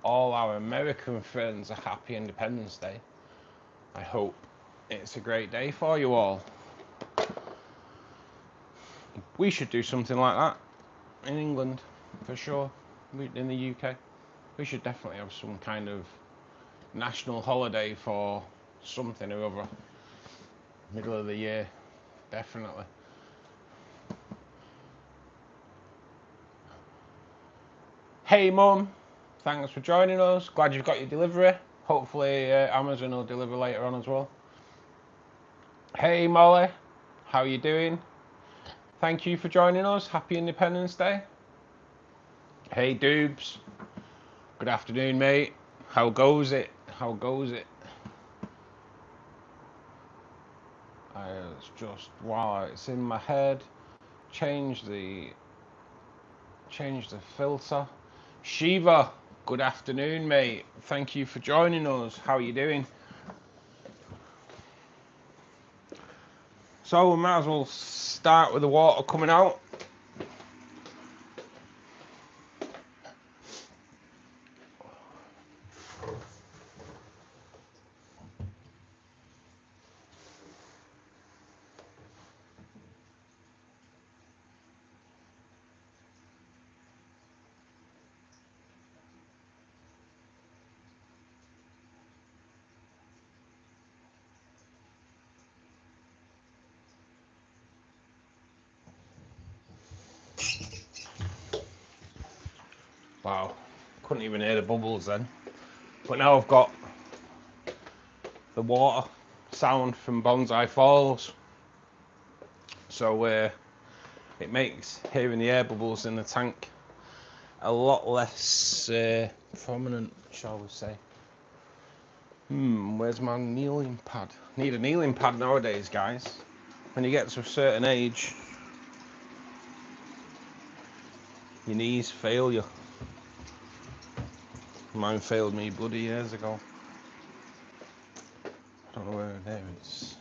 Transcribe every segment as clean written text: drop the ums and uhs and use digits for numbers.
all our American friends a happy Independence Day. I hope it's a great day for you all. We should do something like that in England, for sure. In the UK, we should definitely have some kind of national holiday for something or other. Middle of the year, definitely. Hey Mum, thanks for joining us. Glad you've got your delivery. Hopefully Amazon will deliver later on as well. Hey Molly, how are you doing? Thank you for joining us. Happy Independence Day. Hey Doobs, good afternoon mate. How goes it? How goes it? It's just, while it's in my head, change the filter. Shiva, good afternoon mate. Thank you for joining us. How are you doing? So we might as well start with the water coming out. Wow, couldn't even hear the bubbles then. But now I've got the water sound from Bonsai Falls. So it makes hearing the air bubbles in the tank a lot less prominent, shall we say. Where's my kneeling pad? Need a kneeling pad nowadays, guys. When you get to a certain age, your knees fail you. Mine failed me bloody years ago. I don't know where it is.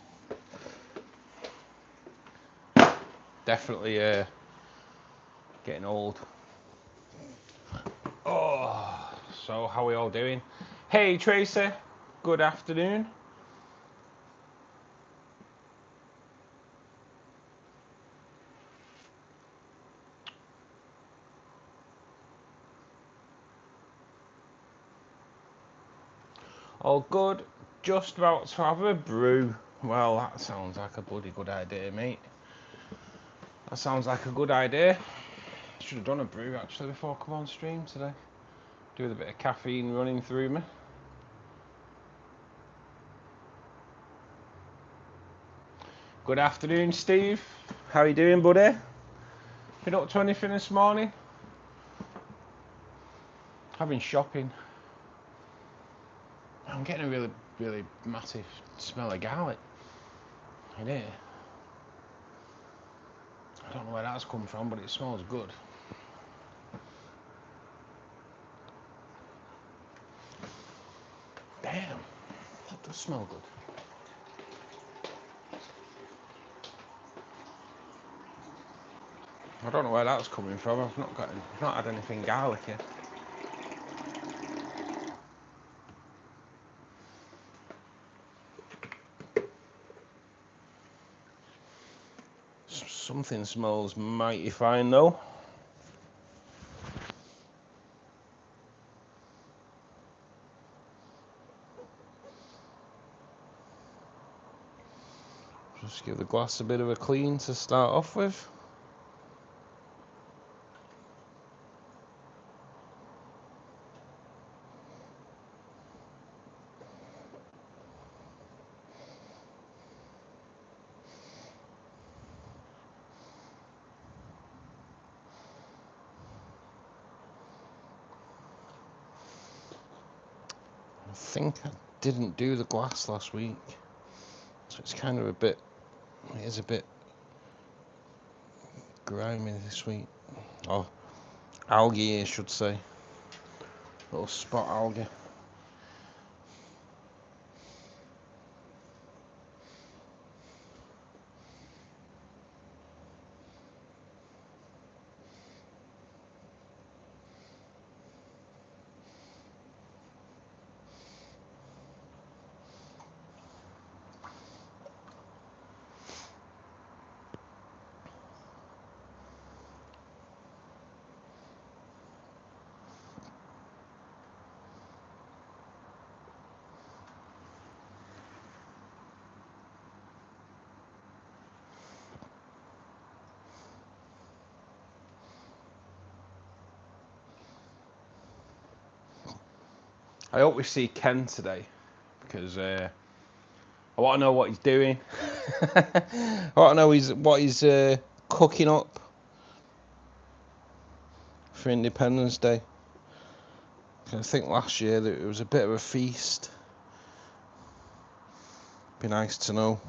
Definitely getting old. Oh, so how are we all doing? Hey Tracy, good afternoon. All good. Just about to have a brew. Well, that sounds like a bloody good idea, mate. That sounds like a good idea. Should have done a brew actually before I come on stream today. Do with a bit of caffeine running through me. Good afternoon, Steve. How are you doing, buddy? Been up to anything this morning? Having shopping. I'm getting a really, really massive smell of garlic in here. I don't know where that's come from, but it smells good. Damn, that does smell good. I don't know where that's coming from. I've not had anything garlicky. Something smells mighty fine though. Just give the glass a bit of a clean to start off with. I think I didn't do the glass last week, so it's kind of it is a bit grimy this week. Or algae, I should say. Little spot algae. I hope we see Ken today, because I want to know what he's doing. I want to know what he's cooking up for Independence Day. I think last year that it was a bit of a feast. Be nice to know.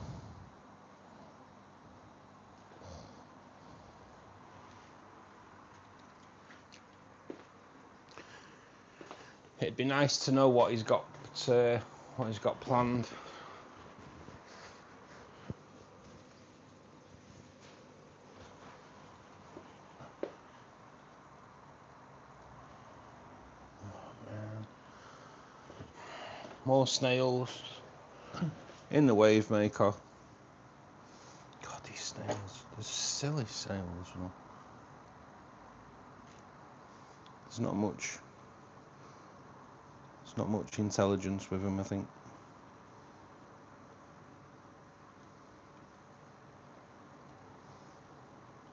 It'd be nice to know what he's got planned. More snails in the wave maker. God, these snails, they're silly snails, you know. There's not much intelligence with them, I think.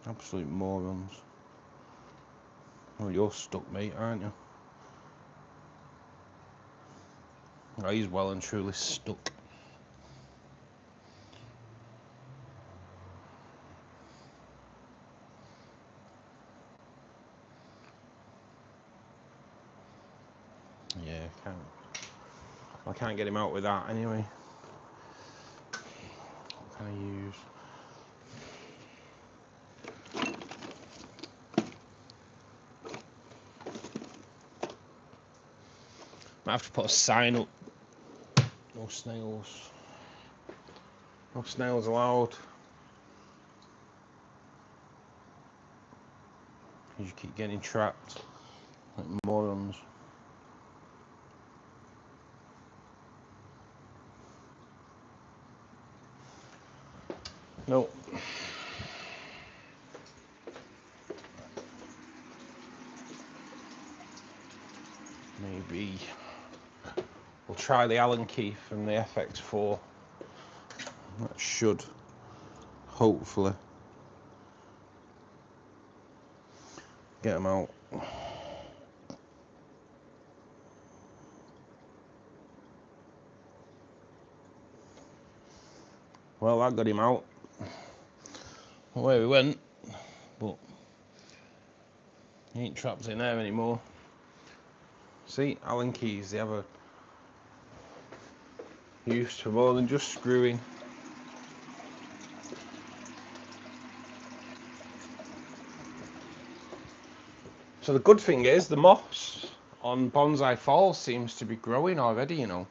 Absolute morons. Oh, you're stuck, mate, aren't you? Oh, he's well and truly stuck. Yeah, I can't get him out with that anyway. What can I use? Might have to put a sign up. No snails. No snails allowed. You keep getting trapped like morons. No. Maybe we'll try the Allen key from the FX4. That should hopefully get them out. Well, that got him out. Away we went, but he ain't trapped in there anymore. See, Allen keys, they have a use for more than just screwing. So the good thing is the moss on Bonsai Falls seems to be growing already, you know.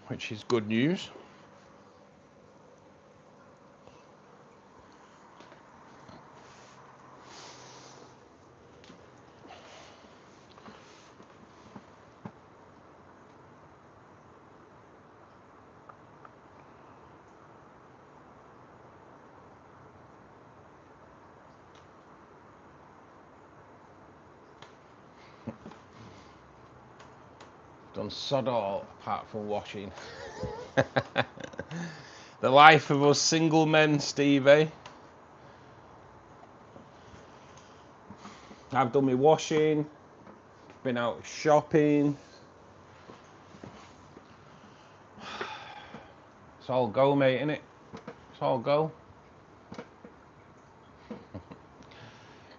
Which is good news. Done sod all apart from washing. The life of us single men, Steve, eh? I've done my washing, been out shopping. It's all go, mate, innit? It's all go.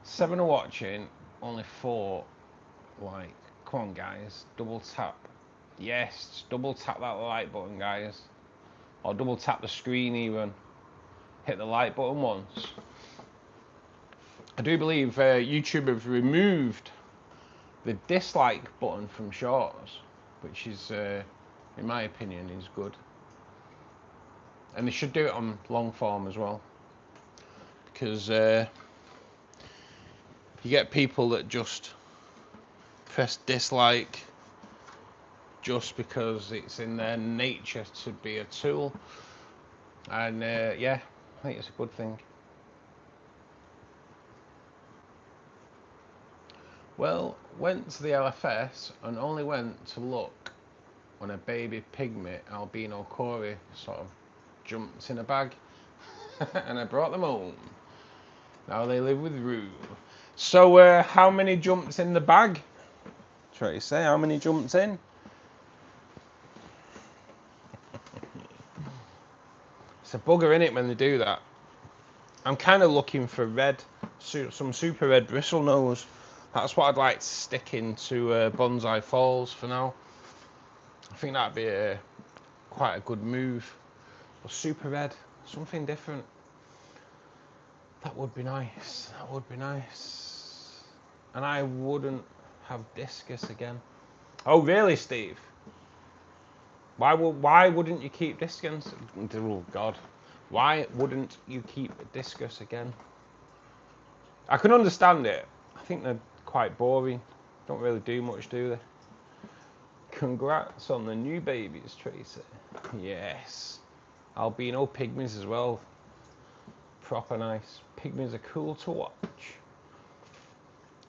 7 are watching, only 4 like. Come on, guys, double tap. Yes, double tap that like button, guys. Or double tap the screen even. Hit the like button once. I do believe YouTube have removed the dislike button from shorts, which is, in my opinion, is good. And they should do it on long form as well. Because you get people that just press dislike just because it's in their nature to be a tool, and yeah, I think it's a good thing. Well, went to the LFS and only went to look when a baby pygmy albino cory sort of jumped in a bag and I brought them home. Now they live with Rue. So, how many jumps in the bag? Try to say, how many jumps in? It's a bugger, innit, when they do that. I'm kind of looking for some super red bristlenose. That's what I'd like to stick into Bonsai Falls for now. I think that'd be quite a good move. But super red, something different. That would be nice. That would be nice. And I wouldn't have discus again. Oh, really, Steve? Why wouldn't you keep discus? Oh, God. Why wouldn't you keep discus again? I can understand it. I think they're quite boring. Don't really do much, do they? Congrats on the new babies, Tracy. Yes. Albino pygmies as well. Proper nice. Pygmies are cool to watch.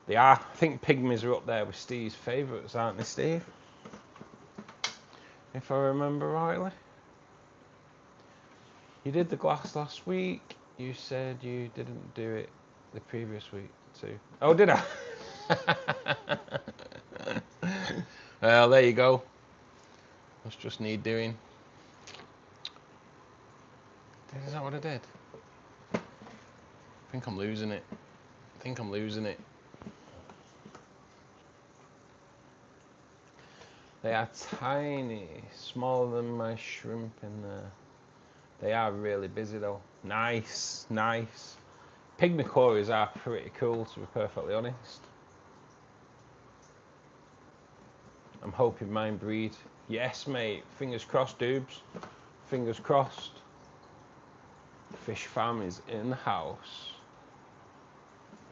They are. I think pygmies are up there with Steve's favourites, aren't they, Steve? If I remember rightly. You did the glass last week. You said you didn't do it the previous week too. Oh, did I? Well, there you go. Must just need doing. Is that what I did? I think I'm losing it. I think I'm losing it. They are tiny, smaller than my shrimp in there. They are really busy though. Nice, nice. Pygmy cories are pretty cool, to be perfectly honest. I'm hoping mine breed. Yes, mate. Fingers crossed, dudes. Fingers crossed. Fish farm is in the house,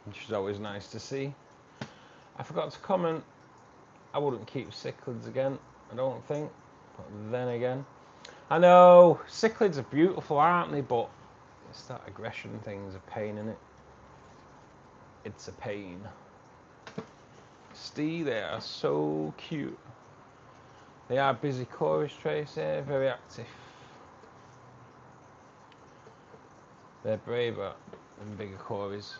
which is always nice to see. I forgot to comment. I wouldn't keep cichlids again, I don't think. But then again, I know cichlids are beautiful, aren't they? But it's that aggression thing's a pain, isn't it? It's a pain. Steve, they are so cute. They are busy chorus, Tracy, very active. They're braver than bigger cories.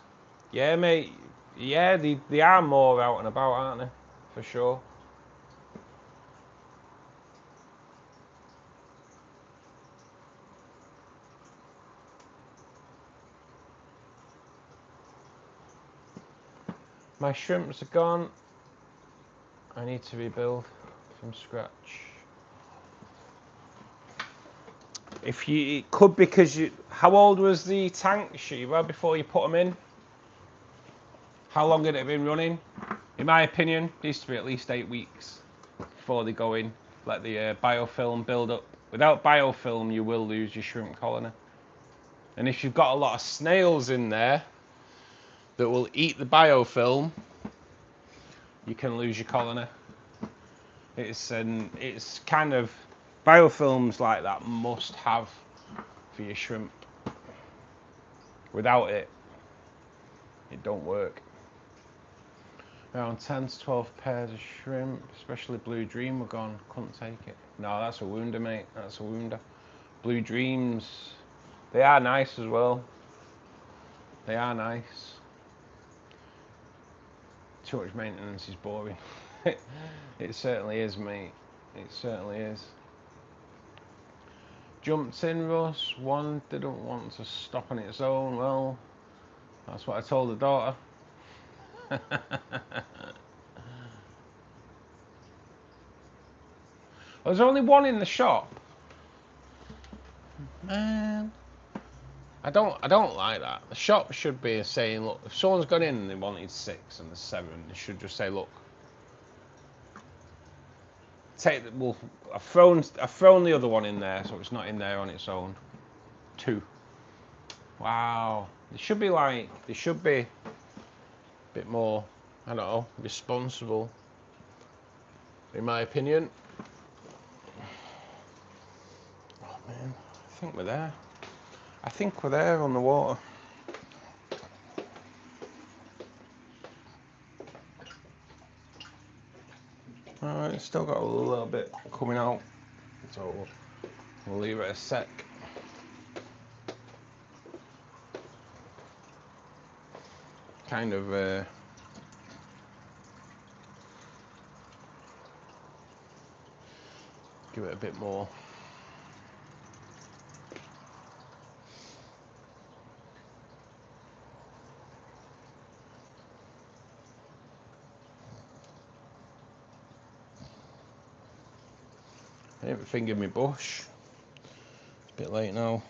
Yeah, mate. Yeah, they are more out and about, aren't they? For sure. My shrimps are gone. I need to rebuild from scratch. It could because you. How old was the tank, Shiva, before you put them in? How long had it been running? In my opinion, it needs to be at least 8 weeks before they go in. Let the biofilm build up. Without biofilm, you will lose your shrimp colony. And if you've got a lot of snails in there that will eat the biofilm, you can lose your colony. It's kind of biofilms like that must have for your shrimp. Without it, it don't work. Around 10 to 12 pairs of shrimp, especially Blue Dream, were gone. Couldn't take it. No, that's a wounder, mate. That's a wounder. Blue Dreams, they are nice as well. They are nice. Too much maintenance is boring. It certainly is, mate. It certainly is. Jumped in, Russ. One didn't want to stop on its own. Well, that's what I told the daughter. There's only one in the shop. Man, I don't like that. The shop should be saying, look, if someone's gone in and they wanted 6 and there's 7, they should just say, look, well, I've thrown the other one in there, so it's not in there on its own. 2. Wow. They should be a bit more, I don't know, responsible, in my opinion. Oh man, I think we're there. I think we're there on the water. Alright, still got a little bit coming out, so we'll leave it a sec. kind of give it a bit more. I haven't fingered my bush. It's a bit late now.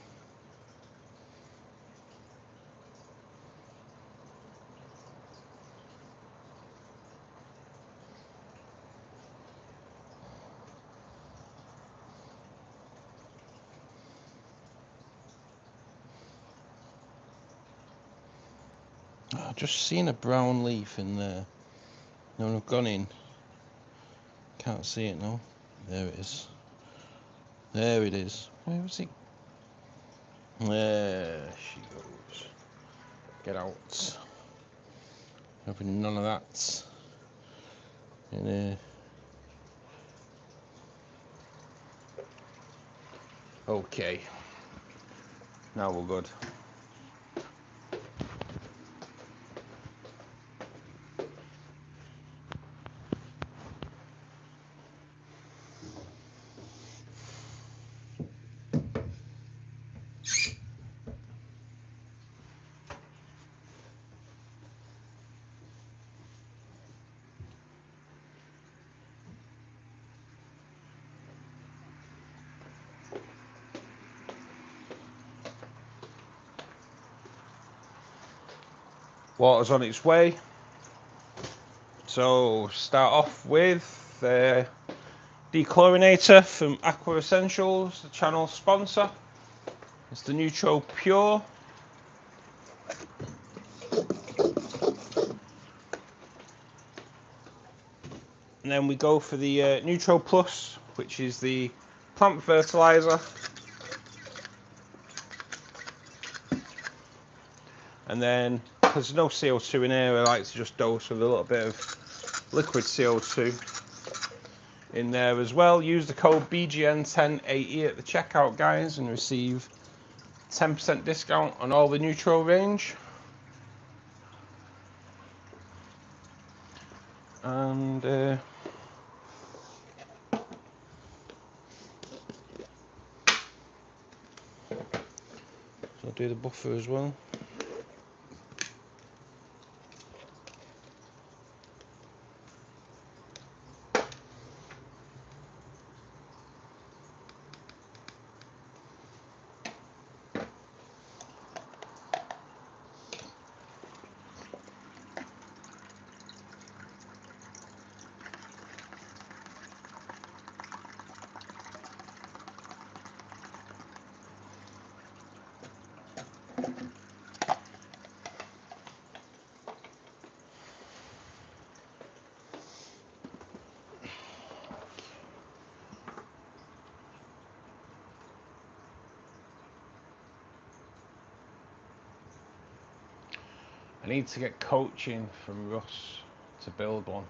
I've just seen a brown leaf in there. No, I've gone in. Can't see it now. There it is. There it is. Where was it? There she goes. Get out. Having none of that. In there. Okay. Now we're good. Water's on its way. So start off with dechlorinator from Aqua Essentials, the channel sponsor. It's the Neutro Pure. And then we go for the Neutro Plus, which is the plant fertilizer. And then, because there's no CO2 in here, I like to just dose with a little bit of liquid CO2 in there as well. Use the code BGN1080 at the checkout, guys, and receive 10% discount on all the Neutro range. And so I'll do the buffer as well. I need to get coaching from Russ to build one.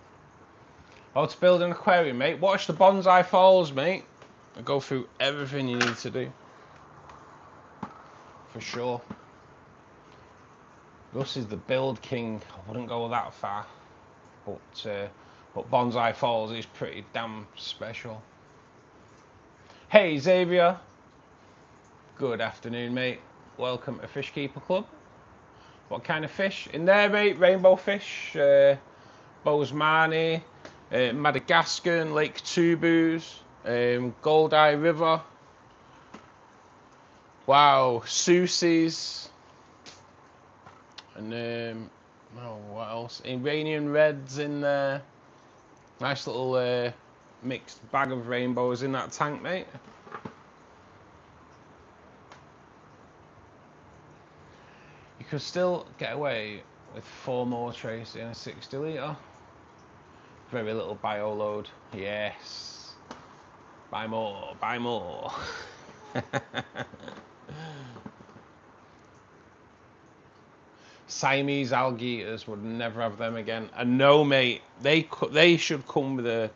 Oh, to build an aquarium, mate. Watch the Bonsai Falls, mate. I go through everything you need to do. For sure. Russ is the build king. I wouldn't go that far. But Bonsai Falls is pretty damn special. Hey, Xavier. Good afternoon, mate. Welcome to Fishkeeper Club. What kind of fish? In there, mate, rainbow fish, Bosemani, Madagascar, Lake Tubus, Goldeye River. Wow, Susies. And oh, what else? Iranian Reds in there. Nice little mixed bag of rainbows in that tank, mate. You could still get away with 4 more trays in a 60 litre. Very little bio load. Yes. Buy more, buy more. Siamese alligators, would never have them again. And no, mate, they should come with a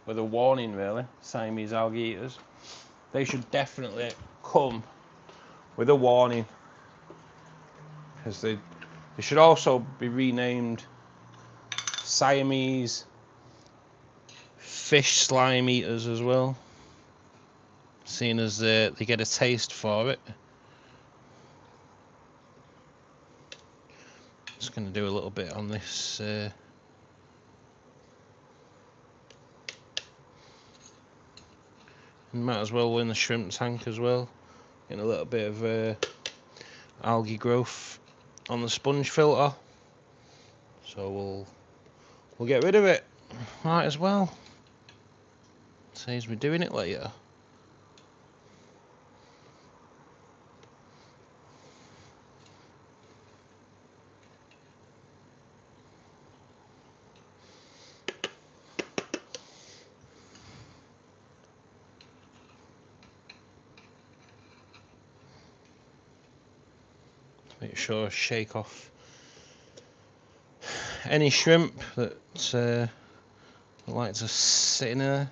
warning, really. Siamese alligators, they should definitely come with a warning, because They should also be renamed Siamese fish slime eaters as well, seeing as they get a taste for it. Just going to do a little bit on this and might as well in the shrimp tank as well, getting a little bit of algae growth on the sponge filter, so we'll get rid of it. Might as well, saves me doing it later. Make sure I shake off any shrimp that like to sit in there.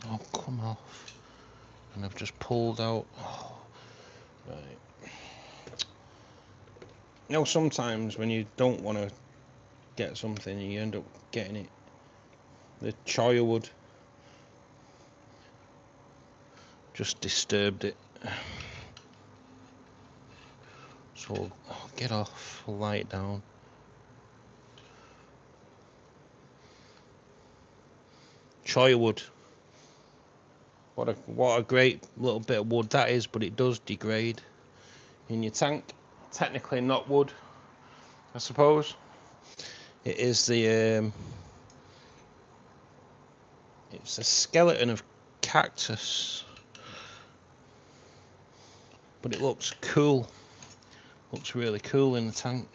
Oh, come off. And I've just pulled out. Oh, right. You know, sometimes when you don't want to get something, you end up getting it. The choya wood just disturbed it. So I'll get off, I'll lie it down. Choya wood. What a great little bit of wood that is, but it does degrade in your tank. Technically not wood, I suppose. It is the it's a skeleton of cactus, but it looks cool. Looks really cool in the tank,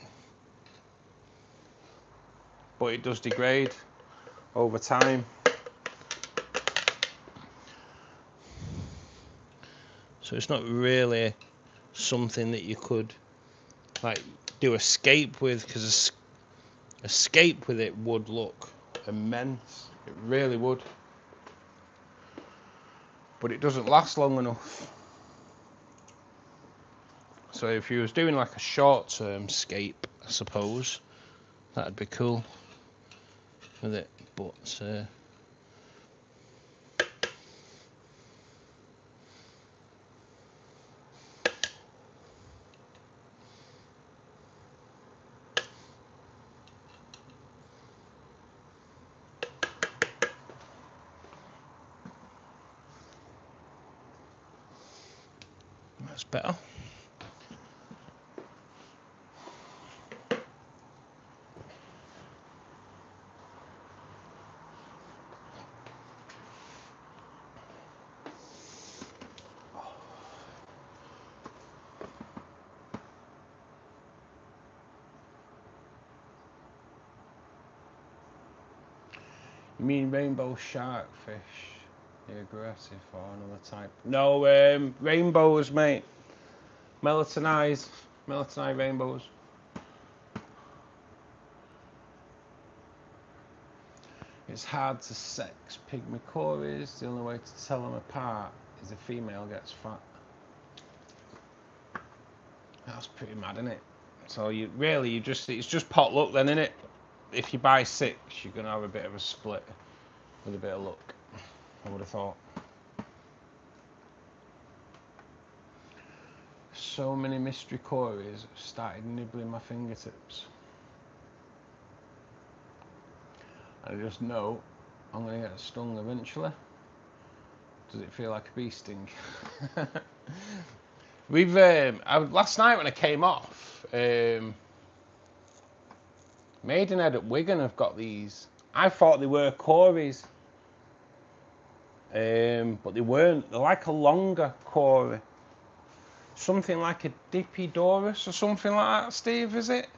but it does degrade over time. So it's not really something that you could like do escape with, because escape with it would look immense. It really would. But it doesn't last long enough. So if you was doing like a short-term escape, I suppose that'd be cool with it. But that's better. You mean rainbow shark fish? The aggressive or another type? No, rainbows, mate. Melatonized rainbows. It's hard to sex pygmy. The only way to tell them apart is the female gets fat. That's pretty mad, isn't it? So it's just pot luck then, innit? If you buy 6, you're gonna have a bit of a split with a bit of luck, I would have thought. So many mystery cories started nibbling my fingertips. I just know I'm gonna get stung eventually. Does it feel like a bee sting? We've last night when I came off, Maidenhead at Wigan have got these. I thought they were cories, but they weren't. They're like a longer cory, something like a Dipidorus or something like that. Steve, is it?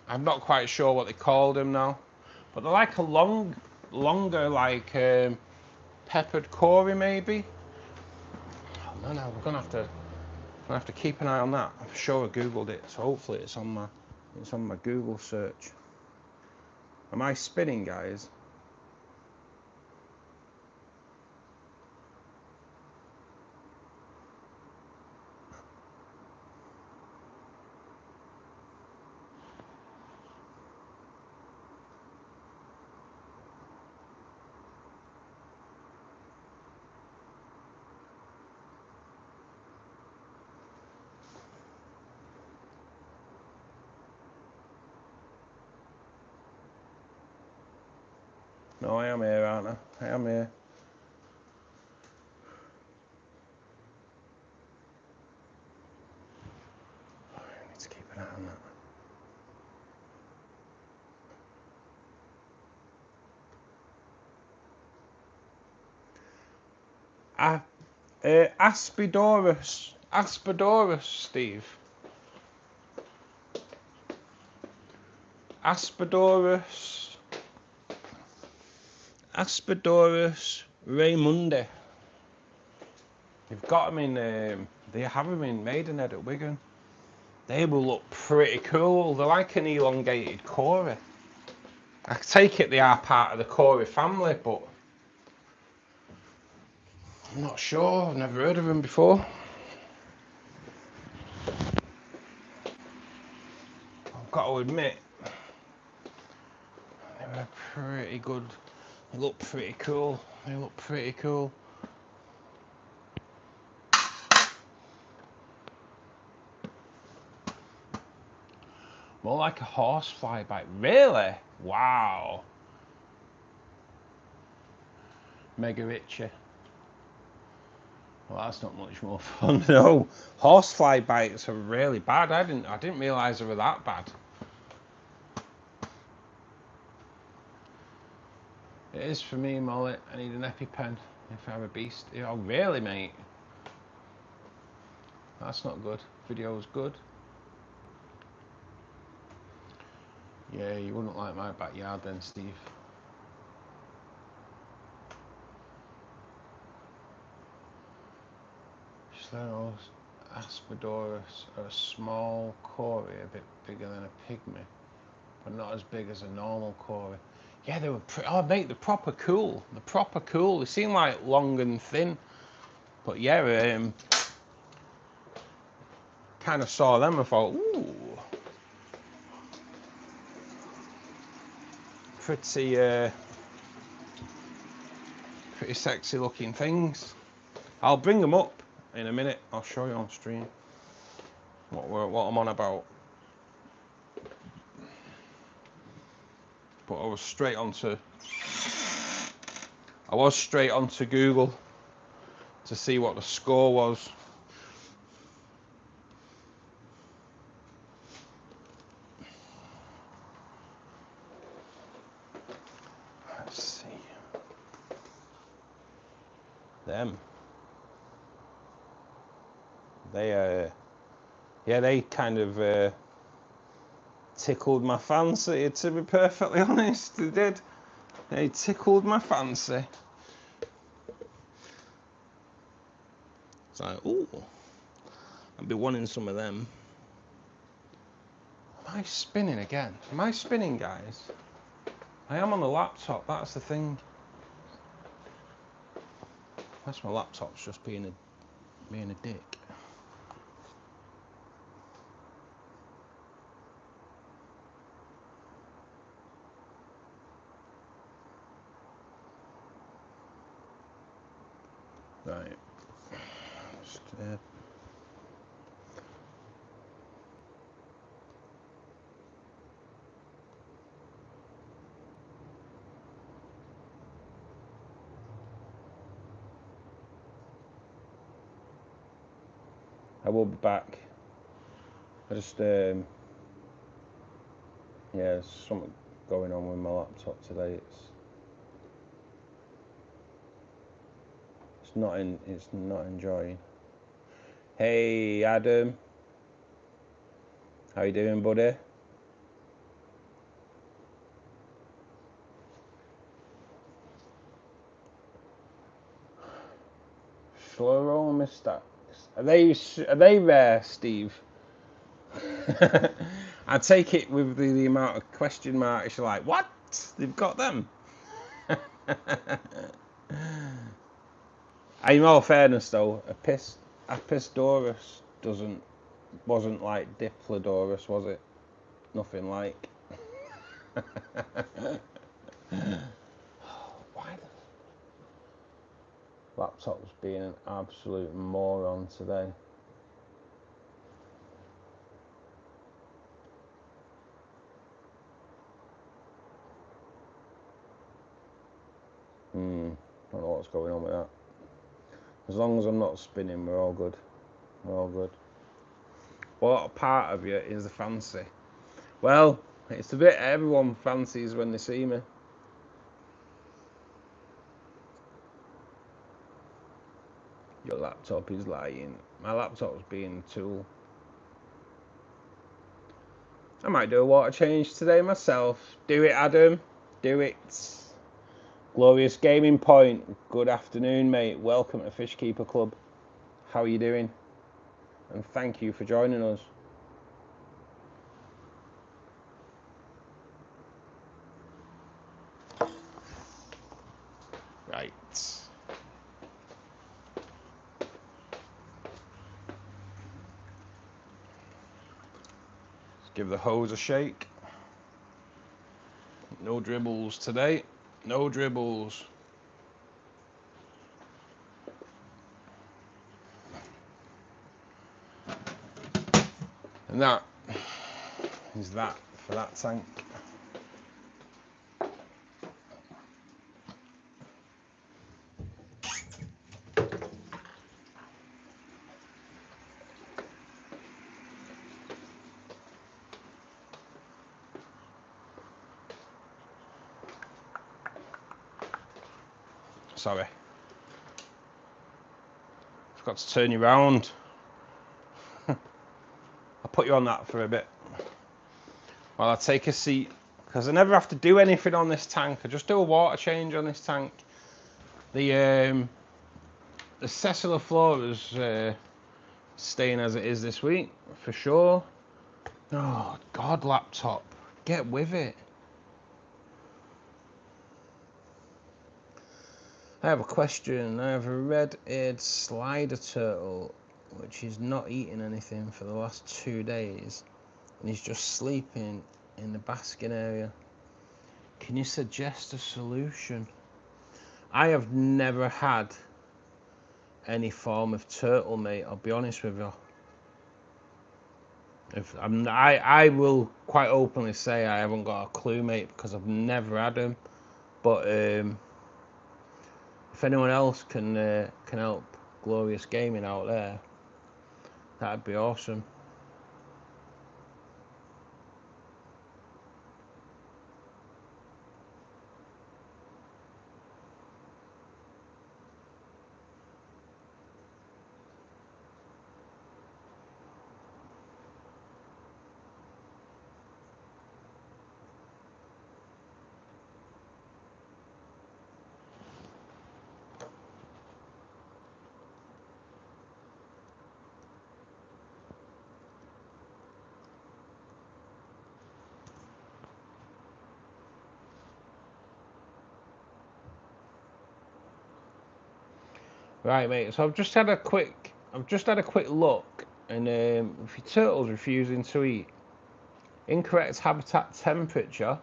I'm not quite sure what they called them now, but they're like a longer, like peppered cory maybe. Oh man, we're gonna have to keep an eye on that. I'm sure I googled it, so hopefully it's on my Google search. Am I spinning, guys? No, I am here, aren't I? I am here. I need to keep an eye on that. Aspidorus, Steve. Aspidorus Raymundi. You've got them in. They have them in Maidenhead at Wigan. They will look pretty cool. They're like an elongated cory. I take it they are part of the cory family, but I'm not sure. I've never heard of them before. I've got to admit, they were pretty good. They look pretty cool. They look pretty cool. More like a horsefly bite. Really? Wow. Mega itchy. Well, that's not much more fun. No, horsefly bites are really bad. I didn't realise they were that bad. It is for me, Molly. I need an EpiPen if I have a beast. Oh, really, mate? That's not good. Video's good. Yeah, you wouldn't like my backyard then, Steve. Schleros aspidorus are a small cory, a bit bigger than a pygmy, but not as big as a normal cory. Yeah, they were oh mate, they're proper cool. They're proper cool. They seem like long and thin. But yeah, kind of saw them and thought, ooh. Pretty sexy looking things. I'll bring them up in a minute. I'll show you on stream what I'm on about. But I was straight onto Google to see what the score was. Let's see. Them. They they kind of tickled my fancy, to be perfectly honest. They did. They tickled my fancy. It's like, ooh, I'd be wanting some of them. Am I spinning again? Am I spinning, guys? I am on the laptop, that's the thing. That's my laptop's just being a dick. Right. Just, I will be back. I just yeah, there's something going on with my laptop today. It's not enjoying. Hey Adam, how you doing, buddy? Scleromystacks. Are they rare, Steve? I take it with the amount of question marks. You're like, what? They've got them. In all fairness, though, Apistodorus wasn't like Diplodorus, was it? Nothing like. Why the laptop's being an absolute moron today? Don't know what's going on with that. As long as I'm not spinning, we're all good. We're all good. What part of you is the fancy? Well, it's the bit everyone fancies when they see me. Your laptop is lying. My laptop's being a tool. I might do a water change today myself. Do it, Adam. Do it. Glorious Gaming Point. Good afternoon, mate. Welcome to Fishkeeper Club. How are you doing? And thank you for joining us. Right. Let's give the hose a shake. No dribbles today. No dribbles. And that is that for that tank. Sorry. Forgot to turn you round. I'll put you on that for a bit while I take a seat, because I never have to do anything on this tank. I just do a water change on this tank. The cellular floor is staying as it is this week for sure. Oh God, laptop, get with it. I have a question. I have a red-eared slider turtle which is not eating anything for the last 2 days and he's just sleeping in the basking area. Can you suggest a solution? I have never had any form of turtle, mate, I'll be honest with you. I will quite openly say I haven't got a clue, mate, because I've never had them. But if anyone else can help Glorious Gaming out there, that'd be awesome. Right, mate. So I've just had a quick look, and if your turtle's refusing to eat, incorrect habitat temperature,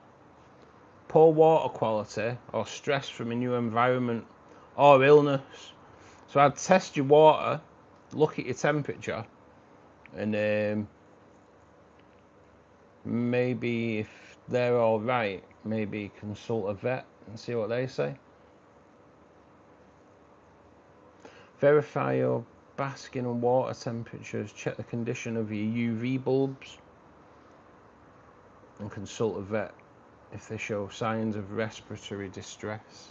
poor water quality, or stress from a new environment, or illness. So I'd test your water, look at your temperature, and maybe if they're all right, maybe consult a vet and see what they say. Verify your basking and water temperatures. Check the condition of your UV bulbs and consult a vet if they show signs of respiratory distress.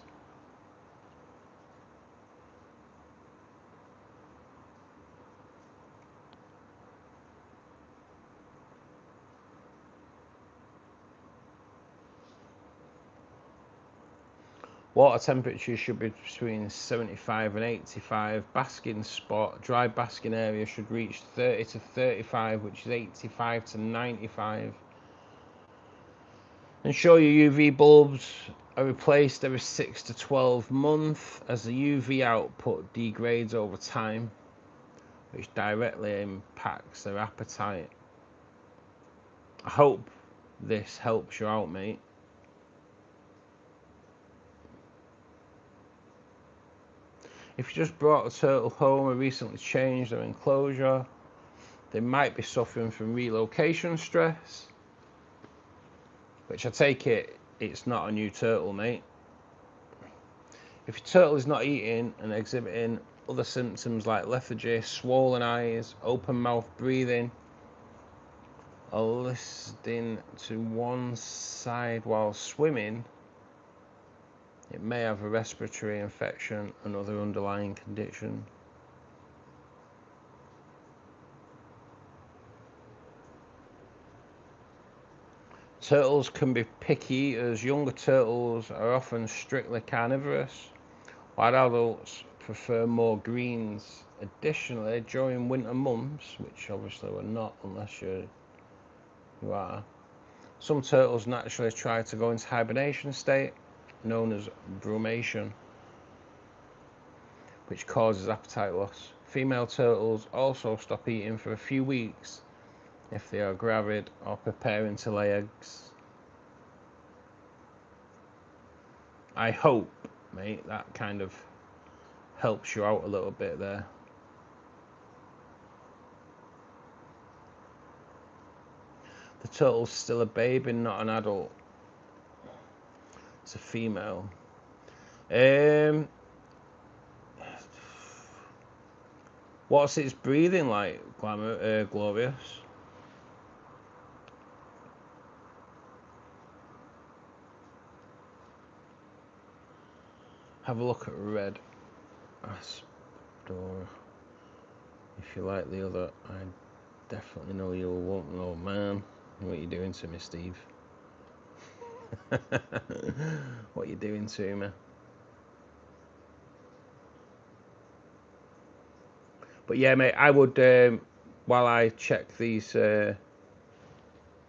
Water temperatures should be between 75 and 85. Basking spot, dry basking area should reach 30 to 35, which is 85 to 95. Ensure your UV bulbs are replaced every 6 to 12 months as the UV output degrades over time, which directly impacts their appetite. I hope this helps you out, mate. If you just brought a turtle home or recently changed their enclosure, they might be suffering from relocation stress, which I take it's not a new turtle, mate. If your turtle is not eating and exhibiting other symptoms like lethargy, swollen eyes, open mouth breathing, or listing to one side while swimming, it may have a respiratory infection and other underlying condition. Turtles can be picky eaters. Younger turtles are often strictly carnivorous, while adults prefer more greens. Additionally, during winter months, which obviously we're not unless you are, some turtles naturally try to go into hibernation state, known as brumation, which causes appetite loss. Female turtles also stop eating for a few weeks if they are gravid or preparing to lay eggs. I hope, mate, that kind of helps you out a little bit there. The turtle's still a baby, not an adult. It's a female. What's its breathing like, Glorious? Have a look at red Aspidora. If you like the other, I definitely know you won't know, man. What are you doing to me, Steve? What are you doing to me? But yeah, mate, I would, while I check these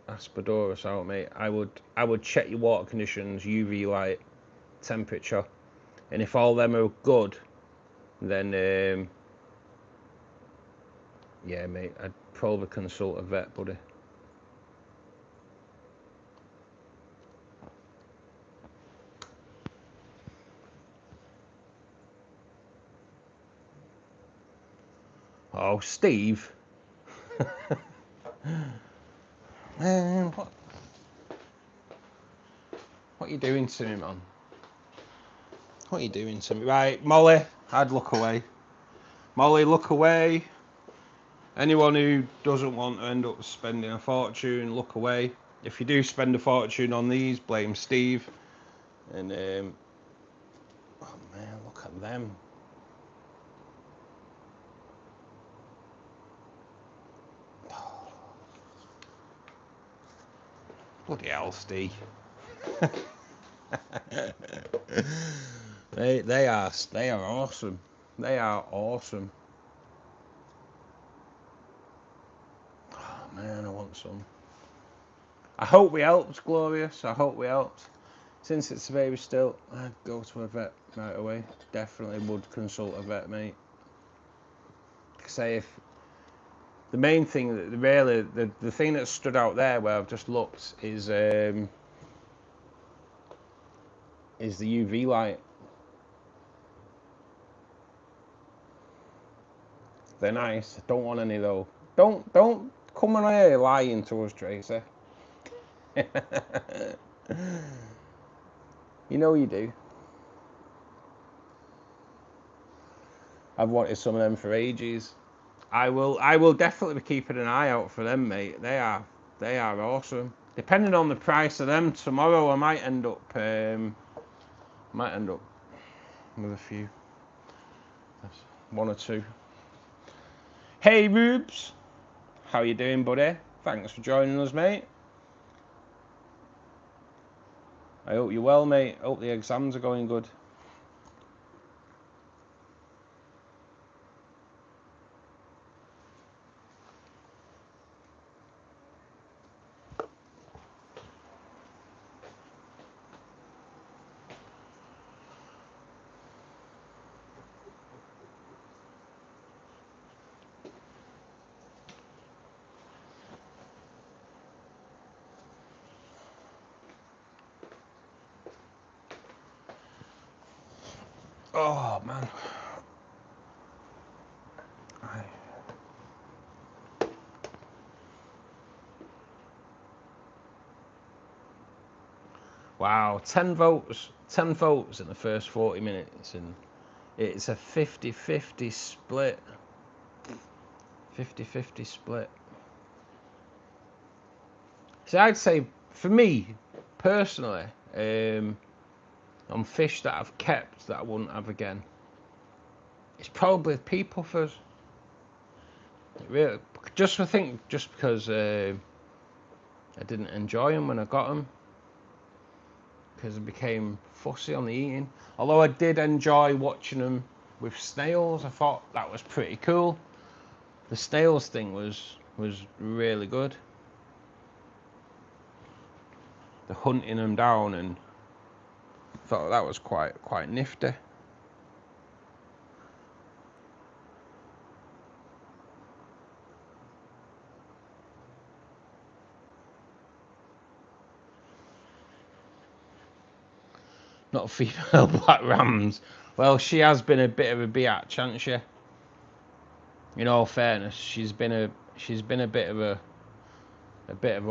Aspidoras out, mate, I would check your water conditions, UV light, temperature, and if all them are good, then yeah, mate, I'd probably consult a vet, buddy. Oh, Steve. Man, what are you doing to me, man? What are you doing to me? Right, Molly, I'd look away. Molly, look away. Anyone who doesn't want to end up spending a fortune, look away. If you do spend a fortune on these, blame Steve. And, oh man, look at them. Bloody hell, Steve. They are awesome. They are awesome. Oh man, I want some. I hope we helped, Glorious. I hope we helped. Since it's a baby still, I'd go to a vet right away. Definitely would consult a vet, mate. Say if the main thing that really the thing that stood out there where I've just looked is the UV light. They're nice. Don't want any though. Don't come on here lying to us, Tracy. You know you do. I've wanted some of them for ages. I will definitely be keeping an eye out for them, mate. They are awesome. Depending on the price of them, tomorrow I might end up with a few. That's one or two. Hey Rubes, how you doing, buddy? Thanks for joining us, mate. I hope you're well, mate. Hope the exams are going good. Oh man. Wow, 10 votes. 10 votes in the first 40 minutes, and it's a 50-50 split. 50-50 split. So I'd say, for me, personally, on fish that I've kept that I wouldn't have again, it's probably Peepers. Really, just because I didn't enjoy them when I got them, because I became fussy on the eating. Although I did enjoy watching them with snails, I thought that was pretty cool. The snails thing was really good. The hunting them down, and I thought that was quite nifty. Not female black rams. Well, she has been a bit of a biatch, hasn't she? In all fairness, she's been a bit of a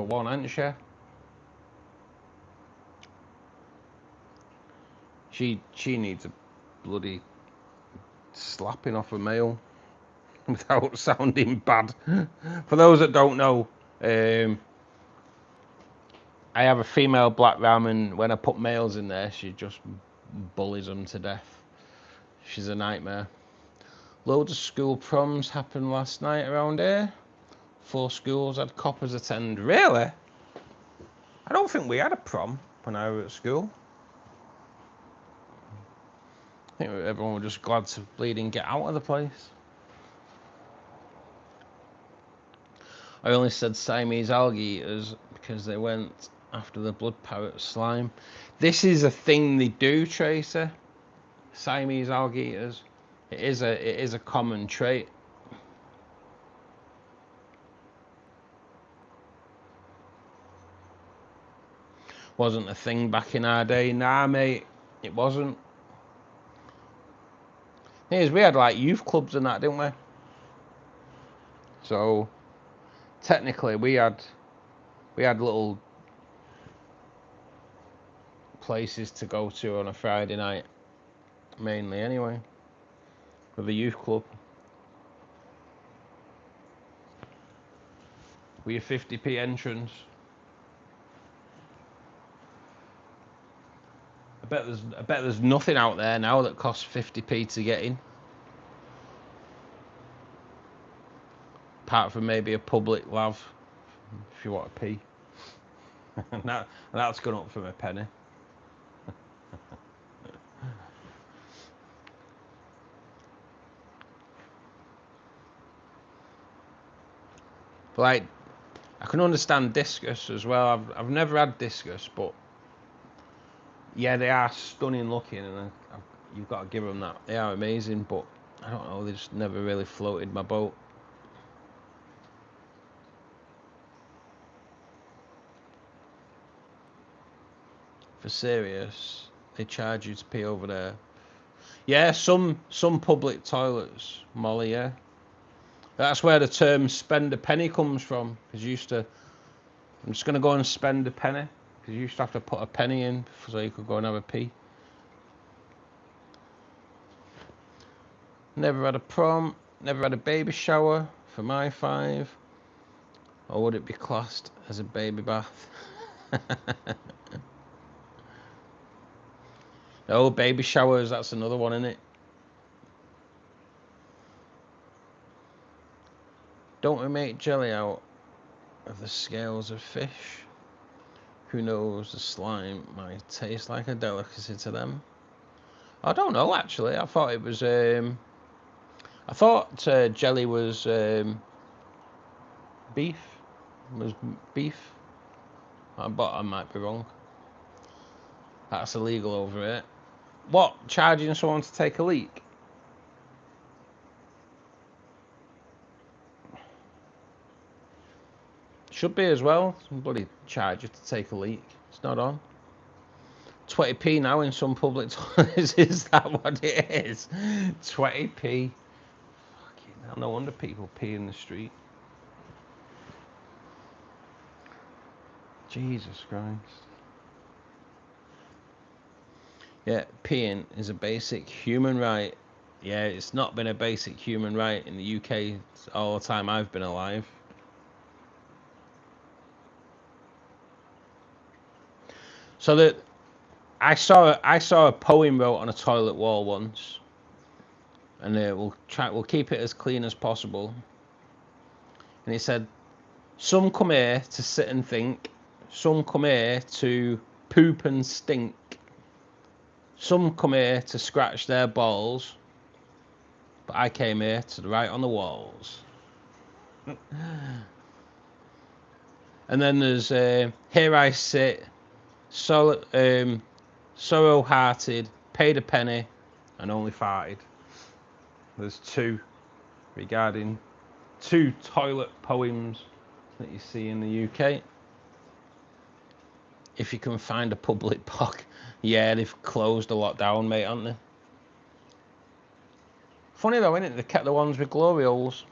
one, hasn't she? She needs a bloody slapping off a male without sounding bad. For those that don't know, I have a female black ram, and when I put males in there, she just bullies them to death. She's a nightmare. Loads of school proms happened last night around here. 4 schools had coppers attend. Really? I don't think we had a prom when I was at school. I think everyone was just glad to bleeding get out of the place. I only said Siamese algae eaters because they went after the blood parrot slime. This is a thing they do, Tracer. Siamese algae eaters. It is a common trait. Wasn't a thing back in our day. Nah, mate, it wasn't. Thing is, we had like youth clubs and that, didn't we? So technically, we had little places to go to on a Friday night, mainly anyway, with a youth club. With your 50p entrance. I bet there's nothing out there now that costs 50p to get in. Apart from maybe a public lav, if you want to pee. And that's gone up from a penny. But like, I can understand discus as well. I've never had discus, but yeah, they are stunning looking, and you've got to give them that. They are amazing, but I don't know, they just never really floated my boat. For serious, they charge you to pee over there. Yeah, some public toilets, Molly, yeah. That's where the term spend a penny comes from. Because you used to, I'm just going to go and spend a penny. Because you used to have to put a penny in so you could go and have a pee. Never had a prom, never had a baby shower for my 5. Or would it be classed as a baby bath? No, baby showers, that's another one, isn't it? Don't we make jelly out of the scales of fish? Who knows, the slime might taste like a delicacy to them. I don't know, actually. I thought it was I thought jelly was beef. Was beef. But I might be wrong. That's illegal over here. What? Charging someone to take a leak? Should be as well. Somebody charge you to take a leak. It's not on. 20p now in some public toilets. Is that what it is? 20p. Fucking hell, no wonder people pee in the street. Jesus Christ. Yeah, peeing is a basic human right. Yeah, it's not been a basic human right in the UK all the time I've been alive. So that I saw a poem wrote on a toilet wall once, and we'll keep it as clean as possible. And it said, "Some come here to sit and think. Some come here to poop and stink. Some come here to scratch their balls. But I came here to write on the walls." And then there's "Here I sit, sorrow-hearted, paid a penny, and only farted." There's two regarding two toilet poems that you see in the UK. If you can find a public bog. Yeah, they've closed a lot down, mate, haven't they? Funny though, isn't it? They kept the ones with glory holes.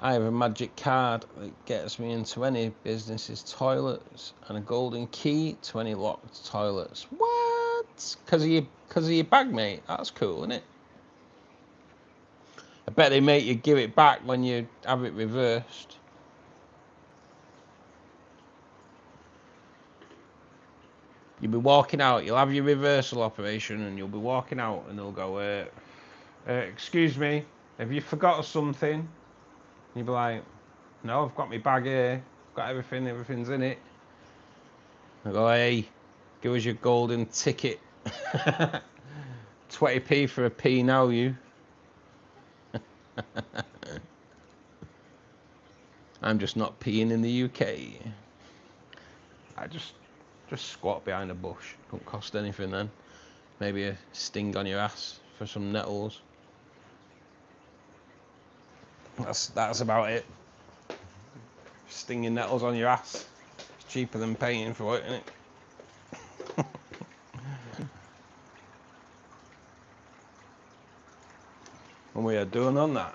I have a magic card that gets me into any business's toilets and a golden key to any locked toilets. What? Because of your bag, mate? That's cool, isn't it? I bet they make you give it back when you have it reversed. You'll be walking out, you'll have your reversal operation, and you'll be walking out and they'll go, excuse me, have you forgot something? You'd be like, no, I've got my bag here, I've got everything's in it. I go, hey, give us your golden ticket. 20p for a pee now, you. I'm just not peeing in the UK. I just squat behind a bush. Don't cost anything then. Maybe a sting on your ass for some nettles. That's about it. Stinging nettles on your ass. It's cheaper than paying for it, isn't it? What we are doing on that.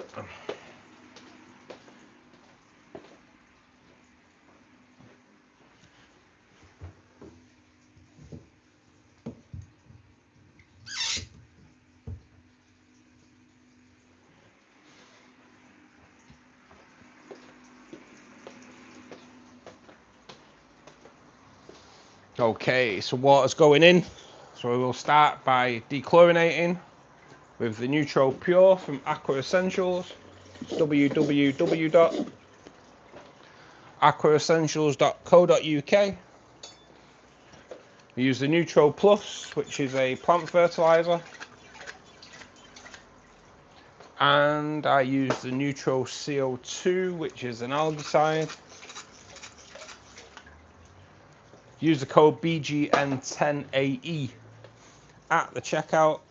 Okay, so water's going in. So we will start by dechlorinating with the Neutral Pure from Aqua Essentials. www.aquaessentials.co.uk. We use the Neutral Plus, which is a plant fertilizer. And I use the Neutral CO2, which is an algaecide. Use the code BGN10AE at the checkout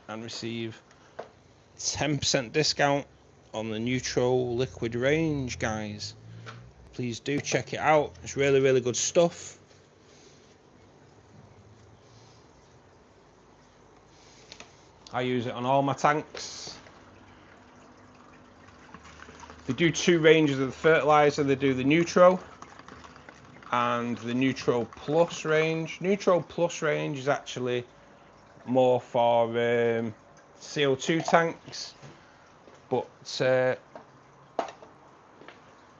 and receive 10% discount on the Neutral liquid range, guys. Please do check it out. It's really, really good stuff. I use it on all my tanks. They do two ranges of the fertilizer. They do the Neutral and the Neutral Plus range. Neutral Plus range is actually more for CO2 tanks, but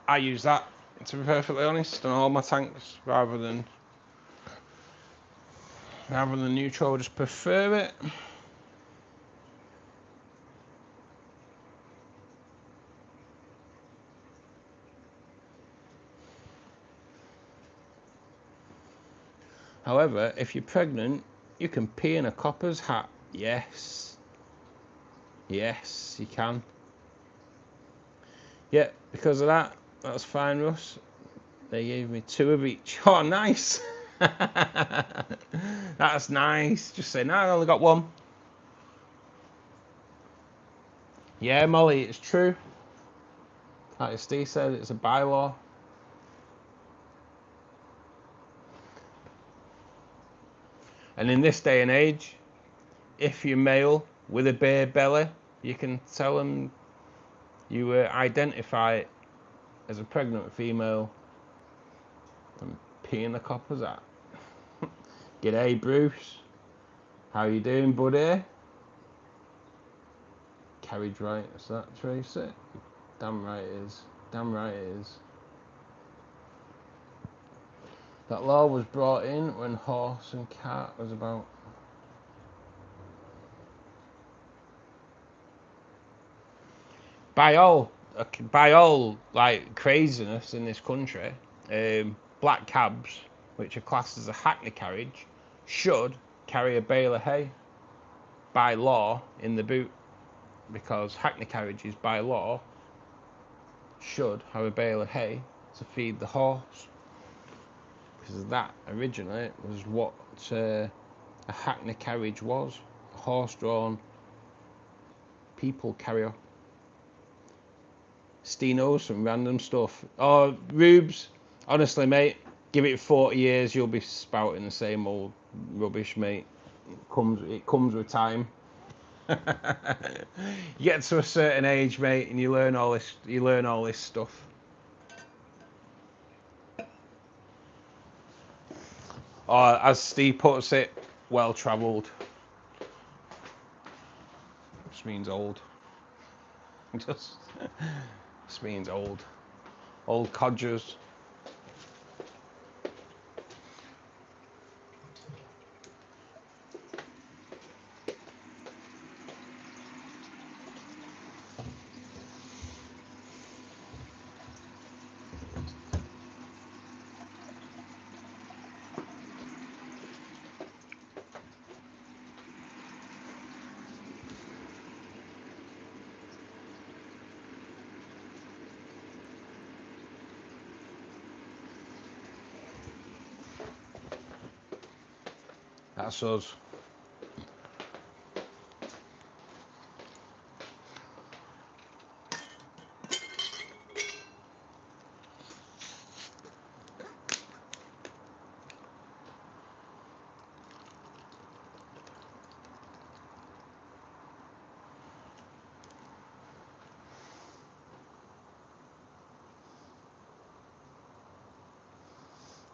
I use that, to be perfectly honest, on all my tanks rather than Neutral. I just prefer it. However, if you're pregnant, you can pee in a copper's hat. Yes. Yes, you can. Yeah, because of that. That's fine, Russ. They gave me 2 of each. Oh, nice. That's nice. Just say, no, I only got 1. Yeah, Molly, it's true. Like Steve said, it's a bylaw. And in this day and age, if you're male with a bare belly, you can tell them You identify it as a pregnant female and peeing the coppers out. G'day, Bruce. How you doing, buddy? Carriage right, is that Tracy? Damn right it is. Damn right it is. That law was brought in when horse and cart was about. By all like craziness in this country, black cabs, which are classed as a hackney carriage, should carry a bale of hay by law in the boot, because hackney carriages by law should have a bale of hay to feed the horse, because that originally was what a hackney carriage was, a horse-drawn people carrier. Steve some random stuff. Oh, Rubes, honestly, mate, give it 40 years, you'll be spouting the same old rubbish, mate. It comes with time. You get to a certain age, mate, and you learn all this stuff. Or, as Steve puts it, well-travelled. Just means old. Just means old. Old codgers. That's us.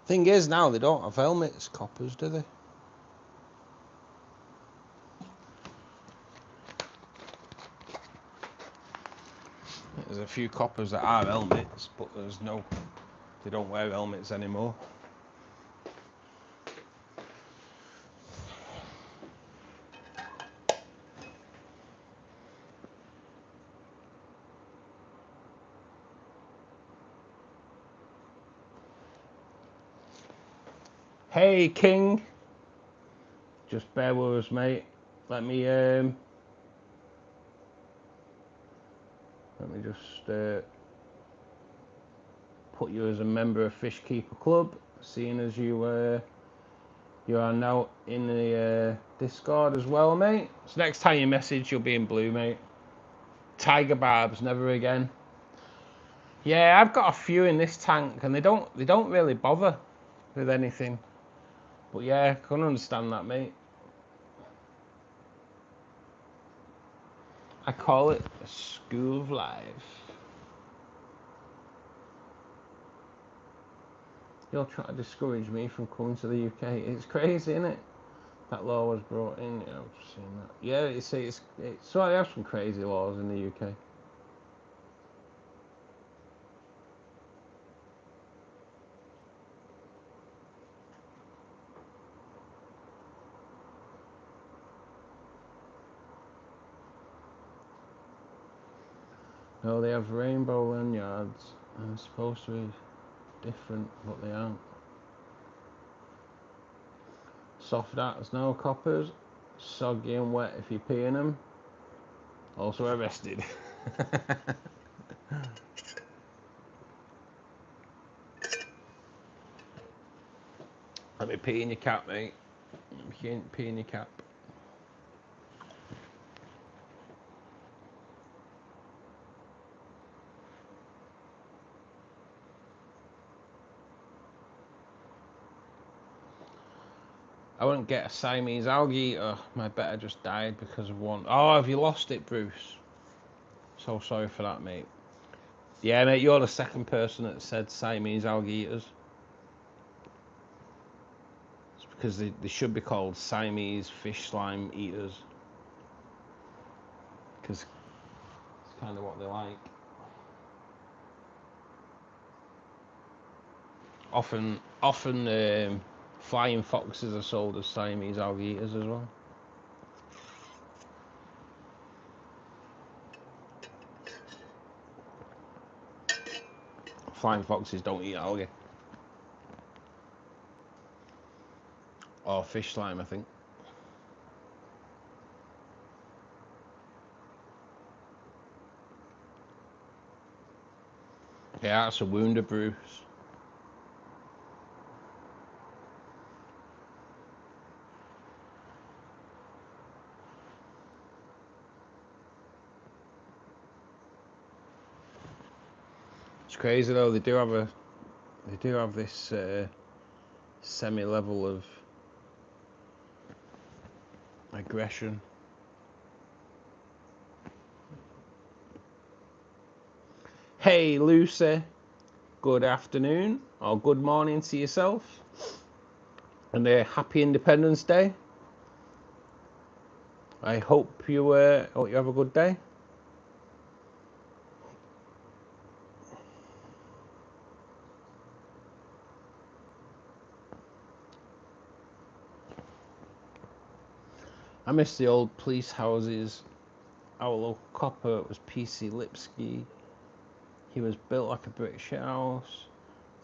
Thing is, now they don't have helmets, coppers, do they? There's a few coppers that are helmets, but they don't wear helmets anymore. Hey, King. Just bear with us, mate. Let me just put you as a member of Fishkeeper Club, seeing as you are now in the Discord as well, mate. So next time you message, you'll be in blue, mate. Tiger barbs, never again. Yeah, I've got a few in this tank, and they don't really bother with anything. But yeah, I can understand that, mate. I call it a school of life. You're trying to discourage me from coming to the UK. It's crazy, isn't it? That law was brought in. Yeah, I've seen that. Yeah, it's so I have some crazy laws in the UK. No, they have rainbow lanyards, and they're supposed to be different, but they aren't. Soft acts, no coppers. Soggy and wet if you pee in them. Also arrested. Let me pee in your cap, mate. Pee in your cap. I wouldn't get a Siamese algae eater. My betta just died because of one. Oh, have you lost it, Bruce? So sorry for that, mate. Yeah, mate, you're the second person that said Siamese algae eaters. It's because they should be called Siamese fish slime eaters. Because it's kind of what they like. Often flying foxes are sold as Siamese algae eaters as well. Flying foxes don't eat algae. Or fish slime, I think. Yeah, that's a wounded Bruce. It's crazy though. They do have this semi-level of aggression. Hey Lucy, good afternoon or good morning to yourself, and a happy Independence Day. I hope you have a good day. I miss the old police houses. Our local copper was PC Lipsky. He was built like a brick shit house.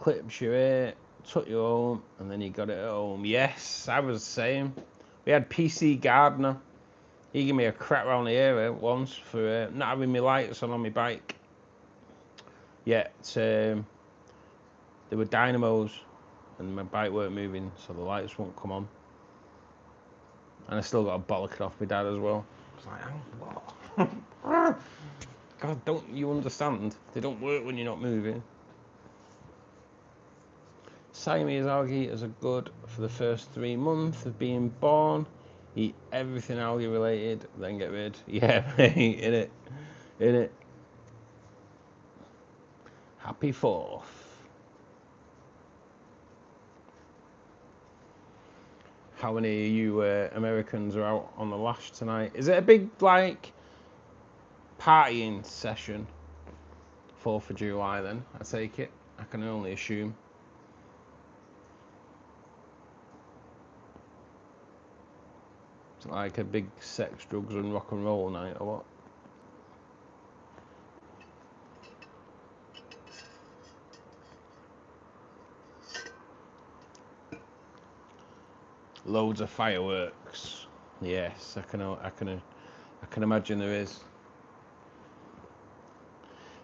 Clips your ear, took you home, and then you got it at home. Yes, I was the same. We had PC Gardner. He gave me a crack round the ear once for not having my lights on my bike. Yet there were dynamos and my bike weren't moving, so the lights won't come on. And I still got a bollock off my dad as well. It's like, what? God, don't you understand? They don't work when you're not moving. Siamese algae eaters are good for the first 3 months of being born. Eat everything algae related, then get rid. Yeah, mate, in it. Happy 4th. How many of you Americans are out on the lash tonight? Is it a big, like, partying session? 4th of July then, I take it. I can only assume. It's like a big sex, drugs and rock and roll night or what? Loads of fireworks. Yes, I can imagine there is.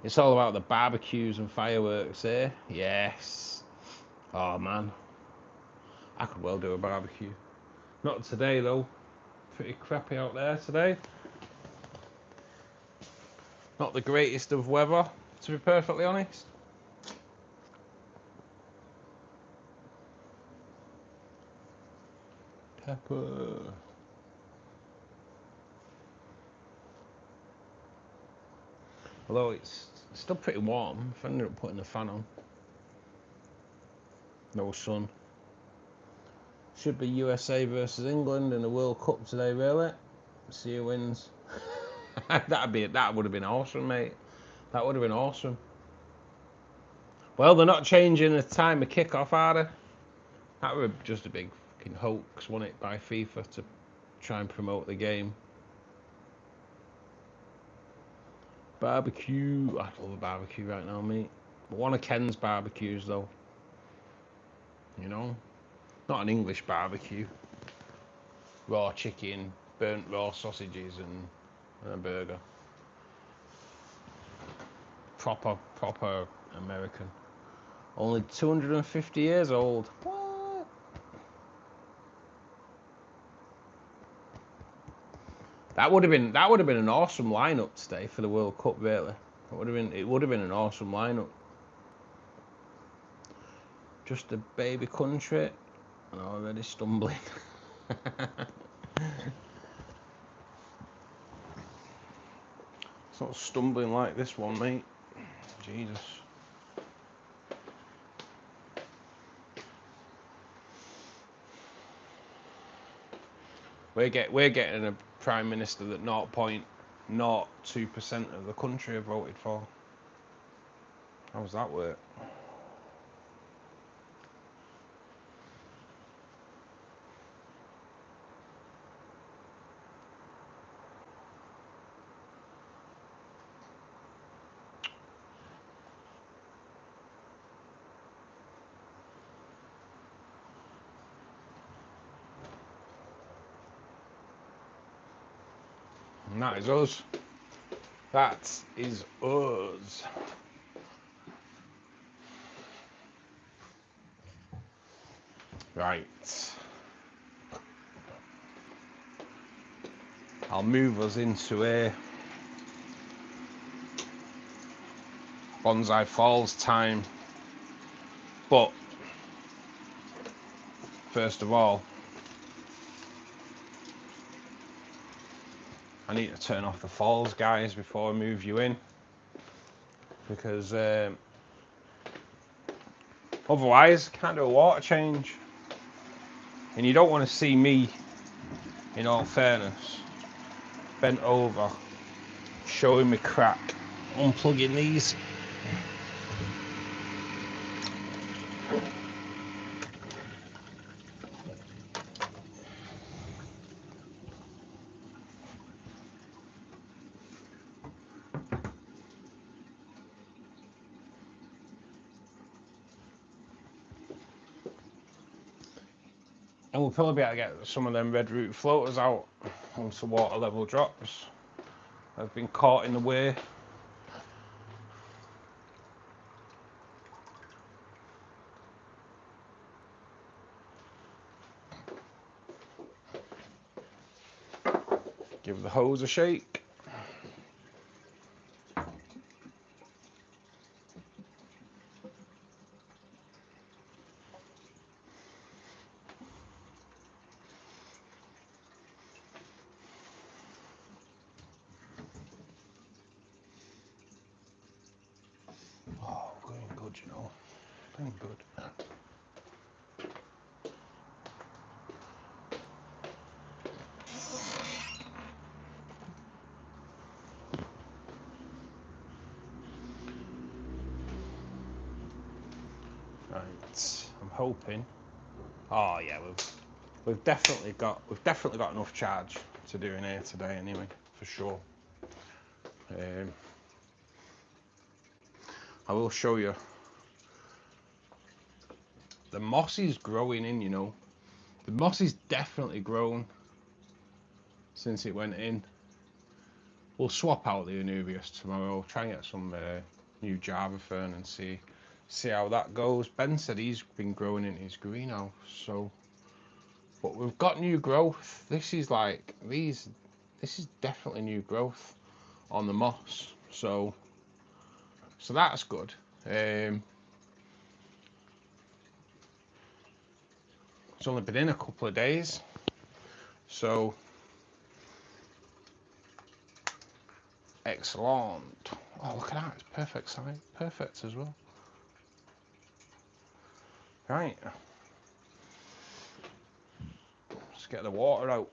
It's all about the barbecues and fireworks, eh? Yes. Oh man, I could well do a barbecue. Not today though. Pretty crappy out there today. Not the greatest of weather, to be perfectly honest. Pepper. Although it's still pretty warm, if I ended up putting the fan on. No sun. Should be USA versus England in the World Cup today, really. See who wins. That would have been awesome, mate. That would have been awesome. Well, they're not changing the time of kickoff, are they? That would be just a big fucking hoax, wasn't it, by FIFA to try and promote the game. Barbecue. I love a barbecue right now, mate. But one of Ken's barbecues, though. You know? Not an English barbecue. Raw chicken, burnt raw sausages, and a burger. Proper American. Only 250 years old. What? That would have been an awesome lineup today for the World Cup, really. It would have been an awesome lineup. Just a baby country and already stumbling. It's not stumbling like this one, mate. Jesus. We're getting a Prime Minister that 0.02% of the country have voted for. How does that work? And that is us. That is us. Right. I'll move us into a Bonsai Falls time. But first of all, I need to turn off the falls, guys, before I move you in, because otherwise can't do a water change, and you don't want to see me, in all fairness, bent over showing me crack unplugging these. And we'll probably be able to get some of them red root floaters out once the water level drops. They've been caught in the way. Give the hose a shake. Oh, going good, you know. Going good. Right, I'm hoping. Oh yeah, we've definitely got enough charge to do in here today anyway, for sure. I will show you. The moss is growing in, you know. The moss is definitely grown since it went in. We'll swap out the Anubias tomorrow. We'll try and get some new Java fern and see how that goes. Ben said he's been growing in his greenhouse, so. But we've got new growth. This is like this is definitely new growth on the moss. So that's good. It's only been in a couple of days, so excellent. Oh, look at that! It's perfect size, perfect as well. Right, let's get the water out.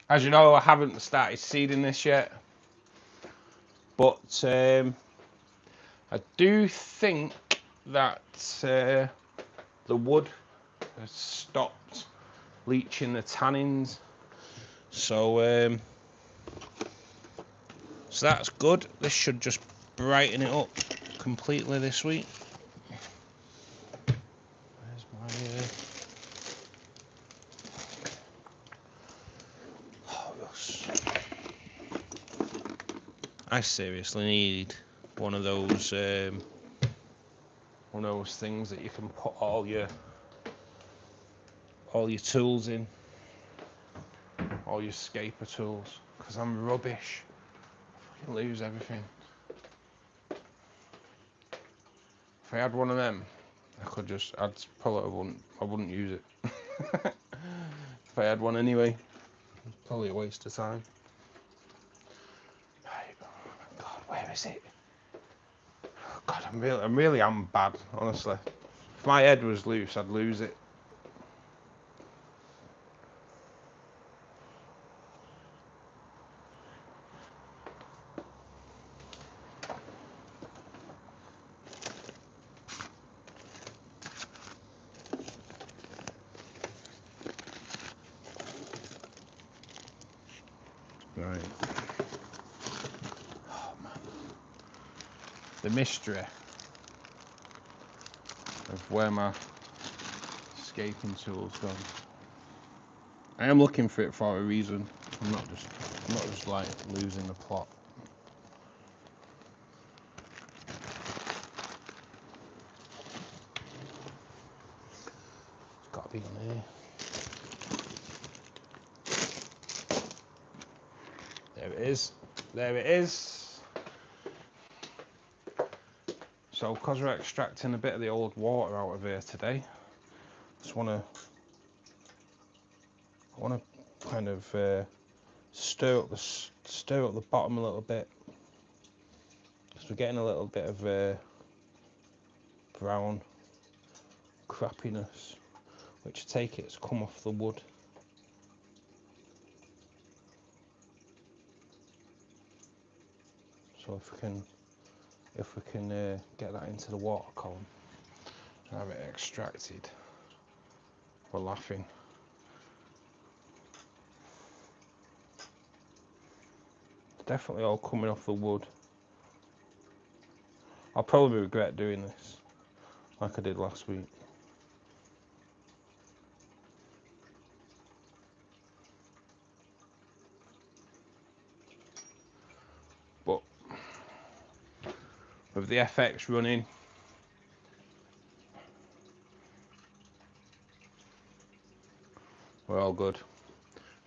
As you know, I haven't started seeding this yet, but I do think that the wood has stopped leaching the tannins, so that's good. This should just brighten it up completely this week. Where's my I seriously need one of those things that you can put all your tools in, all your scaper tools, because I'm rubbish. I lose everything. If I had one of them, I'd pull it. I wouldn't use it. If I had one anyway, probably a waste of time. Right. God, where is it? God, I really am bad, honestly. If my head was loose, I'd lose it. Right. Oh man. The mystery of where my escaping tool's gone. I am looking for it for a reason. I'm not just like losing the plot. It's got to be on here. There it is. There it is. So, because we're extracting a bit of the old water out of here today, I want to kind of stir up the bottom a little bit, because we're getting a little bit of brown crappiness, which I take it's come off the wood. So if we can get that into the water column and have it extracted, we're laughing. It's definitely all coming off the wood. I'll probably regret doing this, like I did last week. But with the FX running, we're all good.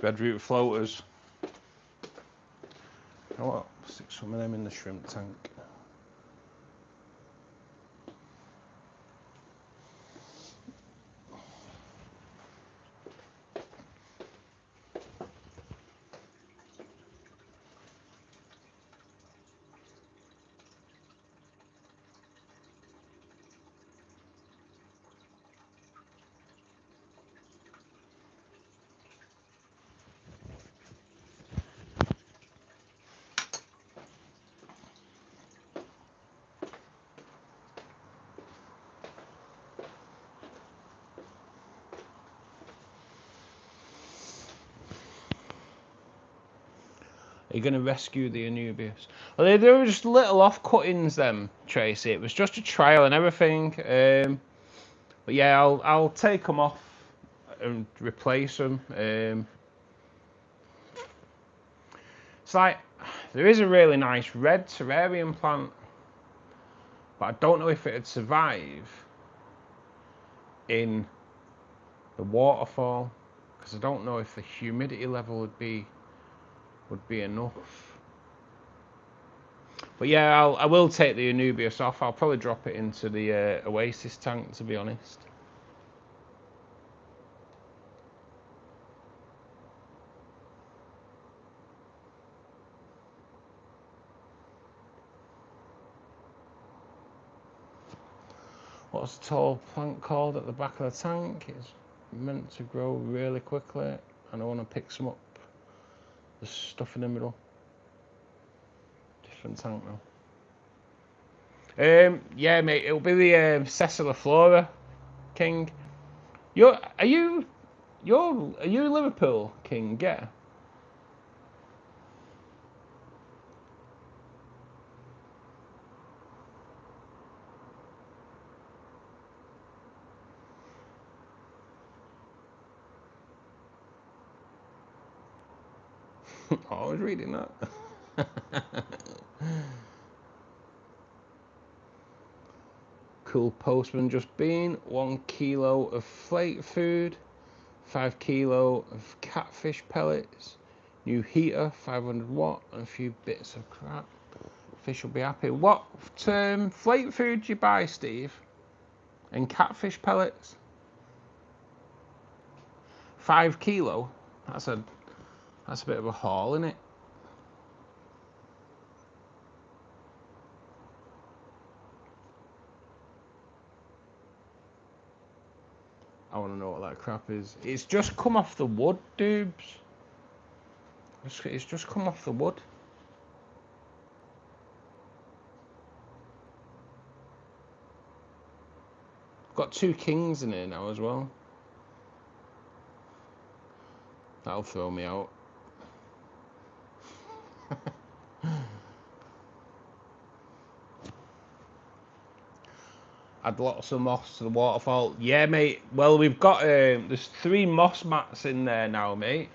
Redroot floaters. You know what? Stick some of them in the shrimp tank. Are you going to rescue the Anubias? Well, they were just little off-cuttings, them, Tracy. It was just a trial and everything. But yeah, I'll take them off and replace them. It's like, there is a really nice red terrarium plant, but I don't know if it'd survive in the waterfall, because I don't know if the humidity level would be enough. But yeah, I will take the Anubias off. I'll probably drop it into the Oasis tank, to be honest. What's the tall plant called at the back of the tank? It's meant to grow really quickly, and I want to pick some up. There's stuff in the middle. Different tank now. Yeah, mate, it'll be the Sessiliflora King. Are you Liverpool King? Yeah. I was reading that. Cool postman just been. 1 kilo of flake food, 5 kilo of catfish pellets, new heater, 500 watt, and a few bits of crap. Fish will be happy. What flake food do you buy, Steve? And catfish pellets? 5 kilo. That's a bit of a haul, isn't it? I want to know what that crap is. It's just come off the wood, dudes. It's just come off the wood. Got 2 kings in here now as well. That'll throw me out. Add lots of moss to the waterfall. Yeah, mate. Well, we've got there's 3 moss mats in there now, mate.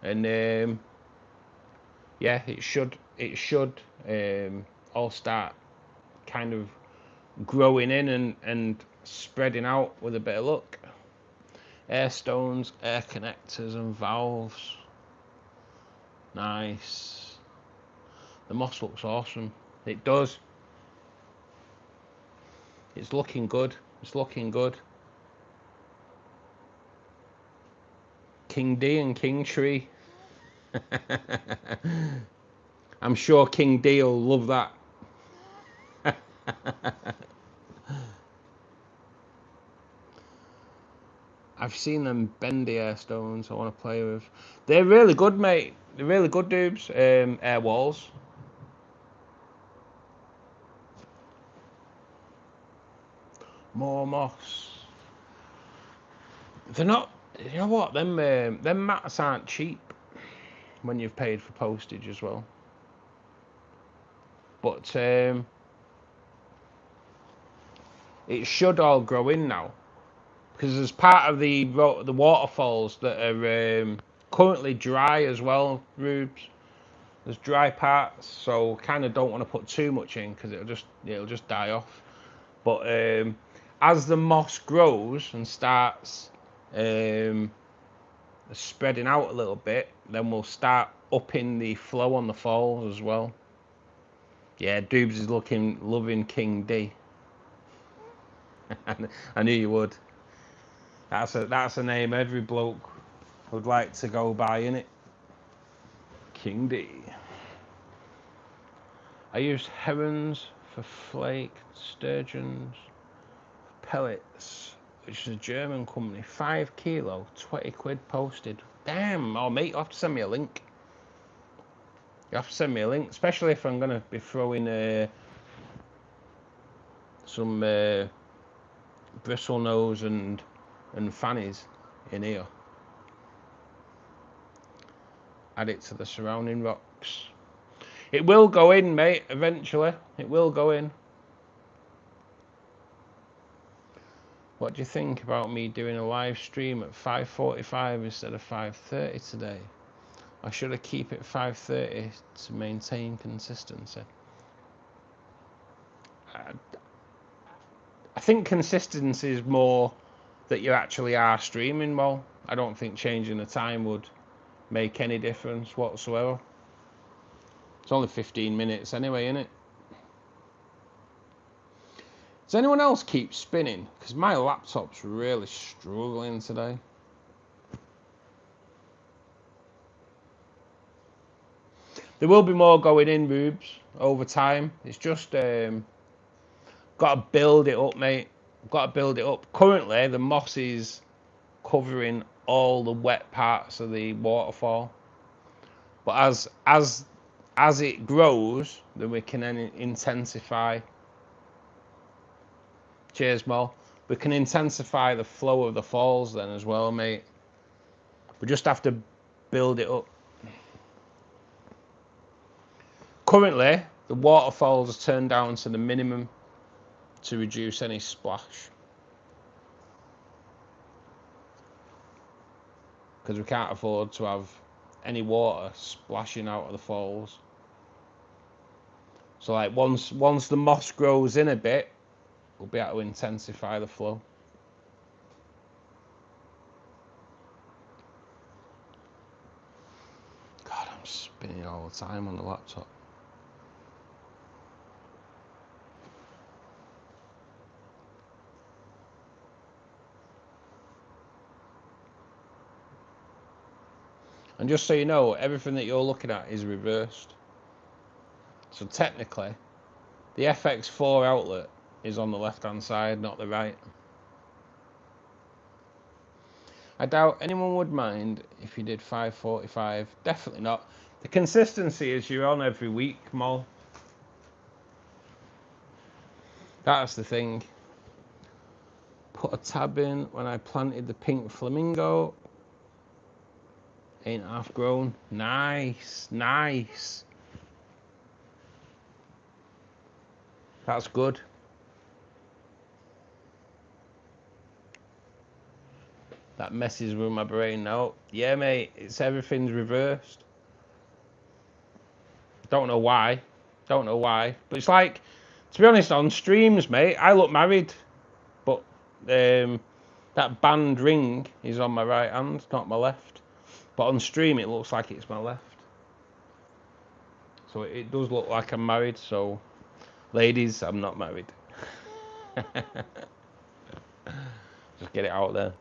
And yeah, it should all start kind of growing in and spreading out with a bit of luck. Air stones, air connectors and valves. Nice. The moss looks awesome. It does. It's looking good. It's looking good. King D and King Tree. I'm sure King D will love that. I've seen them bendy air stones I want to play with. They're really good, mate. They're really good, dudes. Air walls. More moss. They're not. You know what? Them mats aren't cheap when you've paid for postage as well. But it should all grow in now, because as part of the waterfalls that are currently dry as well, Rubes. There's dry parts, so kind of don't want to put too much in because it'll just die off. But as the moss grows and starts spreading out a little bit, then we'll start upping the flow on the falls as well. Yeah, Doobs is loving King D. I knew you would. That's a name every bloke would like to go by, innit? King D. I use herons for flake, sturgeons, pellets, which is a German company. 5 kilo, 20 quid posted. Damn, oh mate, you'll have to send me a link. You have to send me a link, especially if I'm gonna be throwing some bristlenose and fannies in here. Add it to the surrounding rocks. It will go in, mate, eventually. It will go in. What do you think about me doing a live stream at 5:45 instead of 5:30 today? Or should I keep it 5:30 to maintain consistency? I think consistency is more that you actually are streaming well. I don't think changing the time would make any difference whatsoever. It's only 15 minutes anyway, innit? Does anyone else keep spinning? Because my laptop's really struggling today. There will be more going in, Rubes, over time. It's just got to build it up, mate. Got to build it up. Currently, the moss is covering all the wet parts of the waterfall. But as it grows, then we can then intensify. Cheers, Mo. We can intensify the flow of the falls then as well, mate. We just have to build it up. Currently, the waterfalls are turned down to the minimum to reduce any splash. Because we can't afford to have any water splashing out of the falls. So like once the moss grows in a bit, we'll be able to intensify the flow. God, I'm spinning all the time on the laptop. And just so you know, everything that you're looking at is reversed. So technically, the FX4 outlet is on the left-hand side, not the right. I doubt anyone would mind if you did 5:45. Definitely not. The consistency is you're on every week, Mol. That's the thing. Put a tab in when I planted the pink flamingo. Ain't half grown. Nice, nice. That's good. That messes with my brain now. Yeah, mate, it's everything's reversed. Don't know why. Don't know why. But it's like, to be honest, on streams, mate, I look married. But that band ring is on my right hand, not my left. But on stream, it looks like it's my left. So it does look like I'm married. So, ladies, I'm not married. Just get it out there.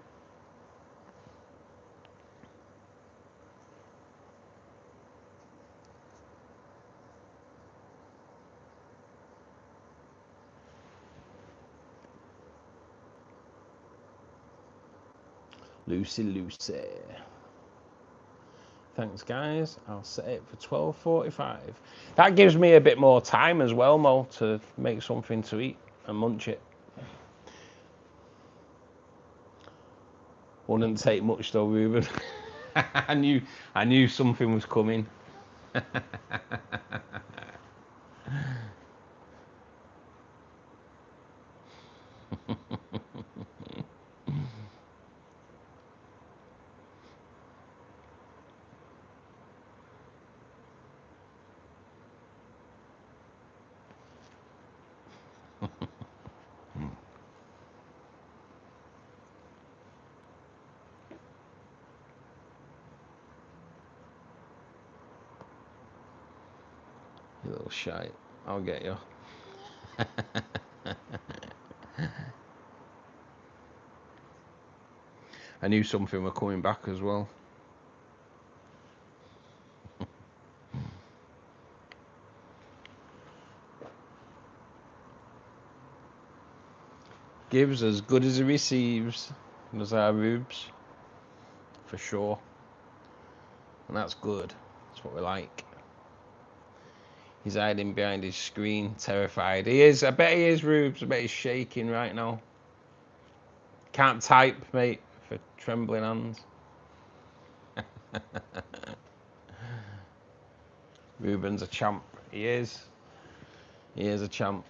Lucy. Thanks, guys. I'll set it for 12:45. That gives me a bit more time as well, Mo, to make something to eat and munch it. Wouldn't take much though, Ruben. I knew something was coming. You little shite. I'll get you. I knew something were coming back as well. Gives as good as he receives. Does our Rubes. For sure. And that's good. That's what we like. He's hiding behind his screen, terrified. He is. I bet he is, Rubes. I bet he's shaking right now. Can't type, mate, for trembling hands. Ruben's a champ. He is. He is a champ.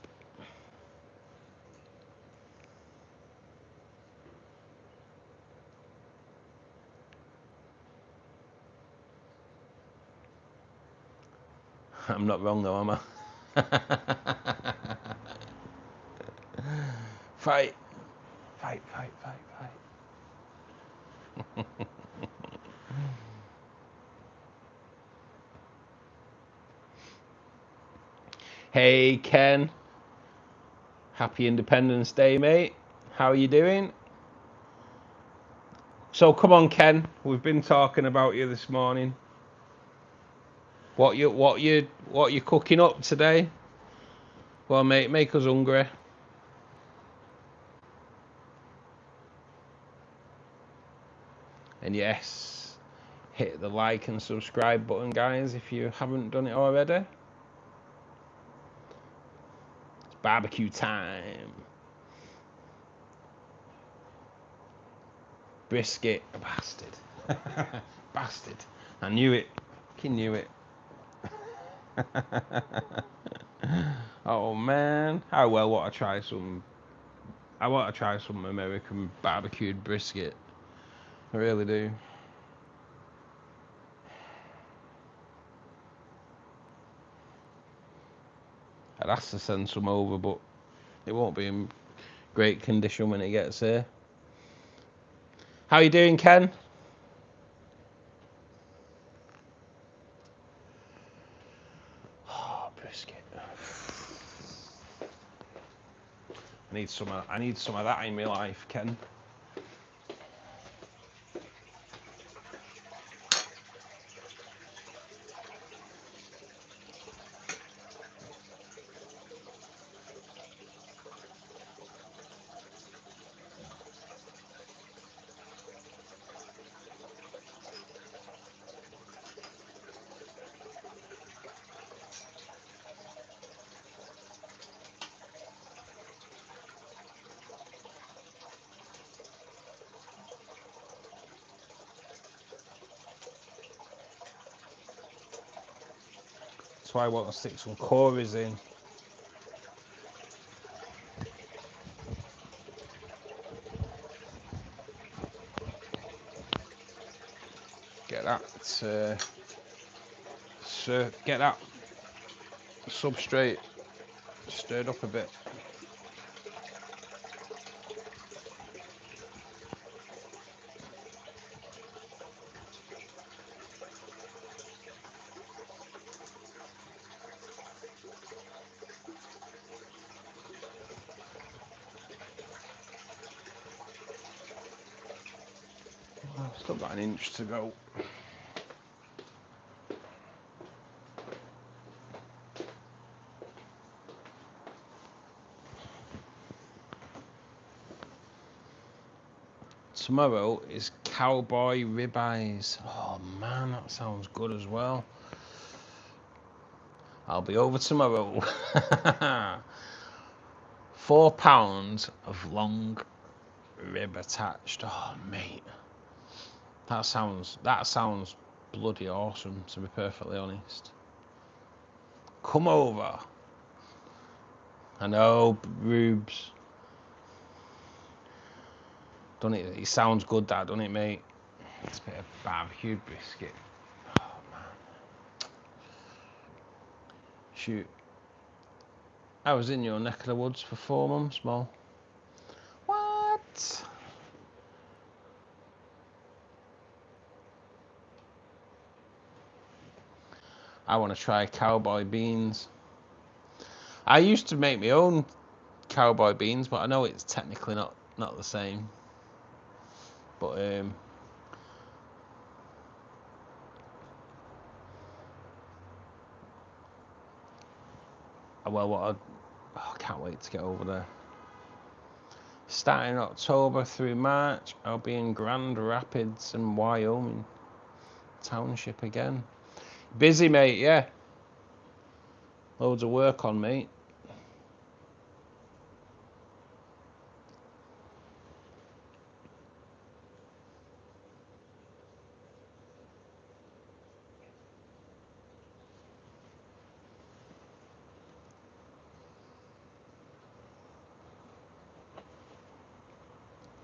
I'm not wrong though, am I? Fight. Fight. Hey, Ken. Happy Independence Day, mate. How are you doing? So come on, Ken. We've been talking about you this morning. What you cooking up today? Well, mate, make us hungry. And yes, hit the like and subscribe button, guys, if you haven't done it already. It's barbecue time. Brisket, bastard. Bastard. I knew it. He knew it. Oh man. I want to try some American barbecued brisket. I really do. I'd ask to send some over, but it won't be in great condition when it gets here. How you doing, Ken? Oh, brisket. I need some of that in my life, Ken. That's why I want to stick some cories in. Get that, get that substrate stirred up a bit. I've still got an inch to go. Tomorrow is cowboy ribeyes. Oh man, that sounds good as well. I'll be over tomorrow. 4 pounds of long rib attached. Oh mate, that sounds bloody awesome, to be perfectly honest. Come over. I know, rubes. Don't it? It sounds good, that, doesn't it, mate? It's a bit of barbecue brisket. Oh man. Shoot. I was in your neck of the woods for 4 months, Mo. What? I want to try cowboy beans. I used to make my own cowboy beans, but I know it's technically not the same. But well, I can't wait to get over there. Starting October through March, I'll be in Grand Rapids and Wyoming Township again. Busy, mate, yeah. Loads of work on, mate.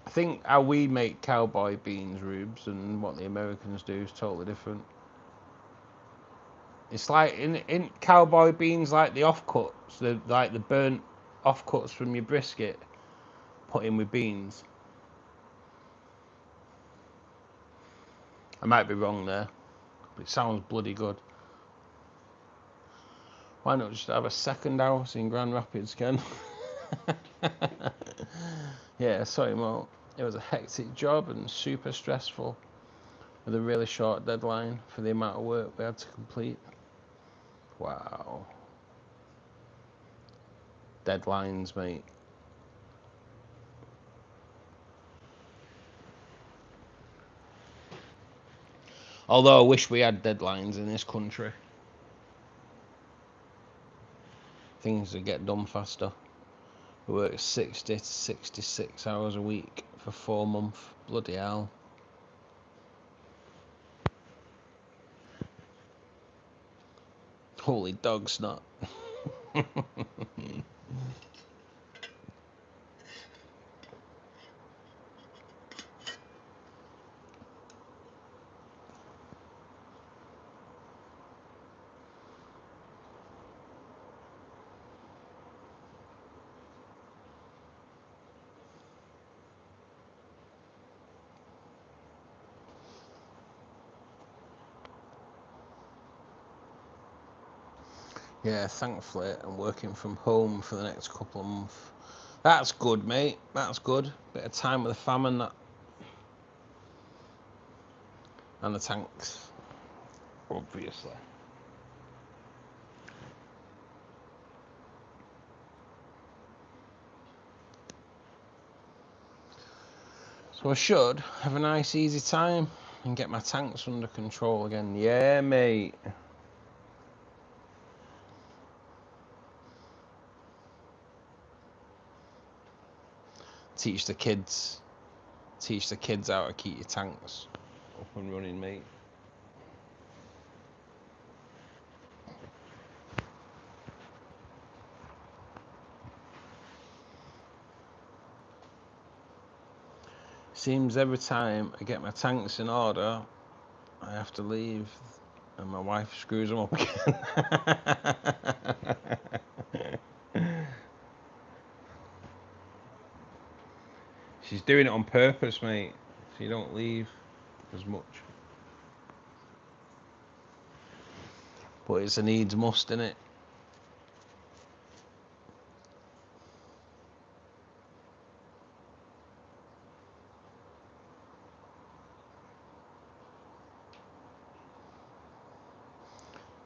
I think how we make cowboy beans, rubes, and what the Americans do is totally different. It's like in cowboy beans, like the offcuts, like the burnt offcuts from your brisket, put in with beans. I might be wrong there, but it sounds bloody good. Why not just have a second house in Grand Rapids, Ken? Yeah, sorry, Mo. It was a hectic job and super stressful, with a really short deadline for the amount of work we had to complete. Wow. Deadlines, mate. Although I wish we had deadlines in this country. Things would get done faster. We work 60 to 66 hours a week for 4 months. Bloody hell. Holy dog snot. Yeah, thankfully I'm working from home for the next couple of months. That's good, mate. That's good. Bit of time with the fam and that. And the tanks, obviously. So I should have a nice easy time and get my tanks under control again. Yeah, mate. Teach the kids how to keep your tanks up and running, mate. Seems every time I get my tanks in order, I have to leave and my wife screws them up again. She's doing it on purpose, mate, so you don't leave as much. But it's a needs must, innit?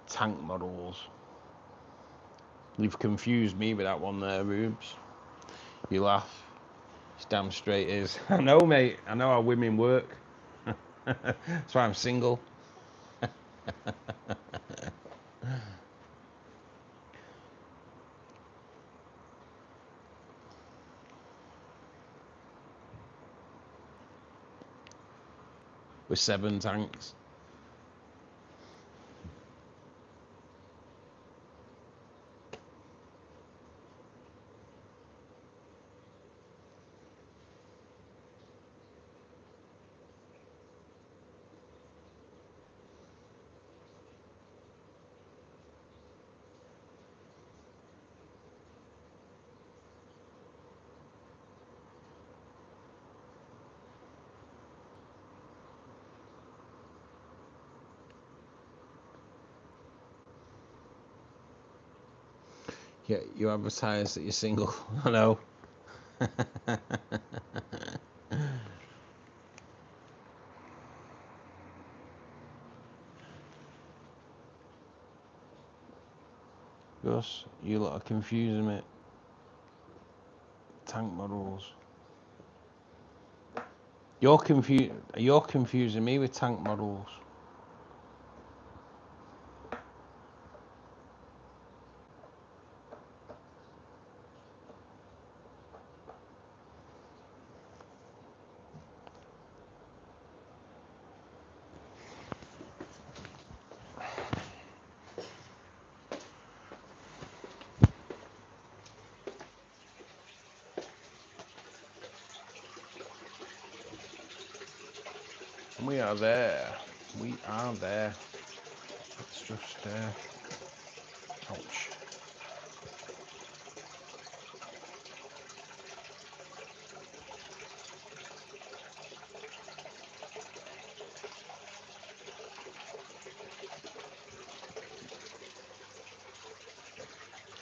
Tank models. You've confused me with that one there, Rubes. You laugh. It's damn straight is. I know, mate. I know how women work. That's why I'm single. With 7 tanks. Yeah, you advertise that you're single. I know. Gus, you lot are confusing me. Tank models. You're confusing me with tank models. We are there. We are there. It's just ouch.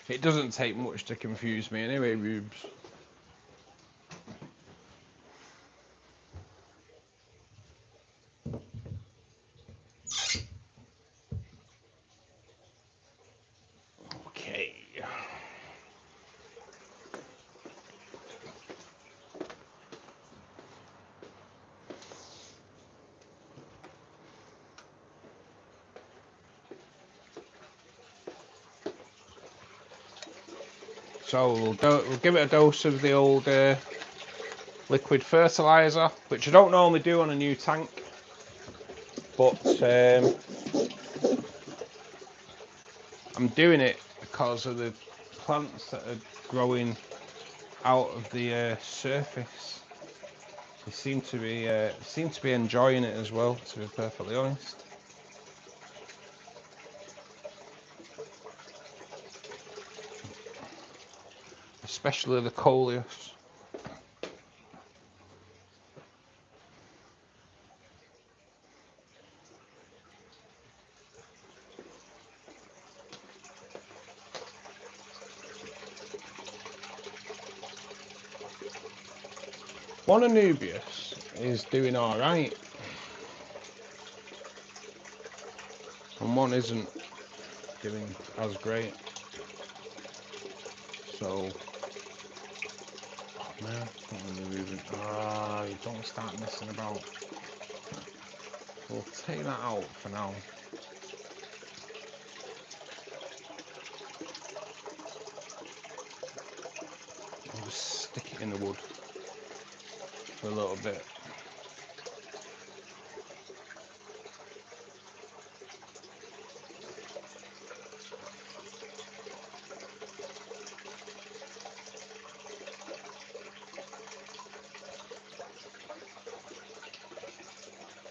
It doesn't take much to confuse me anyway, Rubes. Okay. So we'll give it a dose of the old liquid fertilizer, which I don't normally do on a new tank, but I'm doing it because of the plants that are growing out of the surface. They seem to be enjoying it as well, to be perfectly honest. Especially the coleus. One Anubius is doing alright, and one isn't doing as great. So, oh man, don't want to be moving. Ah, you don't start messing about. We'll take that out for now. I'll just stick it in the wood for a little bit.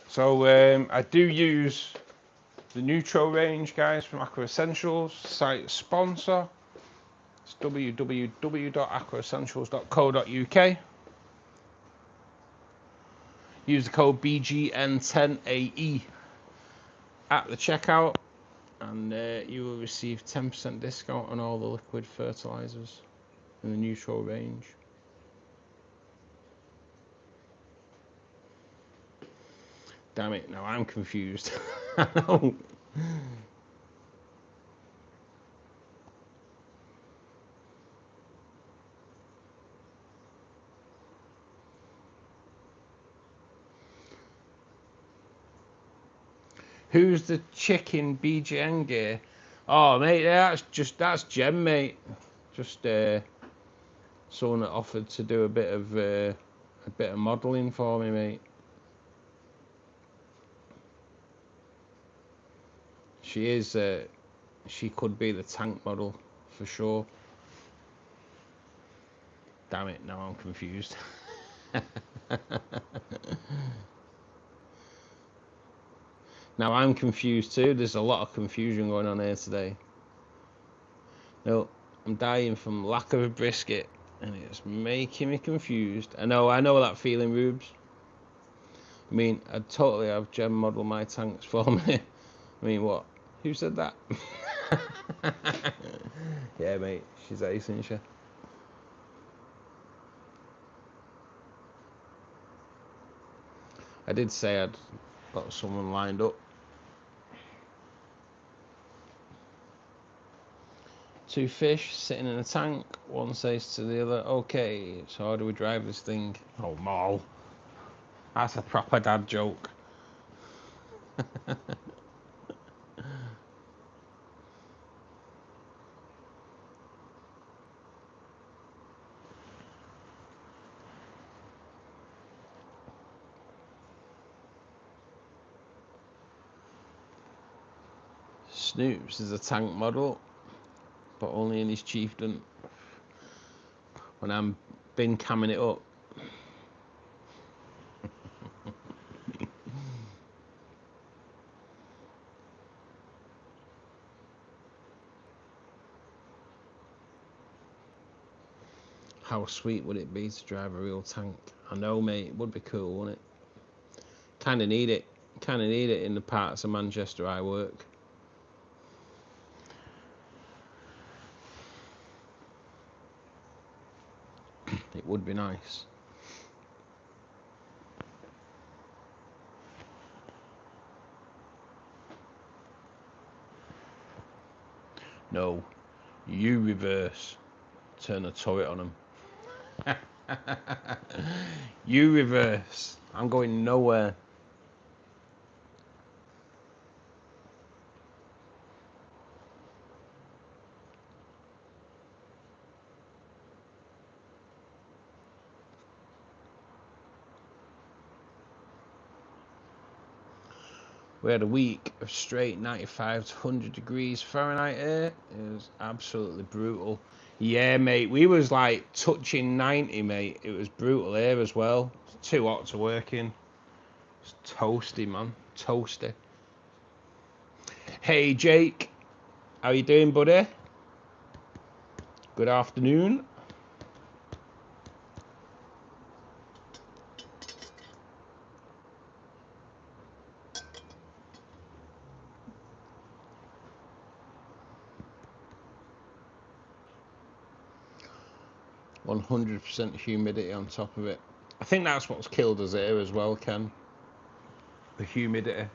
So I do use the Neutro range, guys, from Aqua Essentials, site sponsor. It's www.aquaessentials.co.uk. Use the code BGN10AE at the checkout, and you will receive 10% discount on all the liquid fertilizers in the Neutro range. Damn it, now I'm confused. I know. Who's the chicken BGN gear? Oh, mate, that's Jem, mate. Just someone that offered to do a bit of modelling for me, mate. She is. She could be the tank model for sure. Damn it! Now I'm confused. Now I'm confused too. There's a lot of confusion going on here today. No, I'm dying from lack of a brisket, and it's making me confused. I know that feeling, Rubes. I mean, I'd totally have Jem model my tanks for me. I mean, what? Who said that? Yeah, mate, she's ace, isn't she? I did say I'd got someone lined up. Two fish sitting in a tank. One says to the other, okay, so how do we drive this thing? Oh, Maul. That's a proper dad joke. Snoops is a tank model, but only in his chieftain. When I'm bin camming it up. How sweet would it be to drive a real tank? I know, mate, it would be cool, wouldn't it? Kind of need it. Kind of need it in the parts of Manchester I work. It would be nice. No, you reverse. Turn the turret on them. You reverse. I'm going nowhere. We had a week of straight 95 to 100 degrees Fahrenheit here. It was absolutely brutal. Yeah, mate, we was like touching 90, mate. It was brutal here as well. It's too hot to work in. It's toasty, man. Toasty. Hey, Jake. How you doing, buddy? Good afternoon. %100% humidity on top of it. I think that's what's killed us here as well, Ken. The humidity.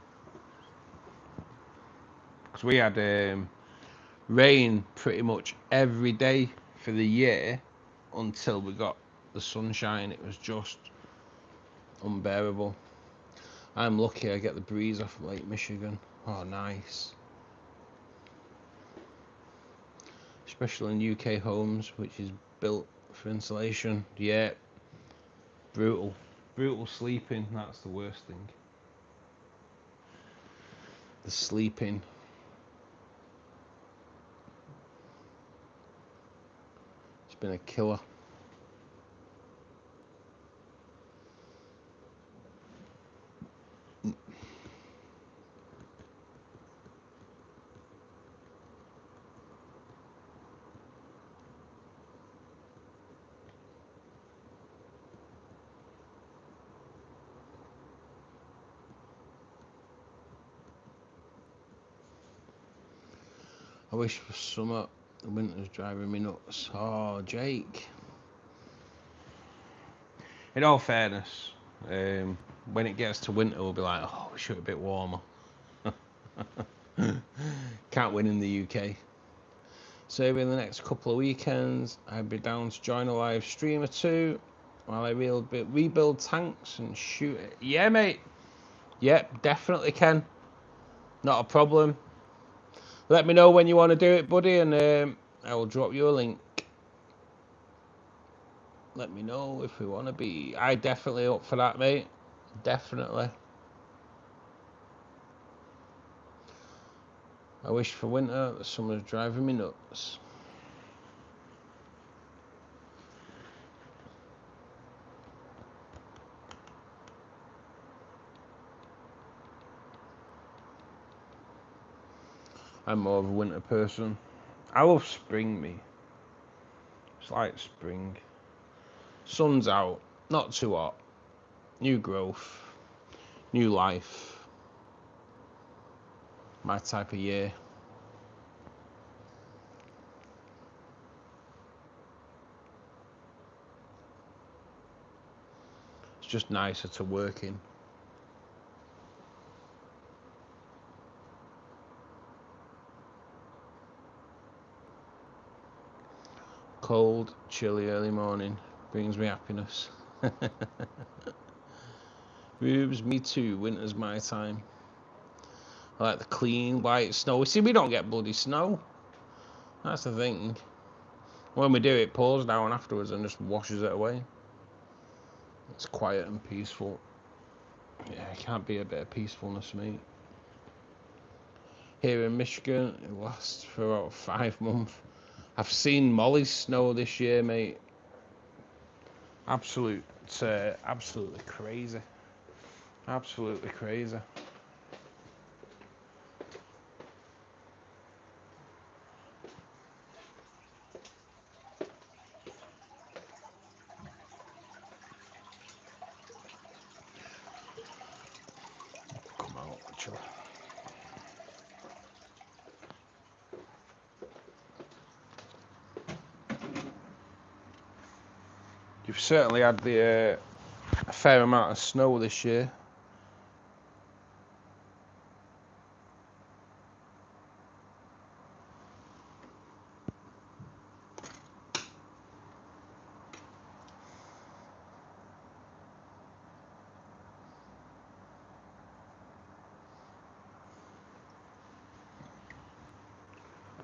Because we had rain pretty much every day for the year until we got the sunshine. It was just unbearable. I'm lucky I get the breeze off Lake Michigan. Oh, nice. Especially in UK homes, which is built for insulation. Yeah, brutal. Brutal sleeping, that's the worst thing. The sleeping. It's been a killer. I wish for summer. The winter's driving me nuts. Oh, Jake. In all fairness, when it gets to winter, we'll be like, oh, we should be a bit warmer. Can't win in the UK. So in the next couple of weekends, I'd be down to join a live stream or two while I rebuild tanks and shoot it. Yeah, mate. Yep, definitely can. Not a problem. Let me know when you want to do it, buddy, and I will drop you a link. Let me know if we want to be. I definitely up for that, mate. Definitely. I wish for winter. The summer's driving me nuts. I'm more of a winter person. I love spring, me. It's like spring. Sun's out, not too hot. New growth, new life. My type of year. It's just nicer to work in. Cold, chilly early morning brings me happiness. Rubes, me too. Winter's my time. I like the clean, white snow. See, we don't get bloody snow. That's the thing. When we do, it pours down afterwards and just washes it away. It's quiet and peaceful. Yeah, it can't be a bit of peacefulness, mate. Here in Michigan, it lasts for about 5 months. I've seen Molly's snow this year, mate. Absolutely crazy. Absolutely crazy. Come out, actually. You've certainly had a fair amount of snow this year.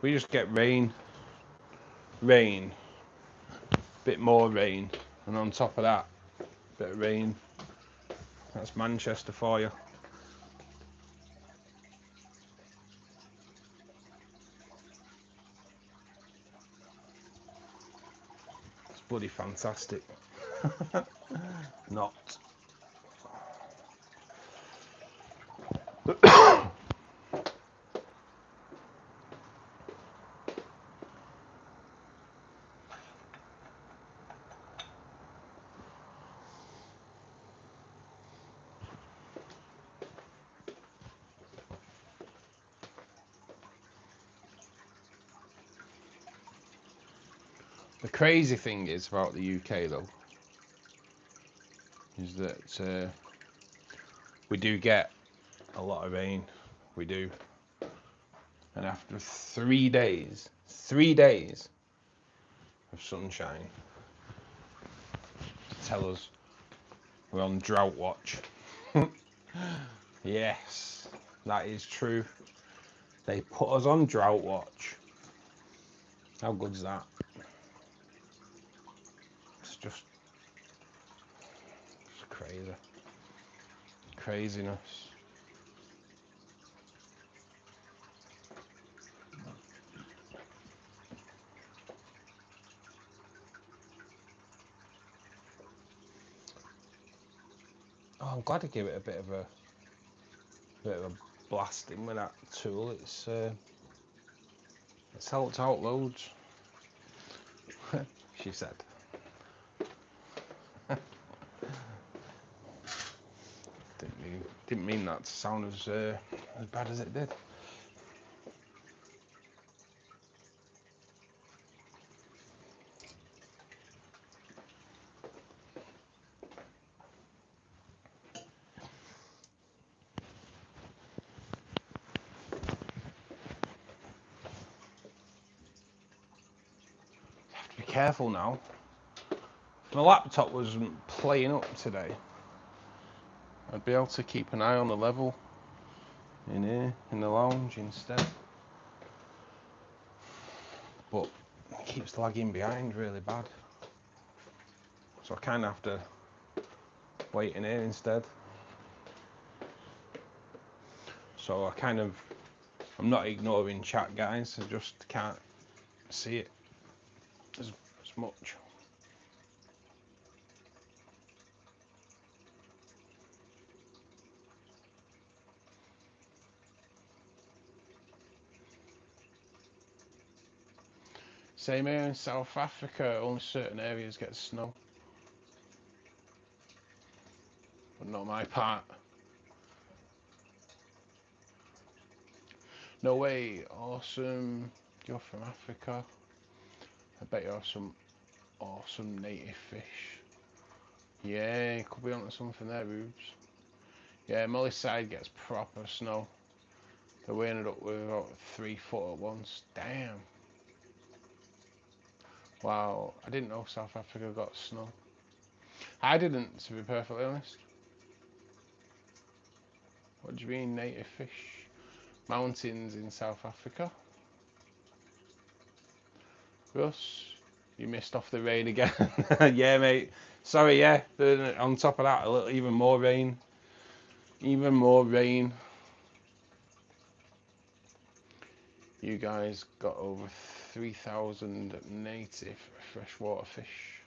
We just get rain, bit more rain, and on top of that, bit of rain. That's Manchester for you. It's bloody fantastic. Not. The crazy thing is about the UK though, is that we do get a lot of rain. We do. And after 3 days of sunshine, to tell us we're on drought watch. Yes, that is true. They put us on drought watch. How good's that? It's crazy. Craziness. Oh, I'm glad to give it a bit of a blasting with that tool. It's helped out loads. She said. Didn't mean that to sound as bad as it did. careful now. If my laptop wasn't playing up today, I'd be able to keep an eye on the level in here, in the lounge instead. But it keeps lagging behind really bad. So I kind of have to wait in here instead. So I'm not ignoring chat, guys, I just can't see it as much. Same here in South Africa, only certain areas get snow. But not my part. No way, awesome. You're from Africa. I bet you have some awesome native fish. Yeah, could be onto something there, Rubes. Yeah, Molly's side gets proper snow. So we ended up with about 3 foot at once. Damn. Wow, I didn't know South Africa got snow. I didn't, to be perfectly honest. What do you mean, native fish? Mountains in South Africa. Russ, you missed off the rain again. Yeah, mate. Sorry, yeah. On top of that, a little even more rain. Even more rain. You guys got over 3,000 native freshwater fish.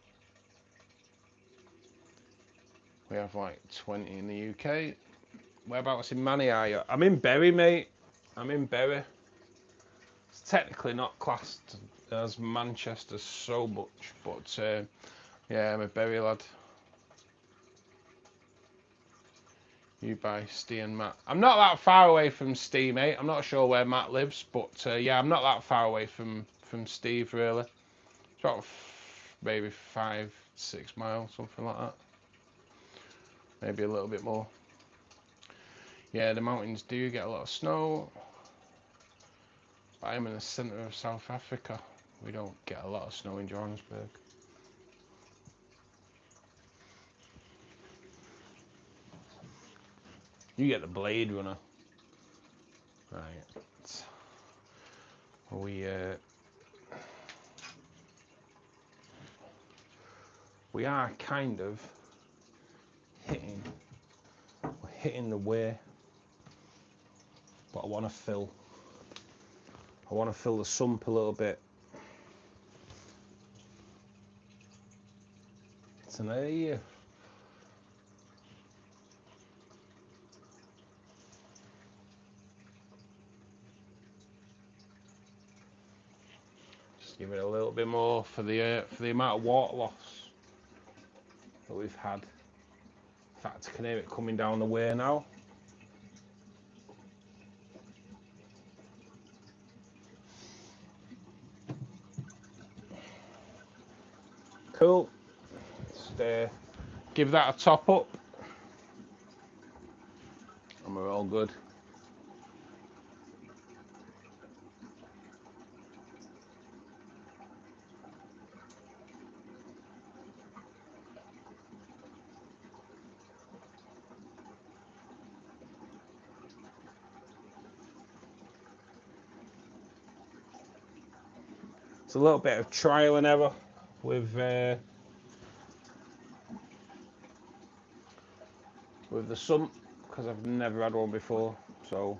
We have like 20 in the UK. Whereabouts in Manny are you? I'm in Bury, mate. I'm in Bury. It's technically not classed as Manchester so much, but yeah, I'm a Bury lad. You by Steve and Matt. I'm not that far away from Steve, mate. I'm not sure where Matt lives, but yeah, I'm not that far away from Steve, really. It's about maybe 5-6 miles, something like that. Maybe a little bit more. Yeah, the mountains do get a lot of snow. But I'm in the centre of South Africa. We don't get a lot of snow in Johannesburg. You get the Blade Runner. Right. We are kind of hitting the way, but I want to fill the sump a little bit. It's an area. Just give it a little bit more for the amount of water loss that we've had. In fact, I can hear it coming down the way now. Cool. Just give that a top up, and we're all good. It's a little bit of trial and error with the sump, because I've never had one before, so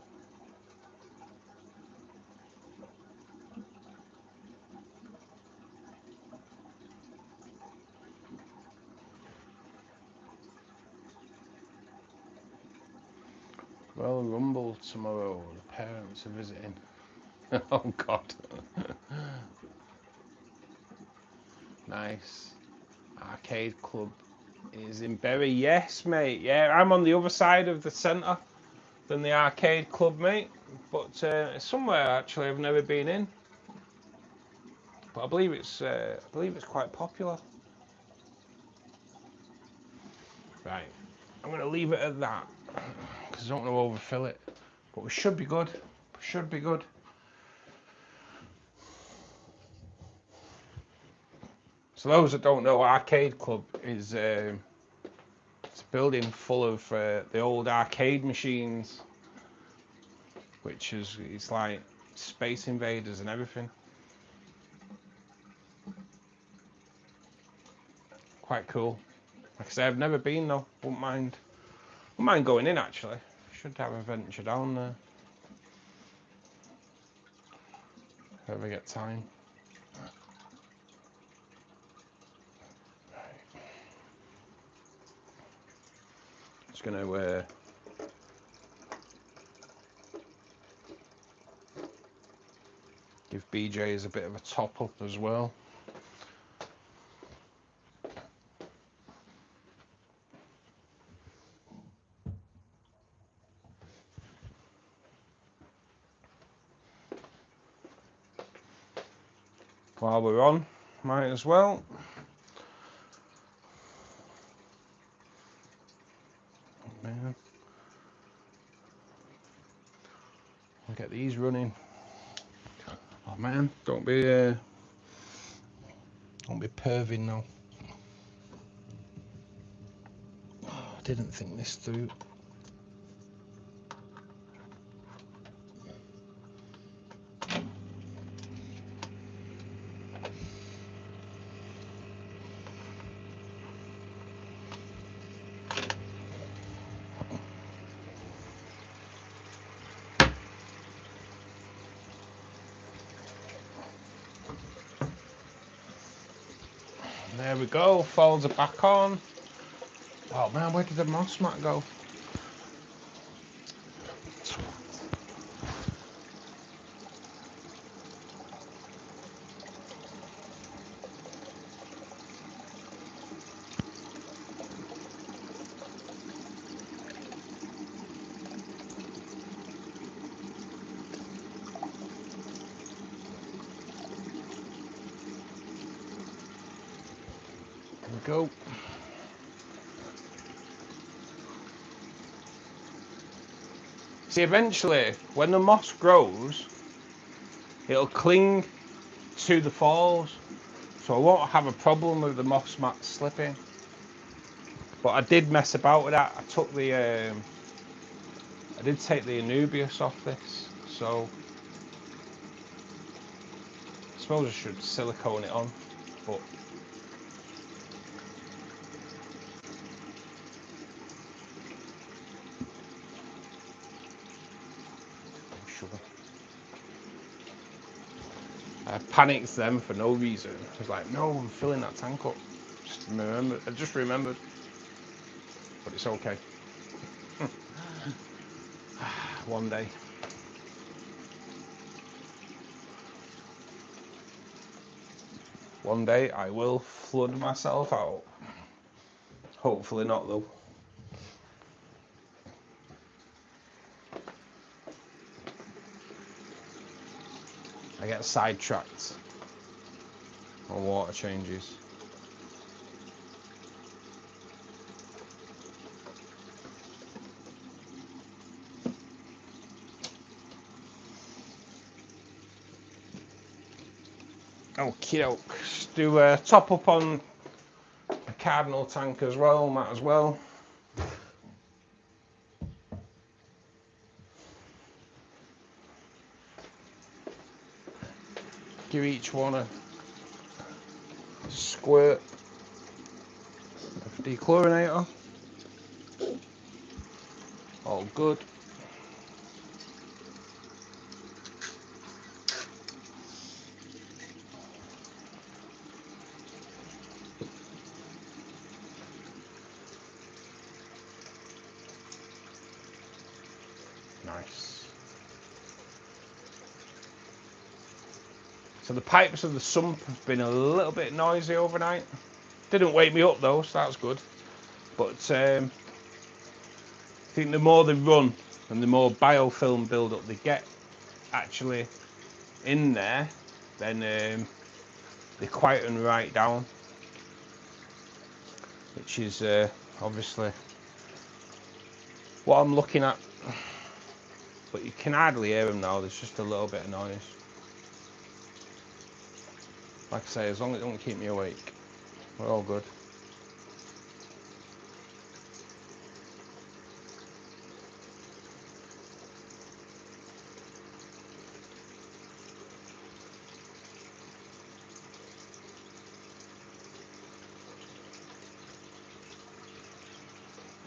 well, Rumble tomorrow, the parents are visiting. Oh god. Nice. Arcade club is in Bury. Yes, mate. Yeah, I'm on the other side of the centre than the arcade club, mate. But it's somewhere actually I've never been in. But I believe it's quite popular. Right. I'm going to leave it at that because I don't want to overfill it. But we should be good. Should be good. So those that don't know, Arcade Club is it's a building full of the old arcade machines, which is it's like Space Invaders and everything. Quite cool. Like I say, I've never been though. Wouldn't mind going in actually. Should have a venture down there if I ever get time. Just gonna give BJ's a bit of a top up as well. While we're on, might as well. Man. I'll get these running. Oh man, don't be perving now. Oh, I didn't think this through. There we go, folds are back on. Oh man, where did the moss mat go? There we go. See, eventually, when the moss grows, it'll cling to the falls, so I won't have a problem with the moss mat slipping. But I did mess about with that. I took the, I did take the Anubias off this, so I suppose I should silicone it on, but sugar. I panicked them for no reason. I was like, no, I'm filling that tank up. I just remembered. But it's okay. One day. One day I will flood myself out. Hopefully not though. I get sidetracked on water changes. Okie doke. Just do a top up on the cardinal tank as well, might as well. Give each one a squirt of dechlorinator. All good. Nice. So the pipes of the sump have been a little bit noisy overnight. Didn't wake me up though, so that's good. But I think the more they run and the more biofilm build up they get actually in there, then they quieten right down, which is obviously what I'm looking at. But you can hardly hear them now, there's just a little bit of noise. Like I say, as long as it don't keep me awake. We're all good.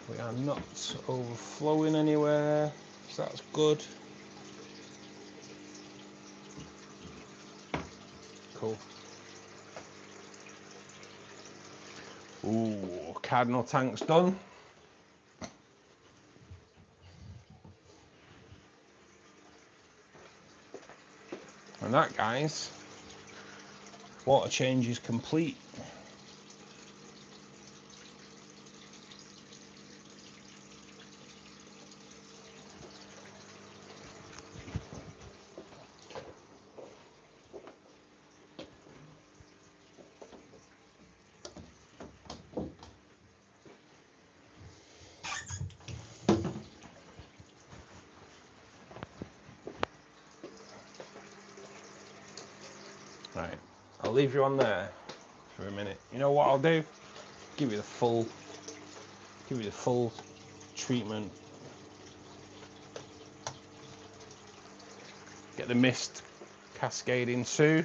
We are not overflowing anywhere, so that's good. Cool. Ooh, cardinal tank's done. And that, guys, water change is complete. Right, I'll leave you on there for a minute. You know what I'll do? Give you the full treatment. Get the mist cascading too.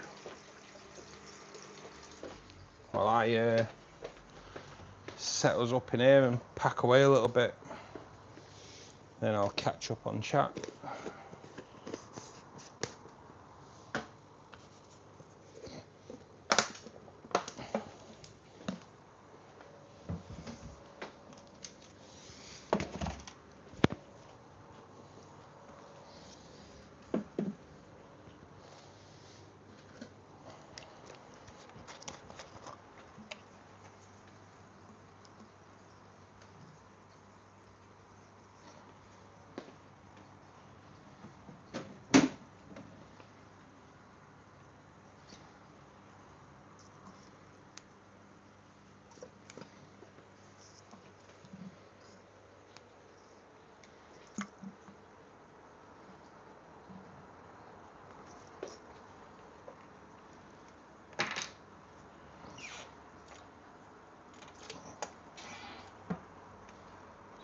While I set us up in here and pack away a little bit. Then I'll catch up on chat.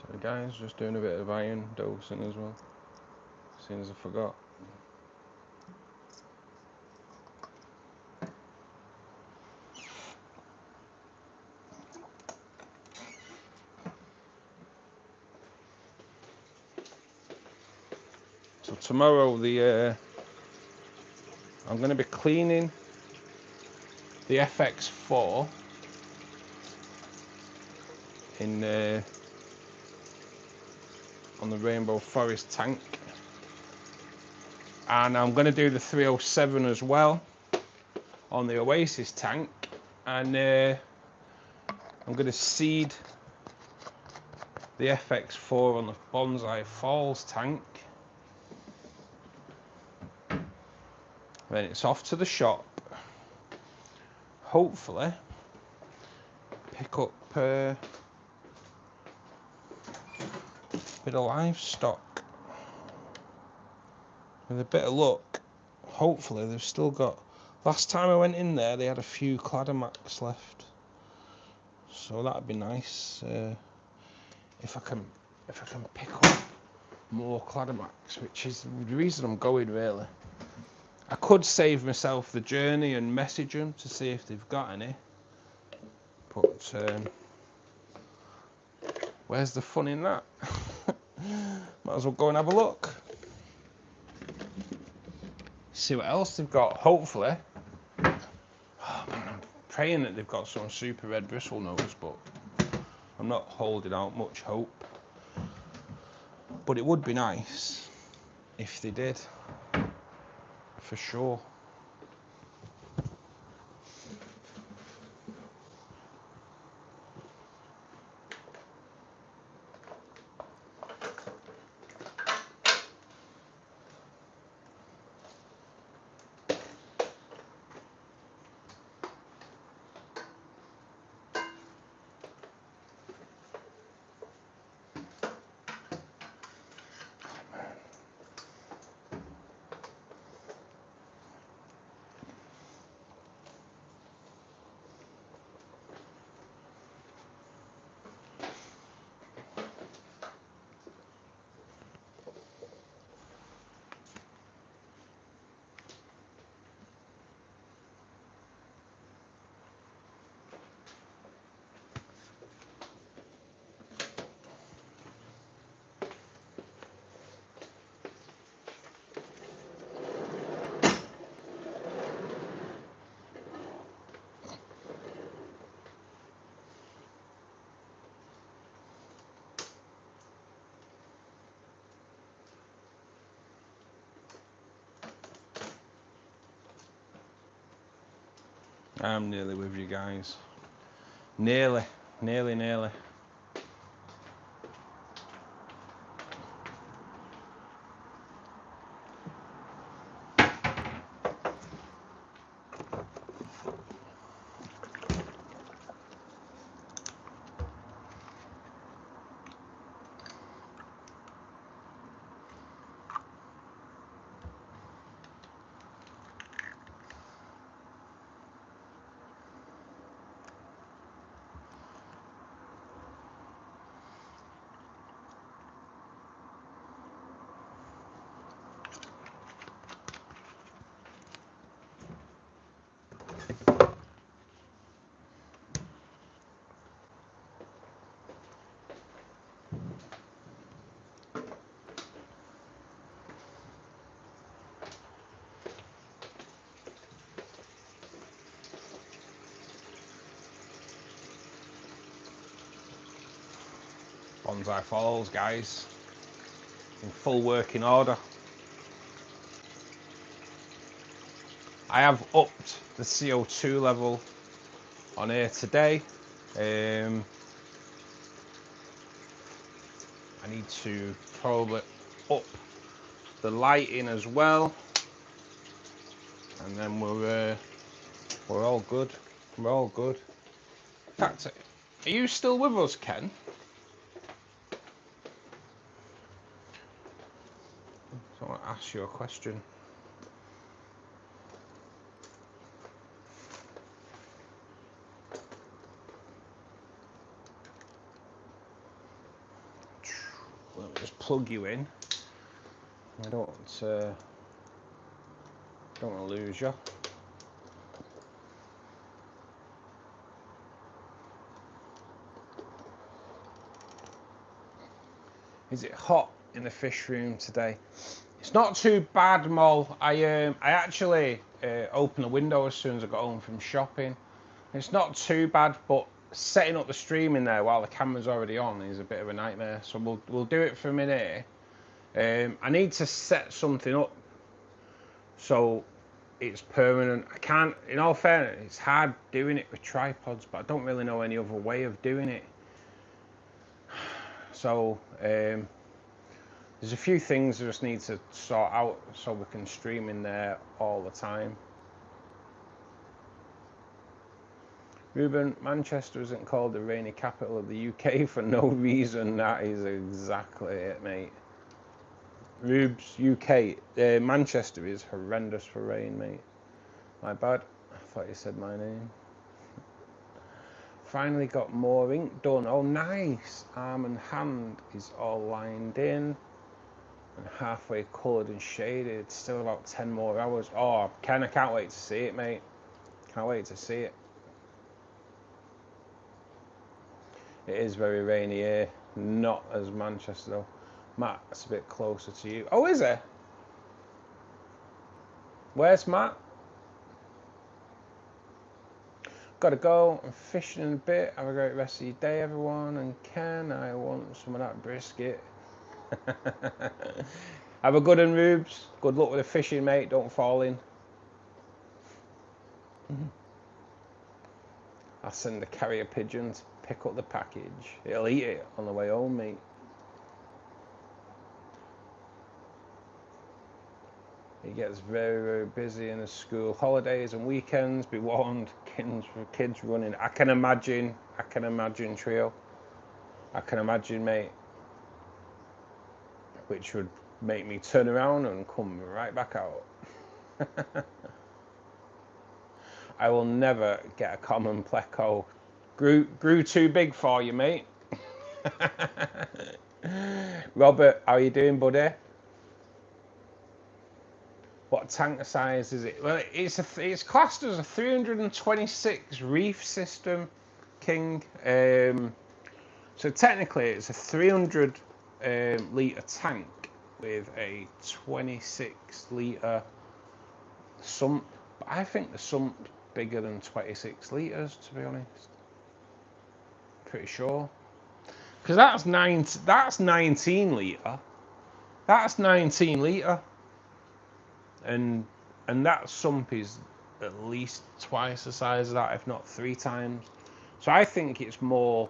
So guys, just doing a bit of iron dosing as well, as soon as I forgot. So tomorrow I'm going to be cleaning the FX4 in on the Rainbow Forest tank, and I'm going to do the 307 as well on the Oasis tank, and I'm going to seed the FX4 on the Bonsai Falls tank. Then it's off to the shop. Hopefully pick up a bit of livestock. With a bit of luck, hopefully they've still got... Last time I went in there, they had a few Cladomax left. So that'd be nice if I can pick up more Cladomax, which is the reason I'm going, really. I could save myself the journey and message them to see if they've got any, but where's the fun in that? Might as well go and have a look. See what else they've got, hopefully. Oh, man, I'm praying that they've got some super red bristlenose, but I'm not holding out much hope. But it would be nice if they did, for sure. I'm nearly with you guys. Nearly. Bonsai falls, guys, in full working order. I have upped the CO2 level on here today. I need to probably up the lighting as well, and then we're all good. We're all good. In fact, are you still with us, Ken? So I want to ask you a question. Let me just plug you in. I don't want to lose you. Is it hot in the fish room today? It's not too bad, Mol. I actually opened the window as soon as I got home from shopping. It's not too bad, but setting up the stream in there while the camera's already on is a bit of a nightmare. So we'll do it for a minute. I need to set something up so it's permanent. I can't, in all fairness, it's hard doing it with tripods, but I don't really know any other way of doing it. So there's a few things I just need to sort out so we can stream in there all the time. Ruben, Manchester isn't called the rainy capital of the UK for no reason. That is exactly it, mate. Rubes, UK. Manchester is horrendous for rain, mate. My bad. I thought you said my name. Finally got more ink done. Oh, nice. Arm and hand is all lined in and halfway coloured and shaded. Still about 10 more hours. Oh, Ken, I can't wait to see it, mate. Can't wait to see it. It is very rainy here. Not as Manchester, though. Matt, it's a bit closer to you. Oh, is it? Where's Matt? Gotta go. I'm fishing in a bit. Have a great rest of your day, everyone. And Ken, I want some of that brisket. Have a good one, Rubes. Good luck with the fishing, mate. Don't fall in. I'll send the carrier pigeon to pick up the package. It'll eat it on the way home, mate. It gets very, very busy in the school holidays and weekends. Be warned, kids running. I can imagine, Trio. I can imagine, mate. Which would make me turn around and come right back out. I will never get a common pleco. Grew too big for you, mate. Robert, how you doing, buddy? What tank size is it? Well, it's classed as a 326 reef system, King. So technically, it's a 300 litre tank with a 26 litre sump. But I think the sump's bigger than 26 litres, to be honest. Pretty sure. Because that's 19 litre. That's 19 litre. And that sump is at least twice the size of that, if not 3 times. So I think it's more,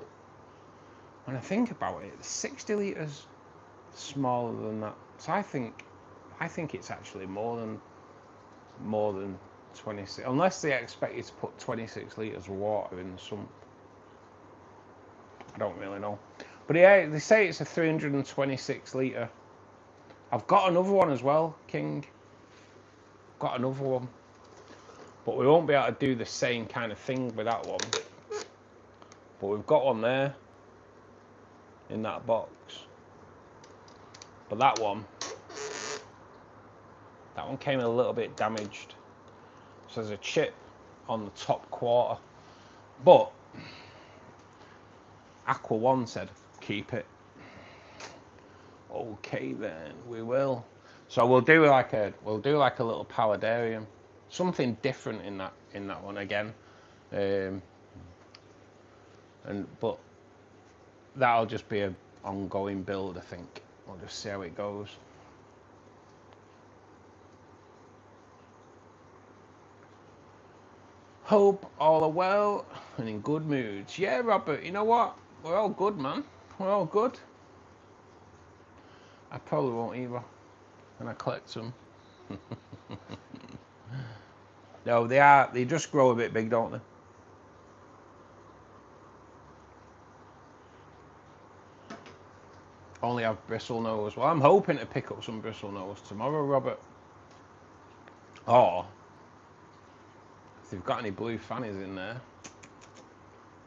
when I think about it, 60 litres smaller than that. So I think it's actually more than 26, unless they expect you to put 26 litres of water in the sump. I don't really know. But yeah, they say it's a 326 litre. I've got another one as well, King. Got another one. But we won't be able to do the same kind of thing with that one. But we've got one there in that box. But that one came a little bit damaged. So there's a chip on the top quarter. But Aqua One said, keep it. Okay then, we will. So we'll do like a little paludarium, something different in that one again. But that'll just be an ongoing build, I think. We'll just see how it goes. Hope all are well and in good moods. Yeah, Robert, you know what? We're all good, man. We're all good. I probably won't either when I collect them. No, they just grow a bit big, don't they? Only have bristlenose. Well, I'm hoping to pick up some bristlenose tomorrow, Robert. Or if they've got any blue fannies in there,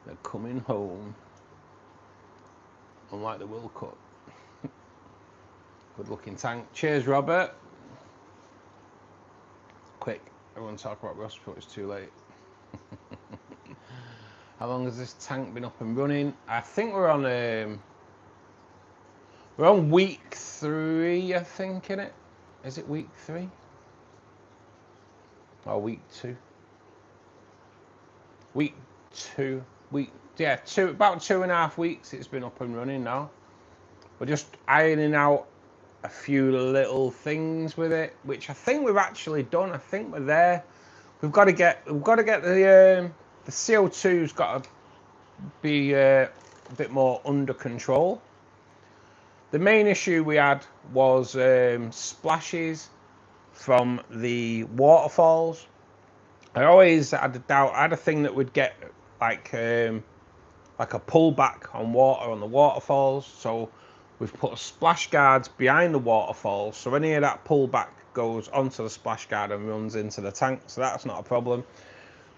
they're coming home. Unlike the Will Cut. Good looking tank. Cheers, Robert. Quick, everyone talk about Ross before it's too late. How long has this tank been up and running? I think we're on week 3, I think, innit? Is it week 3? Or week 2? Week 2. Yeah, about 2.5 weeks it's been up and running now. We're just ironing out a few little things with it, which I think we've actually done. I think we're there. We've got to get the CO2's got to be a bit more under control. The main issue we had was splashes from the waterfalls. I always had a doubt. I had a thing that would get like a pullback on water on the waterfalls. So we've put splash guards behind the waterfalls, so any of that pullback goes onto the splash guard and runs into the tank. So that's not a problem.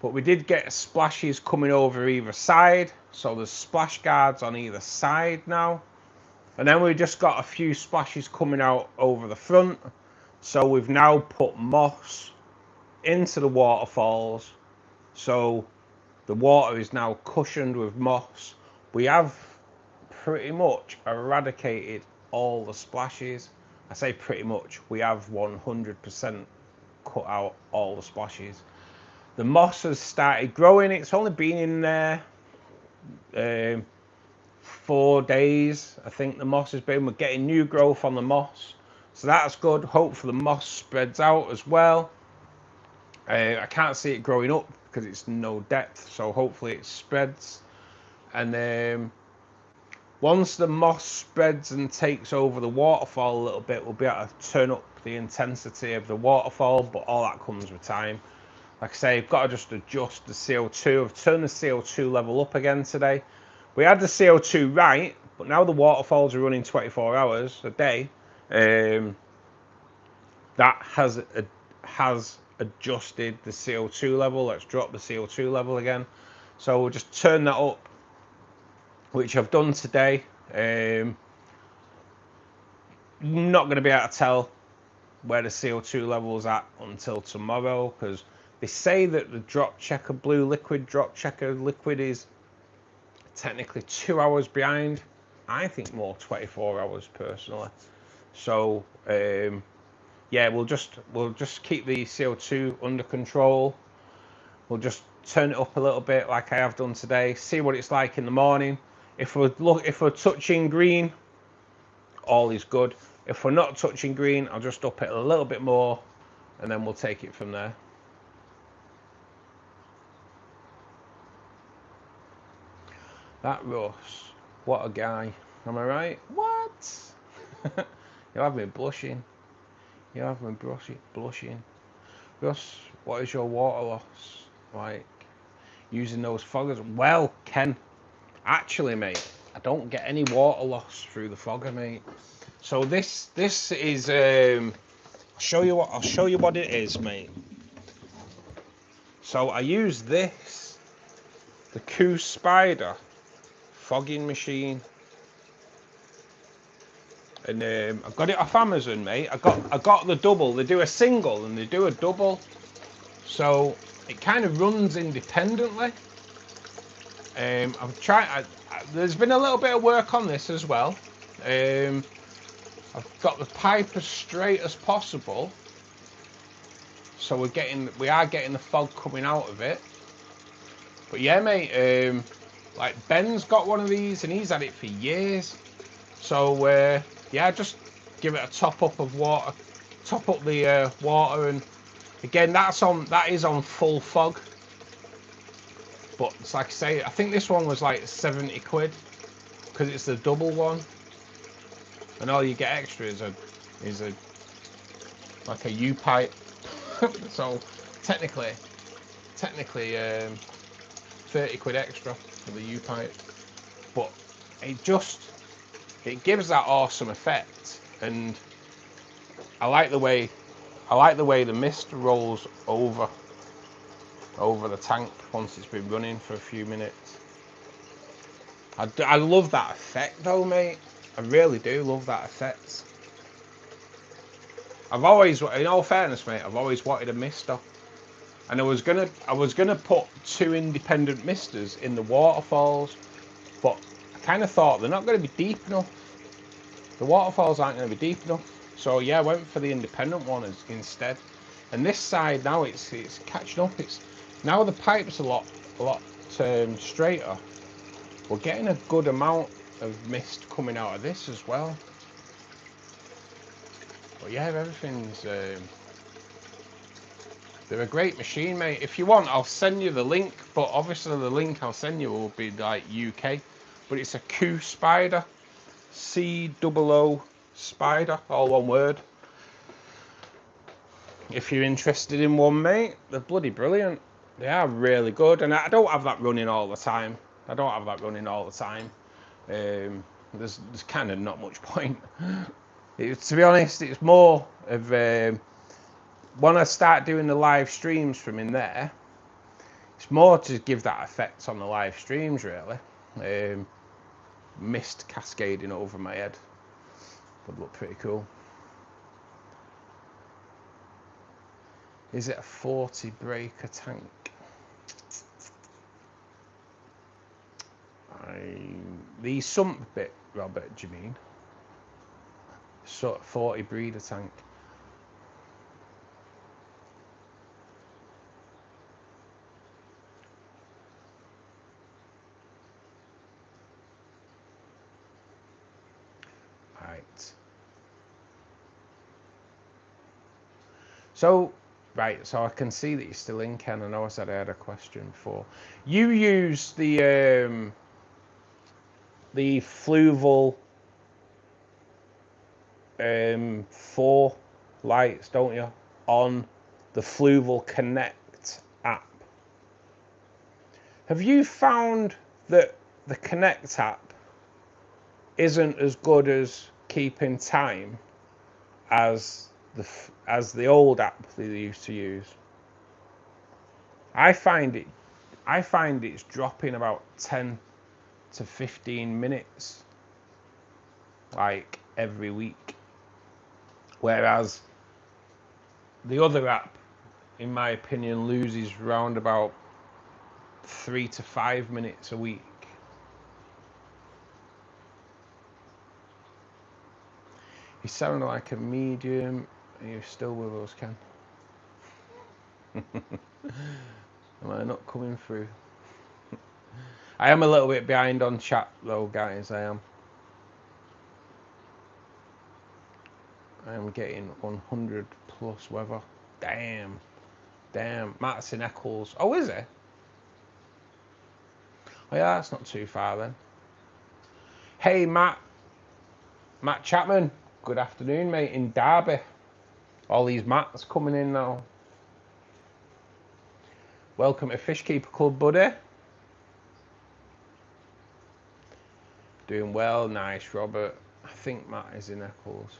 But we did get splashes coming over either side, so there's splash guards on either side now. And then we just got a few splashes coming out over the front. So we've now put moss into the waterfalls. So the water is now cushioned with moss. We have pretty much eradicated all the splashes. I say pretty much. We have 100% cut out all the splashes. The moss has started growing. It's only been in there 4 days. I think the moss has been. We're getting new growth on the moss. So that's good. Hopefully the moss spreads out as well. I can't see it growing up because it's no depth, so hopefully it spreads. And once the moss spreads and takes over the waterfall a little bit, we'll be able to turn up the intensity of the waterfall, but all that comes with time. Like I say, I've got to just adjust the CO2. I've turned the CO2 level up again today. We had the CO2 right, but now the waterfalls are running 24 hours a day. That has adjusted the CO2 level. Let's drop the CO2 level again. So we'll just turn that up, which I've done today. I'm not going to be able to tell where the CO2 level is at until tomorrow, because they say that the drop checker blue liquid drop checker liquid is technically 2 hours behind. I think more 24 hours personally. So yeah, we'll just keep the CO2 under control. We'll just turn it up a little bit like I have done today. See what it's like in the morning. If we're touching green, all is good. If we're not touching green, I'll just up it a little bit more, and then we'll take it from there. That Russ, what a guy. Am I right? What? You'll have me blushing. You'll have me blushing. Russ, what is your water loss like using those foggers? Well, Ken, actually, mate, I don't get any water loss through the fogger, mate. So this is I'll show you what it is, mate. So I use this, the Coo Spider fogging machine, and I got it off Amazon, mate. I got the double. They do a single and they do a double, so it kind of runs independently. I've tried. There's been a little bit of work on this as well. I've got the pipe as straight as possible, so we are getting the fog coming out of it. But yeah, mate, like Ben's got one of these and he's had it for years. So yeah, just give it a top up of water, top up the water, and again that is on full fog. But it's like I say, I think this one was like 70 quid because it's the double one, and all you get extra is a like a U pipe. So technically 30 quid extra for the U pipe, but it gives that awesome effect, and I like the way the mist rolls over the tank once it's been running for a few minutes. I love that effect though, mate. I really do love that effect. I've always, in all fairness, mate, I've always wanted a mister, and I was gonna put 2 independent misters in the waterfalls, but I kind of thought they're not going to be deep enough. The waterfalls aren't going to be deep enough, so yeah, I went for the independent one instead. And this side now it's catching up. It's now the pipe's a lot straighter. We're getting a good amount of mist coming out of this as well. But yeah, everything's they're a great machine, mate. If you want, I'll send you the link, but obviously the link I'll send you will be like UK. But it's a Coo Spider, C-O-O Spider, all one word. If you're interested in one, mate, they're bloody brilliant. They are really good, and I don't have that running all the time. There's kind of not much point. To be honest, it's more of when I start doing the live streams from in there, it's more to give that effect on the live streams, really. Mist cascading over my head would look pretty cool. Is it a 40 breaker tank? The sump bit, Robert, do you mean? So 40 breeder tank. Right. So I can see that you're still in, Ken. I know I said I had a question before. You use the Fluval 4 lights, don't you, on the Fluval Connect app? Have you found that the Connect app isn't as good as keeping time as the old app they used to use? I find it's dropping about 10 to 15 minutes like every week, whereas the other app, in my opinion, loses round about 3 to 5 minutes a week. You sound like a medium. Are you still with us, Ken? Am I not coming through? I am a little bit behind on chat though, guys. I am getting 100 plus weather. Damn. Matt's in Eccles. Oh, is it? Oh yeah, that's not too far then. Hey Matt Chapman, good afternoon mate in Derby. All these Matts coming in now. Welcome to Fishkeeper Club, buddy. Doing well, nice Robert. I think Matt is in Eccles.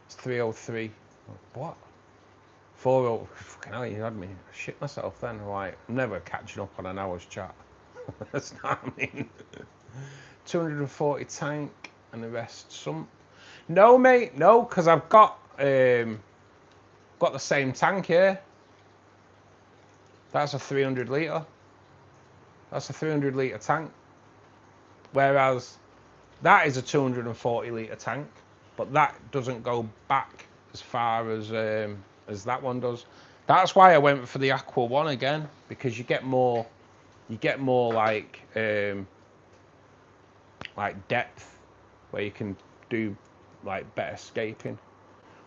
It's 3:03. What? 4:00. Fucking hell, you had me. I shit myself then. Like, I'm never catching up on an hour's chat. That's not what I mean. 240 tank and the rest sump. No, mate, no, because I've got the same tank here. That's a 300 litre. That's a 300 litre tank. Whereas that is a 240 litre tank, but that doesn't go back as far as that one does. That's why I went for the Aqua one again, because you get more like depth, where you can do like better scaping.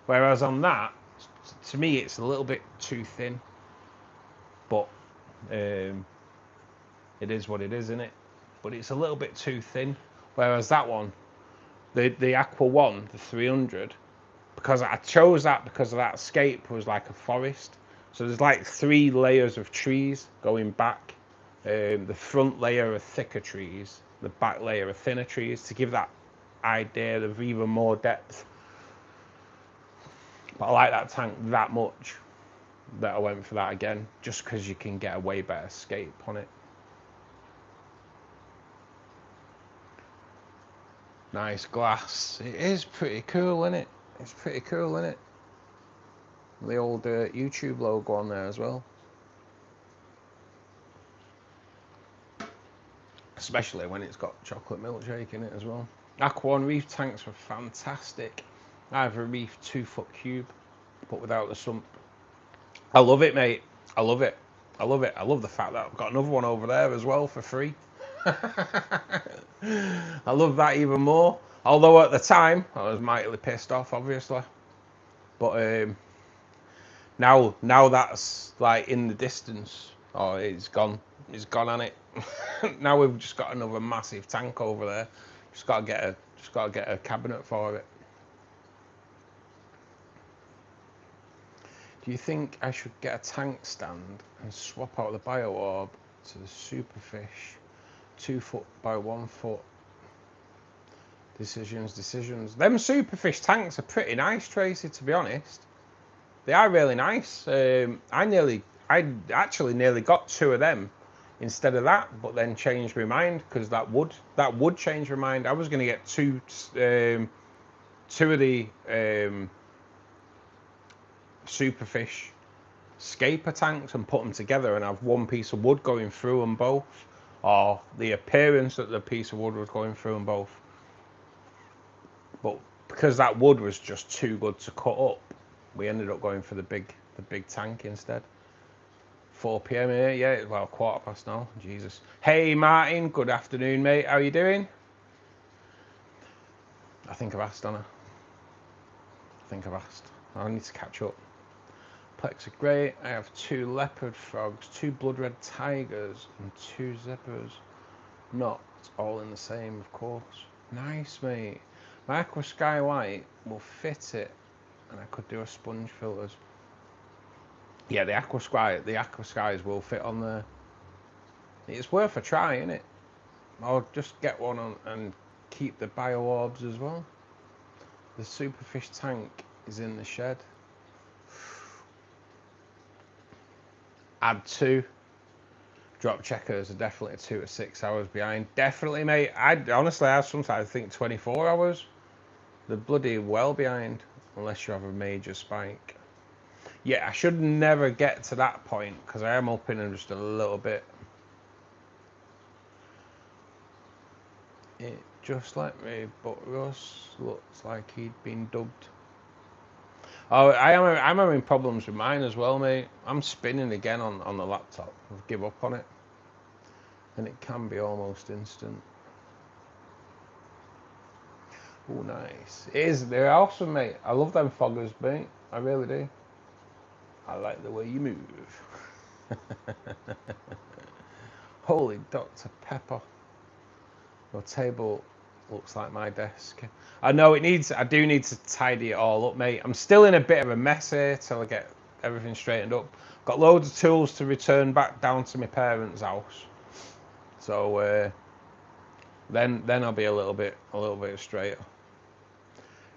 Whereas on that, to me, it's a little bit too thin. But it is what it is, isn't it? But it's a little bit too thin. Whereas that one, the Aqua one, the 300, because I chose that because of that scape was like a forest. So there's like 3 layers of trees going back. The front layer are thicker trees, the back layer are thinner trees, to give that idea of even more depth. But I like that tank that much that I went for that again, just because you can get a way better scape on it. Nice glass. It is pretty cool, isn't it? It's pretty cool, isn't it? The old YouTube logo on there as well. Especially when it's got chocolate milkshake in it as well. Aqua One reef tanks were fantastic. I have a reef 2-foot cube, but without the sump. I love it, mate. I love it. I love it. I love the fact that I've got another one over there as well for free. I love that even more. Although at the time I was mightily pissed off, obviously. But now that's like in the distance. Oh, it's gone. It's gone on it. Now we've just got another massive tank over there. Just got to get a cabinet for it. Do you think I should get a tank stand and swap out the bio orb to the superfish 2 foot by 1 foot? Decisions. Them superfish tanks are pretty nice, Tracy, to be honest. They are really nice. I actually nearly got 2 of them instead of that, but then changed my mind because that would change my mind. I was going to get two of the superfish scaper tanks and put them together and have one piece of wood going through them both, or the appearance that the piece of wood was going through them both. But because that wood was just too good to cut up, we ended up going for the big tank instead. 4 p.m. here, yeah, it's well 1:15 now. Jesus. Hey Martin, good afternoon, mate. How you doing? I think I've asked, Donna. I need to catch up. Plex are great. I have 2 leopard frogs, 2 blood red tigers, and 2 zebras. Not all in the same, of course. Nice, mate. My aqua sky white will fit it, and I could do a sponge filters. Yeah, the aqua skies will fit on there. It's worth a try, isn't it? Or just get one on and keep the bio orbs as well. The superfish tank is in the shed. Add 2. Drop checkers are definitely 2 to 6 hours behind. Definitely, mate. I sometimes think 24 hours. They're bloody well behind, unless you have a major spike. Yeah, I should never get to that point because I am up in them just a little bit. It just like me, but Russ looks like he'd been dubbed. Oh, I'm having problems with mine as well, mate. I'm spinning again on the laptop. I've give up on it. And it can be almost instant. Oh, nice. It is. They're awesome, mate. I love them foggers, mate. I really do. I like the way you move. Holy Dr. Pepper. Your table looks like my desk. I know it needs, I do need to tidy it all up, mate. I'm still in a bit of a mess here till I get everything straightened up. Got loads of tools to return back down to my parents' house. So then I'll be a little bit straighter.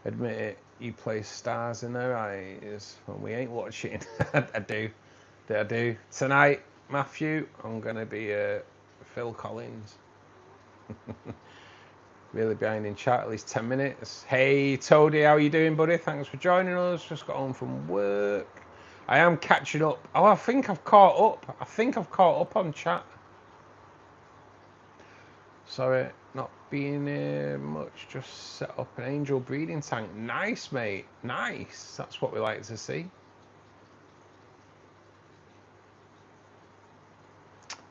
Admit it, you place stars in their eyes when we ain't watching. I do. Tonight, Matthew, I'm gonna be Phil Collins. Really behind in chat, at least 10 minutes. Hey Toadie, how you doing, buddy? Thanks for joining us. Just got home from work. I am catching up. Oh, I think I've caught up on chat. Sorry, not being here much. Just set up an angel breeding tank. Nice, mate. Nice. That's what we like to see.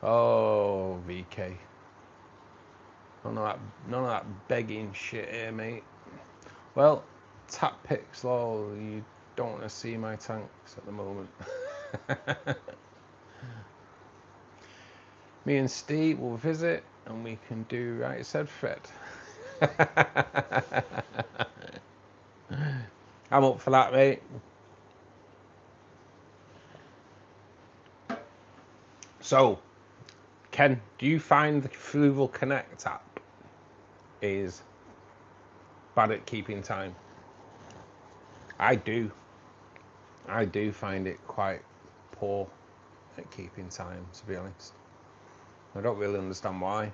Oh, VK. None of that begging shit here, mate. Well, tap pics, lol. You don't want to see my tanks at the moment. Me and Steve will visit and we can do right, said Fred. I'm up for that, mate. So, Ken, do you find the Fluval Connect app is bad at keeping time? I do find it quite poor at keeping time, to be honest. I don't really understand why.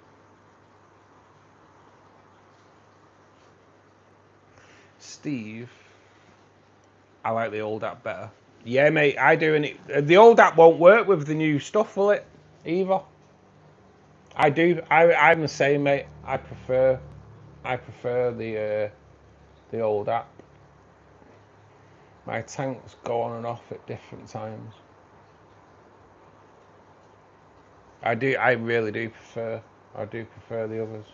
Steve, I like the old app better. Yeah, mate, I do, and the old app won't work with the new stuff, will it? Either. I do. I'm the same, mate. I prefer the old app. My tanks go on and off at different times. I do. I really do prefer. I do prefer the others.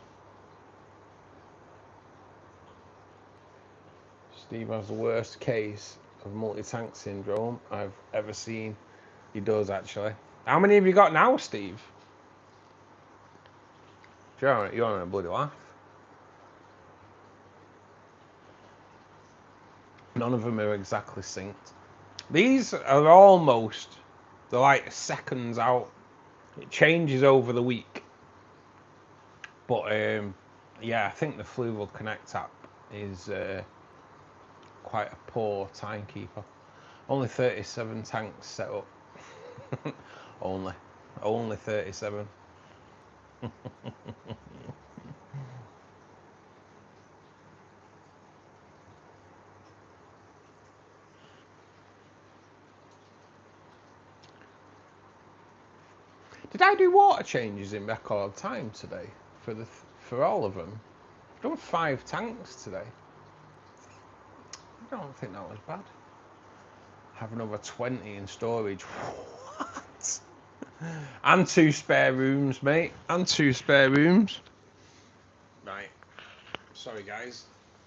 Steve has the worst case of multi-tank syndrome I've ever seen. He does, actually. How many have you got now, Steve? You're on a bloody laugh. None of them are exactly synced. These are almost, they're like seconds out. It changes over the week. But yeah, I think the Fluval Connect app is quite a poor timekeeper. Only 37 tanks set up. only 37. Did I do water changes in record time today for all of them? I've done 5 tanks today. I don't think that was bad. Have another 20 in storage. What? And 2 spare rooms, mate. And 2 spare rooms. Right. Sorry, guys.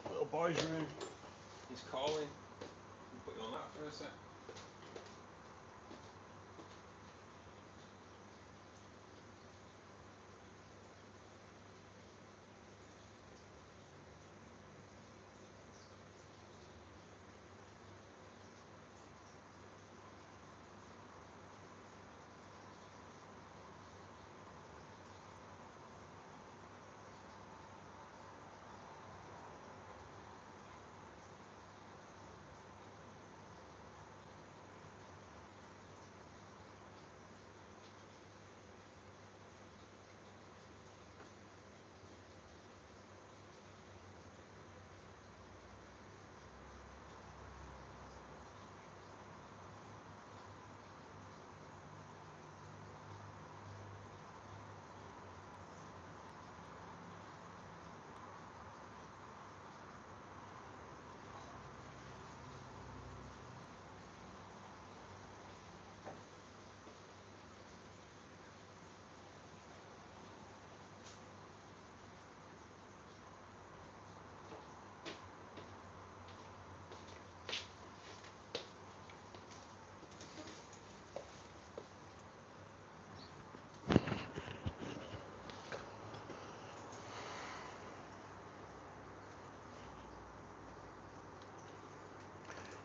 Little boy's room. He's calling. I'll put you on that for a sec.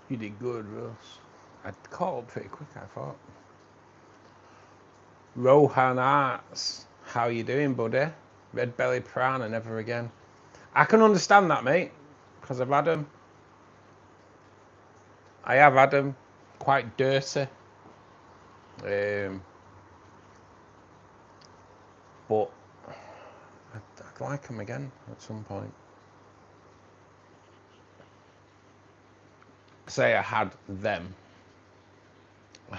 You did good, Russ. I caught up pretty quick, I thought. Rohan Arts, how you doing, buddy? Red belly piranha, never again. I can understand that, mate, because I've had them. I have had them, quite dirty. But I'd like them again at some point. Say I had them. I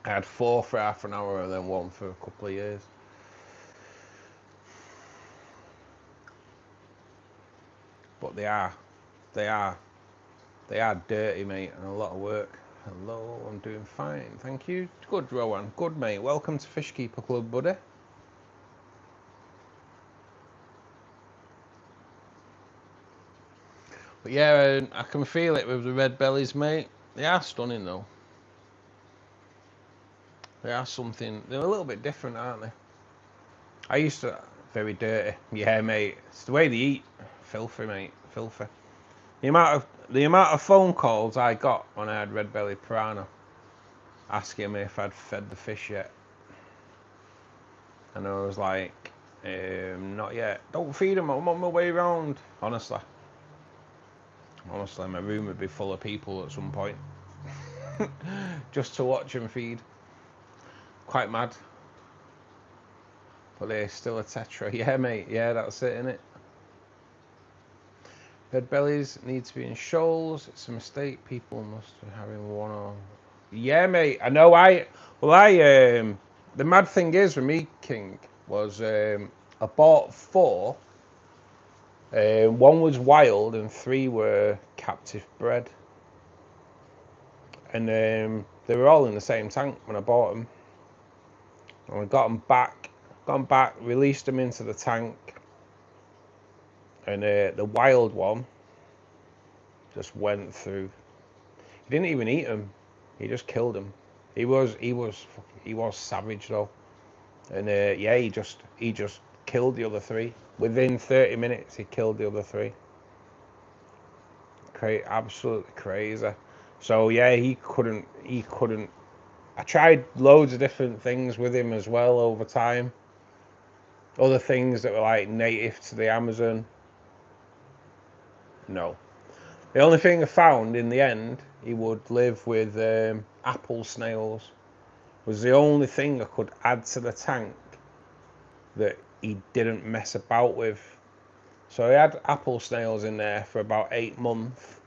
had 4 for half an hour and then 1 for a couple of years. But they are dirty, mate, and a lot of work. Hello, I'm doing fine, thank you. Good, Rowan, good, mate. Welcome to Fishkeeper Club, buddy. But yeah, I can feel it with the red bellies, mate. They are stunning, though. They are something. They're a little bit different, aren't they? I used to. Very dirty. Yeah, mate. It's the way they eat. Filthy, mate. Filthy. The amount of phone calls I got when I had red belly piranha, asking me if I'd fed the fish yet, and I was like, not yet. Don't feed them. I'm on my way round. Honestly, my room would be full of people at some point, just to watch them feed. Quite mad. But they're still a tetra. Yeah, mate. Yeah, that's it, innit? Red bellies need to be in shoals. It's a mistake. People must be having one or... Yeah, mate. I know. The mad thing is with me, King, was I bought 4. 1 was wild and 3 were captive bred. And they were all in the same tank when I bought them. And I got them back, released them into the tank. And the wild one just went through. He didn't even eat them. He just killed them. He was savage though. And yeah, he just killed the other 3 within 30 minutes. He killed the other 3. Absolutely crazy. So yeah, he couldn't. I tried loads of different things with him as well over time. Other things that were like native to the Amazon. No. The only thing I found in the end, he would live with apple snails. Was the only thing I could add to the tank that he didn't mess about with. So I had apple snails in there for about 8 months.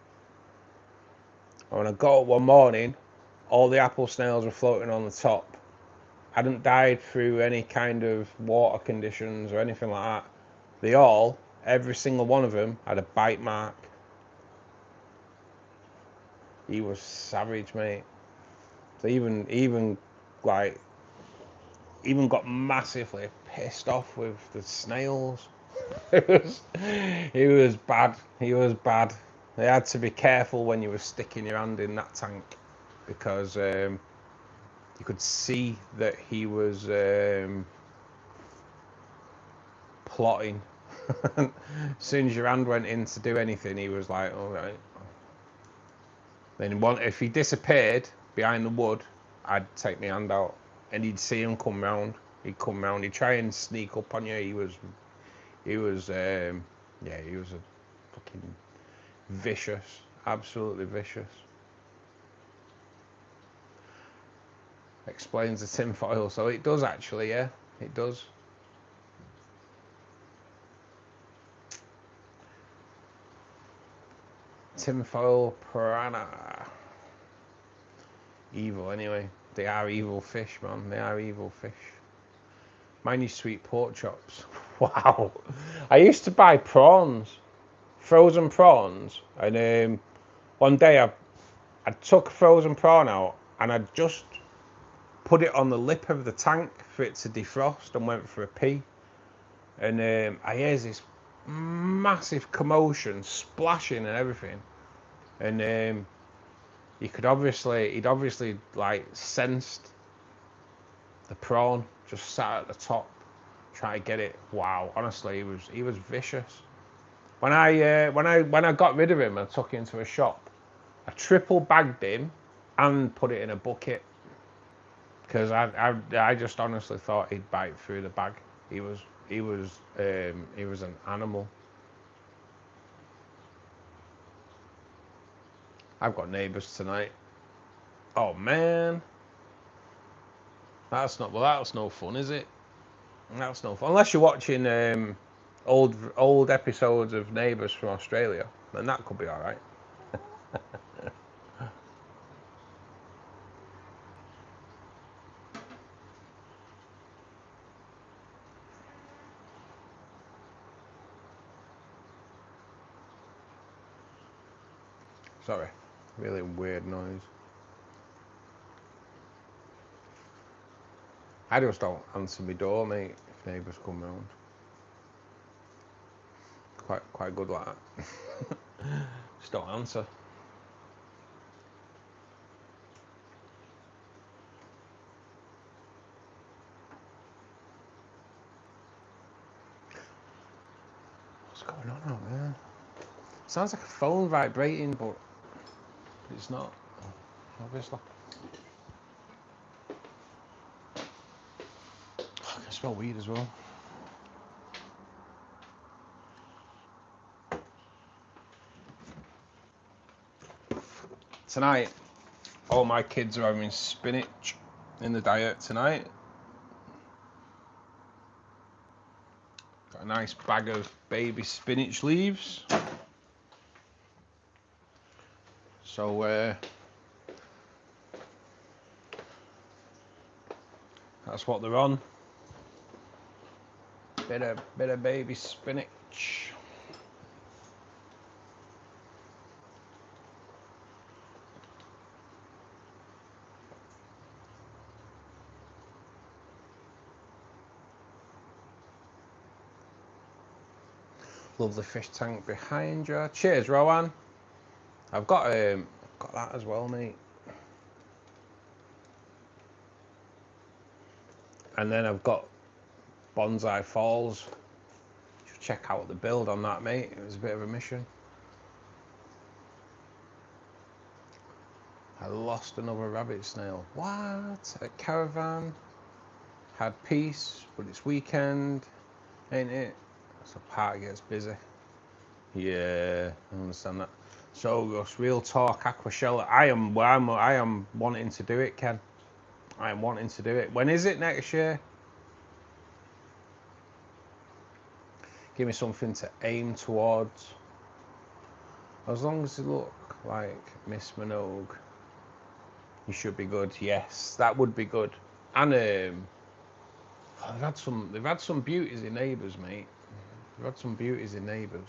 And when I got up one morning, all the apple snails were floating on the top. Hadn't died through any kind of water conditions or anything like that. Every single one of them had a bite mark. He was savage, mate. So even got massively pissed off with the snails. He was bad. He was bad. They had to be careful when you were sticking your hand in that tank, because you could see that he was plotting. As soon as your hand went in to do anything, he was like, all right. Then if he disappeared behind the wood, I'd take my hand out, and he'd see him come round. He'd come round. He'd try and sneak up on you. He was a fucking vicious, absolutely vicious. Explains the tinfoil. So it does actually, yeah, it does. Tinfoil piranha. Evil anyway. They are evil fish, man. They are evil fish. Mine used to eat pork chops. Wow. I used to buy prawns, frozen prawns, and one day I took a frozen prawn out and I just put it on the lip of the tank for it to defrost and went for a pee. And I heard this massive commotion, splashing and everything. And he'd obviously like sensed the prawn just sat at the top, trying to get it. Wow, honestly, he was vicious. When I got rid of him and took him to a shop, I triple bagged him and put it in a bucket because I just honestly thought he'd bite through the bag. He was an animal. I've got neighbours tonight. Oh man, that's no fun, is it? That's no fun unless you're watching old episodes of Neighbours from Australia, then that could be all right. Sorry, really weird noise. I just don't answer my door, mate, if neighbours come round. Quite good like that. Just don't answer. What's going on out there? Sounds like a phone vibrating, but it's not, obviously. I can smell weed as well. Tonight, all my kids are having spinach in the diet tonight. Got a nice bag of baby spinach leaves. So that's what they're on. Bit of baby spinach. Lovely fish tank behind you. Cheers, Rowan. I've got that as well, mate. And then I've got Bonsai Falls. Check out the build on that, mate. It was a bit of a mission. I lost another rabbit snail. What? A caravan. Had peace, but it's weekend, ain't it? So park gets busy. Yeah, I understand that. So Russ, real talk, aqua shelter. I am wanting to do it, Ken. I am wanting to do it. When is it next year? Give me something to aim towards. As long as you look like Miss Minogue, you should be good. Yes, that would be good. And they've had some beauties in Neighbours, mate. They've had some beauties in Neighbours.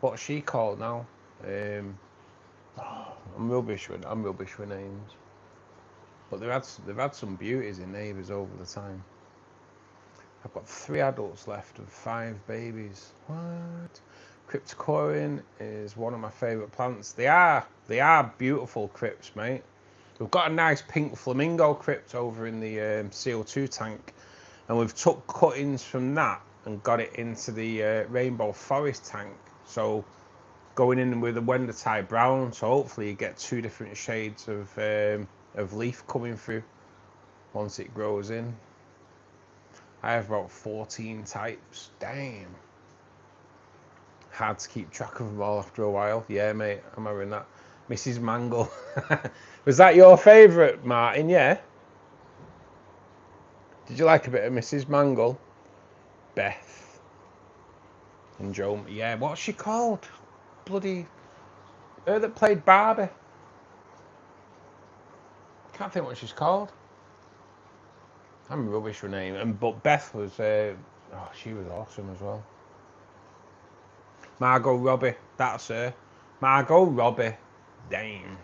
What's she called now? I'm rubbish with names. But they've had some beauties in Neighbours over the time. I've got 3 adults left and 5 babies. What? Cryptocorin is one of my favourite plants. They are beautiful crypts, mate. We've got a nice pink flamingo crypt over in the CO2 tank, and we've took cuttings from that and got it into the rainbow forest tank. So going in with a Wendertai brown, so hopefully you get 2 different shades of leaf coming through once it grows in. I have about 14 types. Damn. Hard to keep track of them all after a while. Yeah, mate, I'm having that. Mrs. Mangle. Was that your favourite, Martin? Yeah? Did you like a bit of Mrs. Mangle? Beth. And Joe. Yeah, what's she called? Bloody... her that played Barbie. Can't think what she's called. I'm rubbish with name. But Beth was... she was awesome as well. Margot Robbie. That's her. Margot Robbie. Damn.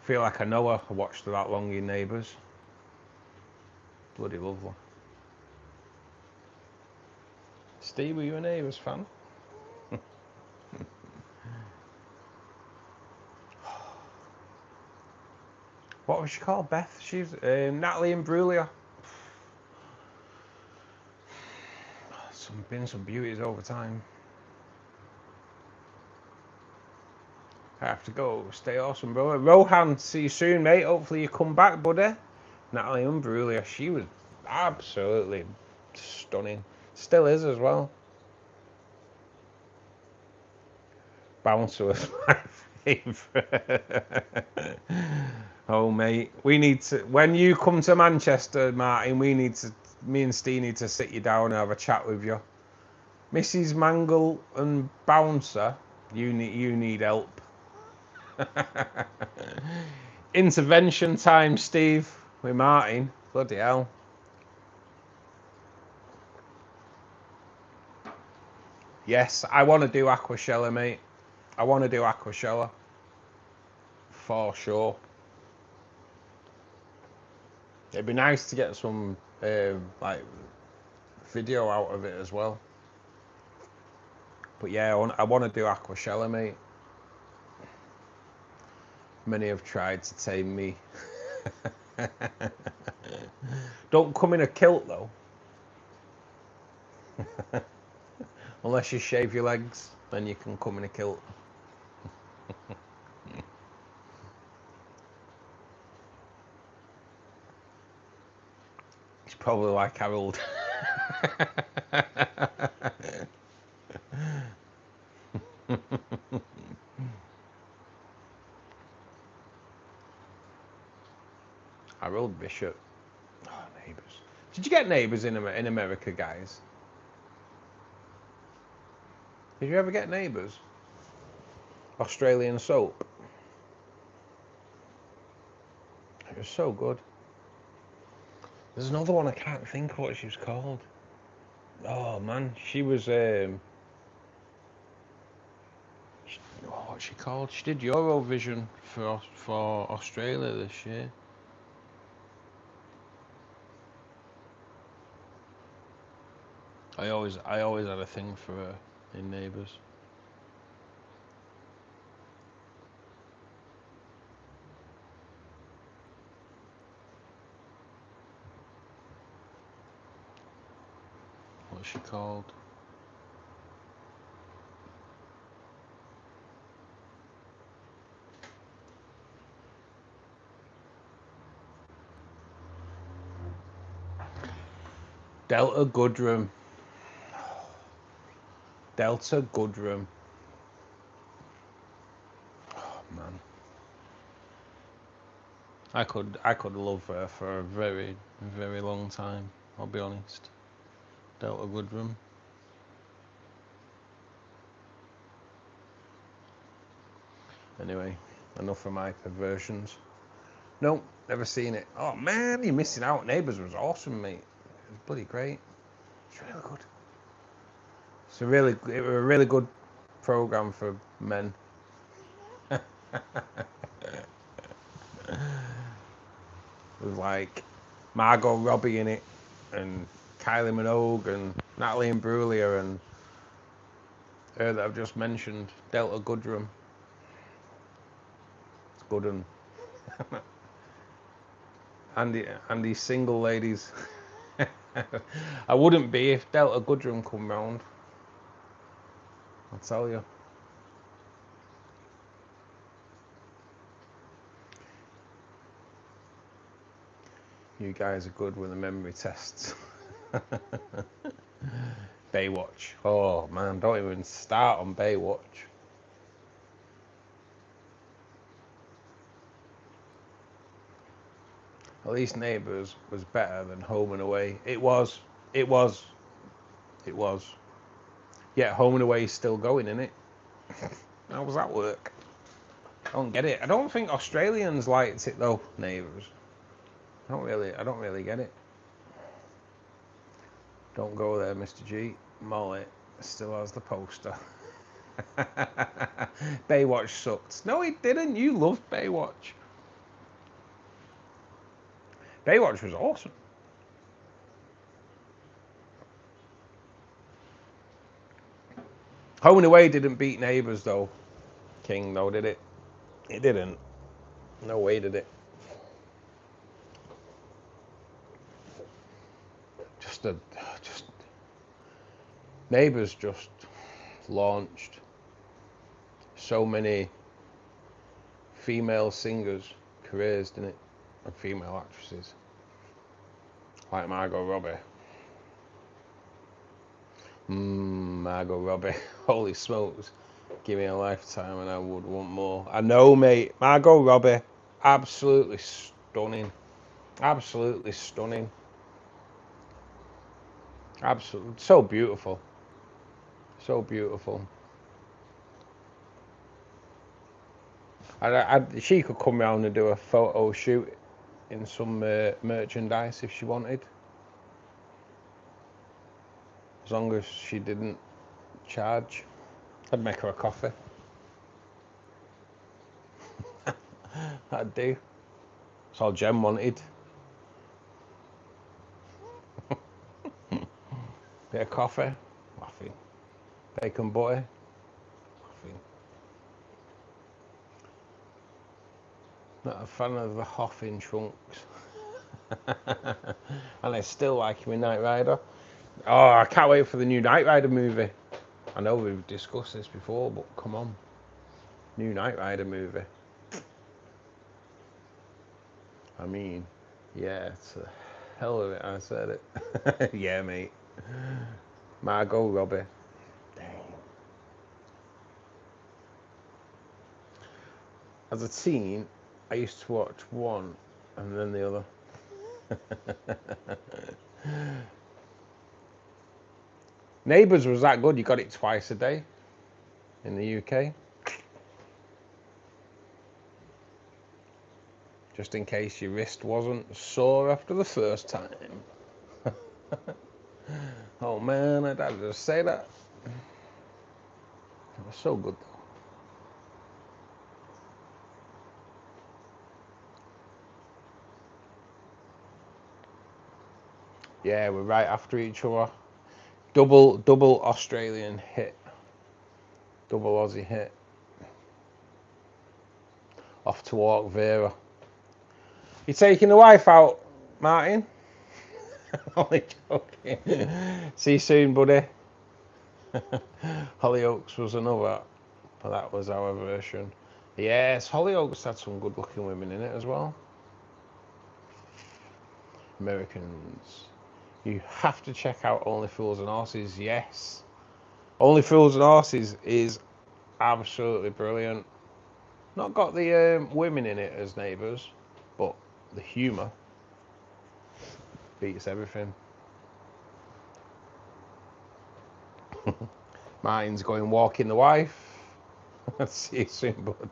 Feel like I know her. I watched her that long in Neighbours. Bloody lovely. Steve, were you a Neighbours fan? What was she called? Beth? She's Natalie Imbruglia. been some beauties over time. I have to go. Stay awesome, bro. Rohan, see you soon, mate. Hopefully you come back, buddy. Natalie Umbrella, she was absolutely stunning. Still is as well. Bouncer was my favourite. Oh, mate. We need to, when you come to Manchester, Martin, me and Steve need to sit you down and have a chat with you. Mrs. Mangle and Bouncer, you need help. Intervention time, Steve, with Martin. Bloody hell. Yes, I want to do Aquashella, mate. I want to do Aquashella. For sure. It'd be nice to get some like video out of it as well. But yeah, I want to do Aquashella, mate. Many have tried to tame me. Don't come in a kilt though. Unless you shave your legs, then you can come in a kilt. It's probably like Harold. Harold Bishop. Oh, Neighbours. Did you get Neighbours in America, guys? Did you ever get Neighbours? Australian soap. It was so good. There's another one, I can't think what she was called. Oh man, she was what's she called? She did Eurovision for Australia this year. I always had a thing for her in Neighbours. What's she called? Delta Goodrum. Delta Goodrum. Oh man. I could love her for a very, very long time, I'll be honest. Delta Goodrum. Anyway, enough of my perversions. Nope, never seen it. Oh man, you're missing out. Neighbours was awesome, mate. It was bloody great. It's really good. It was a really good program for men. With like Margot Robbie in it, and Kylie Minogue, and Natalie Imbruglia, and her that I've just mentioned, Delta Goodrum. It's good and Andy single ladies. I wouldn't be if Delta Goodrum come round. I'll tell you. You guys are good with the memory tests. Baywatch. Oh man, don't even start on Baywatch. At least Neighbours was better than Home and Away. It was. Yeah, Home and Away is still going, isn't it? How does that work? I don't get it. I don't think Australians liked it though, Neighbours. I don't really get it. Don't go there, Mr. G. Molly still has the poster. Baywatch sucked. No, it didn't. You loved Baywatch. Baywatch was awesome. Home and Away didn't beat Neighbours though. King though, did it? It didn't. No way did it. Just Neighbours just launched so many female singers' careers, didn't it? And female actresses. Like Margot Robbie. Margot Robbie. Holy smokes. Give me a lifetime and I would want more. I know, mate. Margot Robbie. Absolutely stunning. Absolutely stunning. Absolutely. So beautiful. So beautiful. She could come round and do a photo shoot in some merchandise if she wanted. As long as she didn't charge. I'd make her a coffee. That'd do. That's all Jen wanted. Bit of coffee. Laughing. Bacon butter. Laughing. Not a fan of the Hoffin trunks. And I still like him in Knight Rider. Oh, I can't wait for the new Knight Rider movie. I know we've discussed this before, but come on. New Knight Rider movie. I mean, yeah, it's a hell of it. I said it. Yeah, mate. Margot Robbie. Dang. As a teen, I used to watch one and then the other. Neighbours was that good, you got it twice a day in the UK. Just in case your wrist wasn't sore after the first time. Oh man, I'd have to say that. It was so good though. Yeah, we're right after each other. Double Australian hit. Double Aussie hit. Off to walk Vera. You taking the wife out, Martin? Only joking. See you soon, buddy. Hollyoaks was another, but that was our version. Yes, Hollyoaks had some good looking women in it as well. Americans. You have to check out Only Fools and Horses, yes. Only Fools and Horses is absolutely brilliant. Not got the women in it as neighbours, but the humour beats everything. Mine's going walking the wife. See you soon, bud.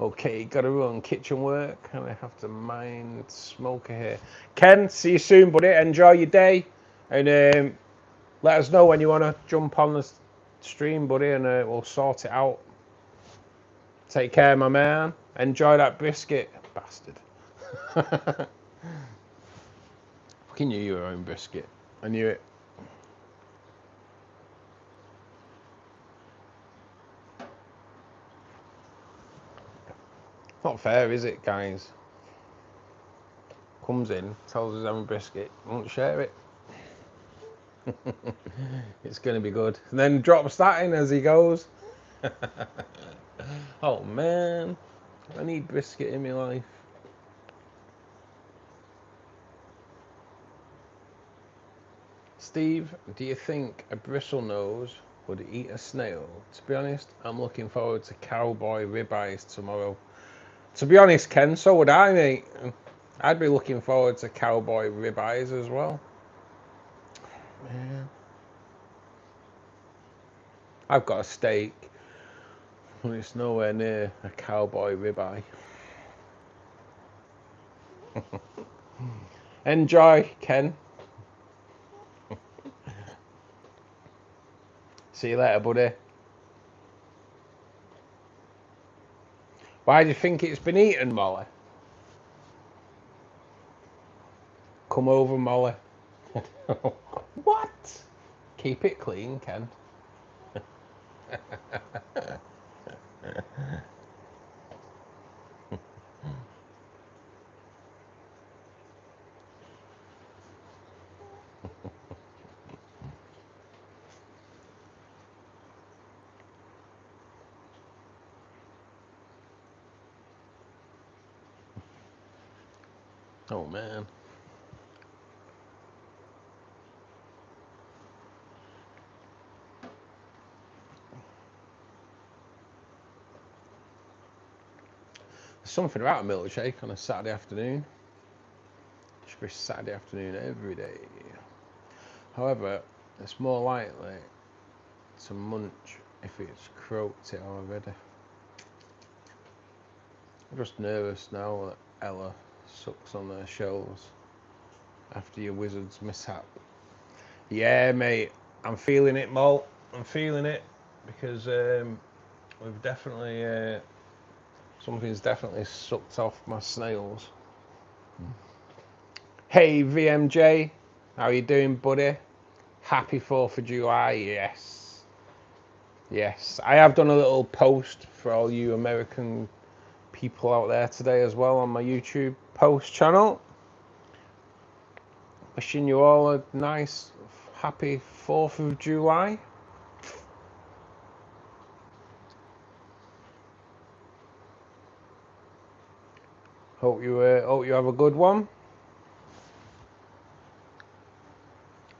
Okay, gotta run kitchen work and I have to mind smoker here. Ken, see you soon, buddy. Enjoy your day and let us know when you want to jump on the stream, buddy, and we'll sort it out. Take care, my man. Enjoy that brisket, bastard. Fucking knew you were own brisket. I knew it. Not fair, is it, guys? Comes in, tells us I'm a brisket, won't share it. It's going to be good. And then drops that in as he goes. Oh, man. I need brisket in my life. Steve, do you think a bristlenose would eat a snail? To be honest, I'm looking forward to cowboy ribeyes tomorrow. To be honest, Ken, so would I, mate. I'd be looking forward to cowboy ribeyes as well. Man. I've got a steak, and it's nowhere near a cowboy ribeye. Enjoy, Ken. See you later, buddy. Why do you think it's been eaten, Molly? Come over, Molly. What? Keep it clean, Ken. Oh man. There's something about a milkshake on a Saturday afternoon. It should be Saturday afternoon every day. However, it's more likely to munch if it's croaked it already. I'm just nervous now that Ella sucks on their shells after your wizard's mishap. Yeah, mate, I'm feeling it, Mol. I'm feeling it because we've definitely something's definitely sucked off my snails. Hey VMJ, how you doing, buddy? Happy 4th of July, yes. Yes, I have done a little post for all you American people out there today as well on my YouTube post channel. Wishing you all a nice, happy 4th of July. Hope you have a good one.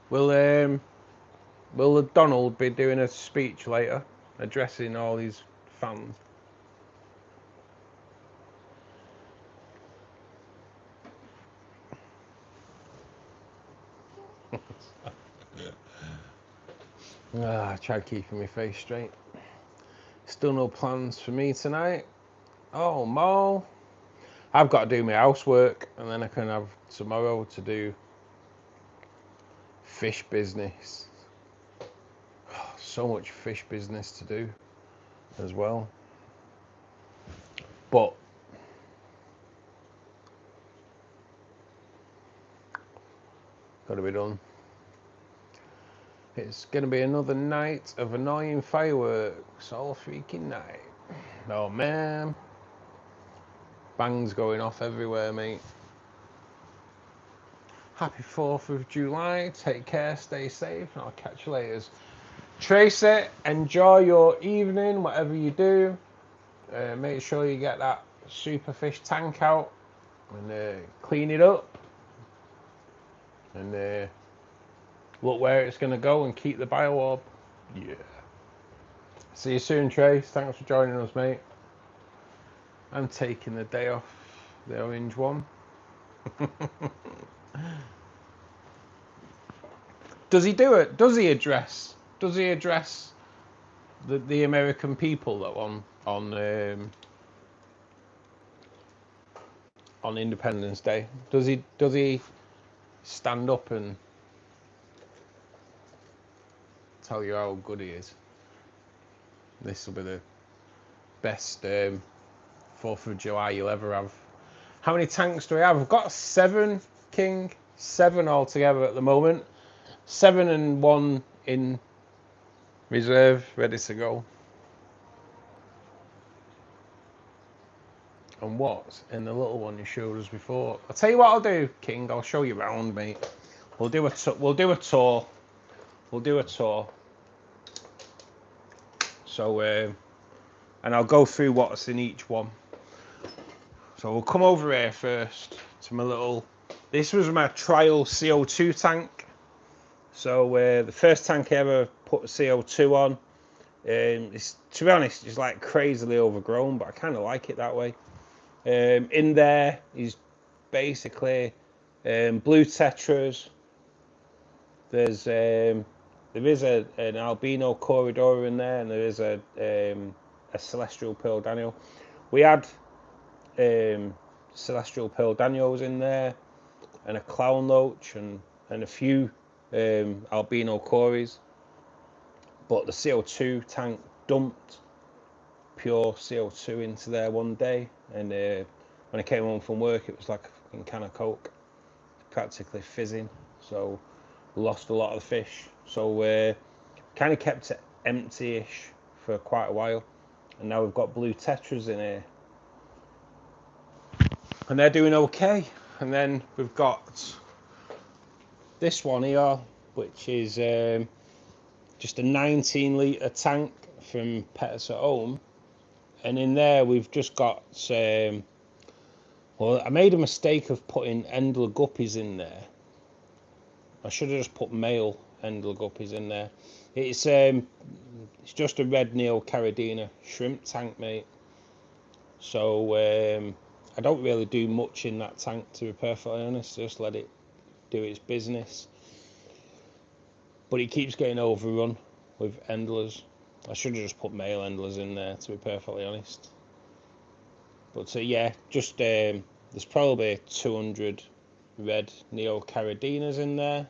Will Donald be doing a speech later, addressing all his fans? I tried keeping my face straight. Still no plans for me tonight. Oh, Mo. I've got to do my housework, and then I can have tomorrow to do fish business. So much fish business to do as well. But got to be done. It's going to be another night of annoying fireworks all freaking night. Oh man. Bangs going off everywhere, mate. Happy 4th of July. Take care, stay safe, and I'll catch you later. Tracy, enjoy your evening, whatever you do. Make sure you get that superfish tank out and clean it up. And look where it's going to go and keep the bio-orb. Yeah. See you soon, Trace. Thanks for joining us, mate. I'm taking the day off the orange one. Does he do it? Does he address the American people though on Independence Day? Does he stand up and tell you how good he is? This will be the best 4th of July you'll ever have. How many tanks do we have? We've got 7, King. 7 altogether at the moment. 7 and 1 in reserve, ready to go. And what's in the little one you showed us before? I'll tell you what I'll do, King. I'll show you around, mate. We'll do a tour. So, and I'll go through what's in each one. So we'll come over here first to my little. This was my trial CO2 tank. So the first tank I ever put CO2 on. It's, to be honest, it's like crazily overgrown, but I kind of like it that way. In there is basically blue tetras. There is an albino corridor in there, and there is a celestial pearl daniel. We had celestial pearl daniels in there, and a clown loach, and a few albino cories. But the CO2 tank dumped pure CO2 into there one day, and when I came home from work, it was like a fucking can of Coke, practically fizzing. So lost a lot of the fish. So kind of kept it empty-ish for quite a while, and now we've got blue tetras in here, and they're doing okay. And then we've got this one here, which is just a 19-litre tank from Bettas at Home, and in there we've just got well, Well, I made a mistake of putting Endler guppies in there. I should have just put male Endler guppies in there. It's just a red Neocaridina shrimp tank, mate. So I don't really do much in that tank, to be perfectly honest. Just let it do its business. But it keeps getting overrun with Endlers. I should have just put male Endlers in there, to be perfectly honest. But yeah, just there's probably 200 red Neocaridinas in there.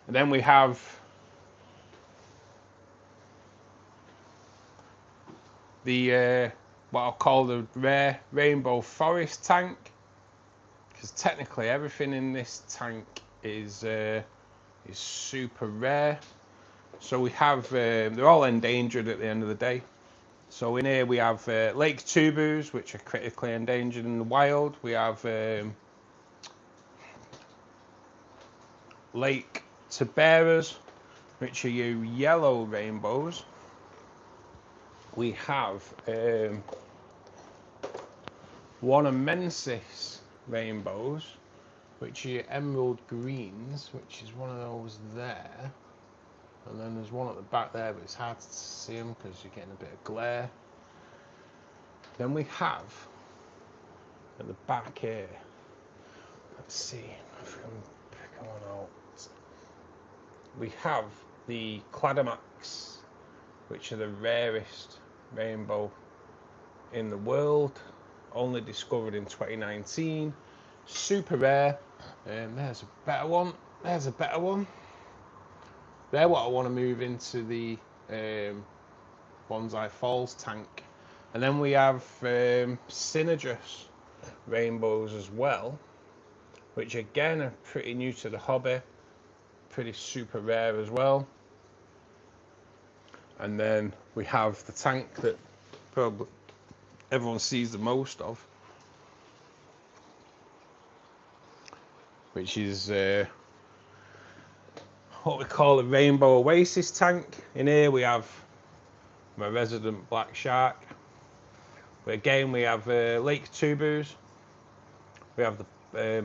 And then we have the what I'll call the rare rainbow forest tank, because technically everything in this tank is super rare. So we have they're all endangered at the end of the day. So in here we have lake tubus, which are critically endangered in the wild. We have lake taberas, which are your yellow rainbows. We have Wanamensis rainbows, which are your emerald greens, which is one of those there. And then there's one at the back there, but it's hard to see them because you're getting a bit of glare. Then we have at the back here, let's see if we can pick one out. We have the Cladomax, which are the rarest rainbow in the world, only discovered in 2019, super rare. There's a better one. There's a better one. They're what I want to move into the Bonsai Falls tank. And then we have Synergis rainbows as well, which again are pretty new to the hobby, pretty super rare as well. And then we have the tank that probably everyone sees the most of, which is what we call the Rainbow Oasis tank. In here we have my resident black shark. But again we have lake tubus, we have the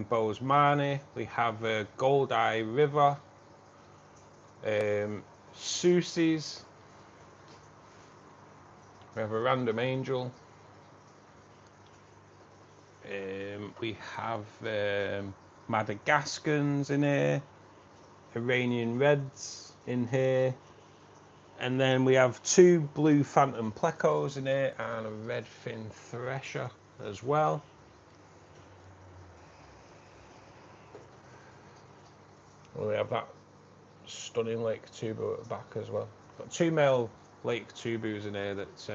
Bosemani, we have Goldeye River, Susies, we have a random angel, we have Madagascans in here, Iranian reds in here, and then we have two blue phantom plecos in here and a red fin thresher as well. And we have that stunning lake tubu at the back as well. Got two male lake tubus in here that's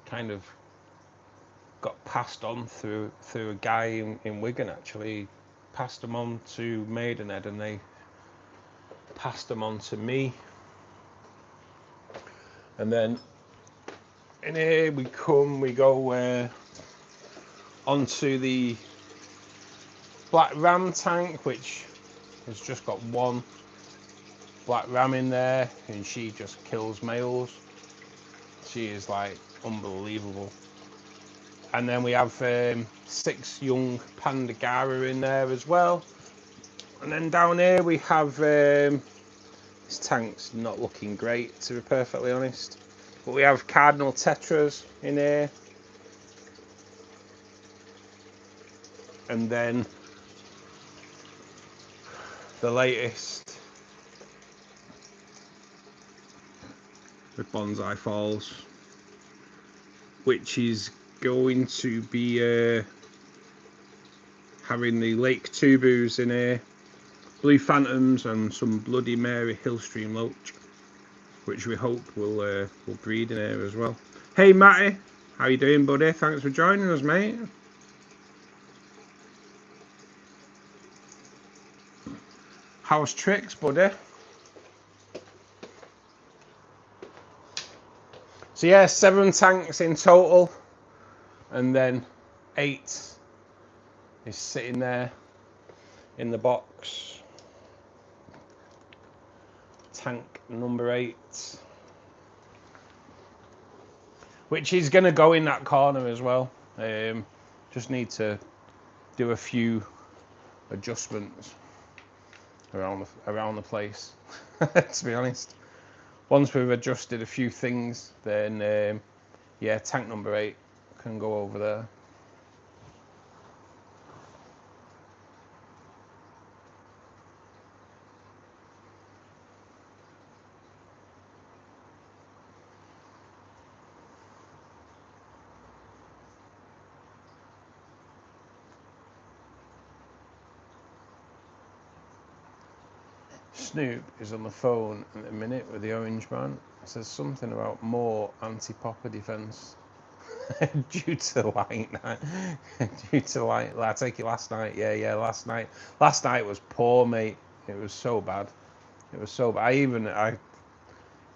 kind of got passed on through a guy in Wigan. Actually passed them on to Maidenhead and they passed them on to me. And then in here we go onto the black ram tank, which has just got one black ram in there and she just kills males. She is like unbelievable. And then we have 6 young Pandagara in there as well. And then down here we have this tank's not looking great, to be perfectly honest, but we have Cardinal Tetras in here, and then the latest with Bonsai Falls, which is going to be having the lake tubus in here, blue phantoms and some Bloody Mary Hillstream Loach, which we hope will breed in here as well. Hey Matty, how you doing, buddy? Thanks for joining us, mate. How's tricks, buddy? So yeah, 7 tanks in total, and then 8 is sitting there in the box. Tank number 8. which is going to go in that corner as well. Just need to do a few adjustments around the place. To be honest, once we've adjusted a few things, then yeah, tank number 8 can go over there. Snoop is on the phone at the minute with the orange man. Says something about more anti-popper defence due to light night. Due to light, I take it last night. Yeah, last night. Last night was poor, mate. It was so bad. It was so bad. I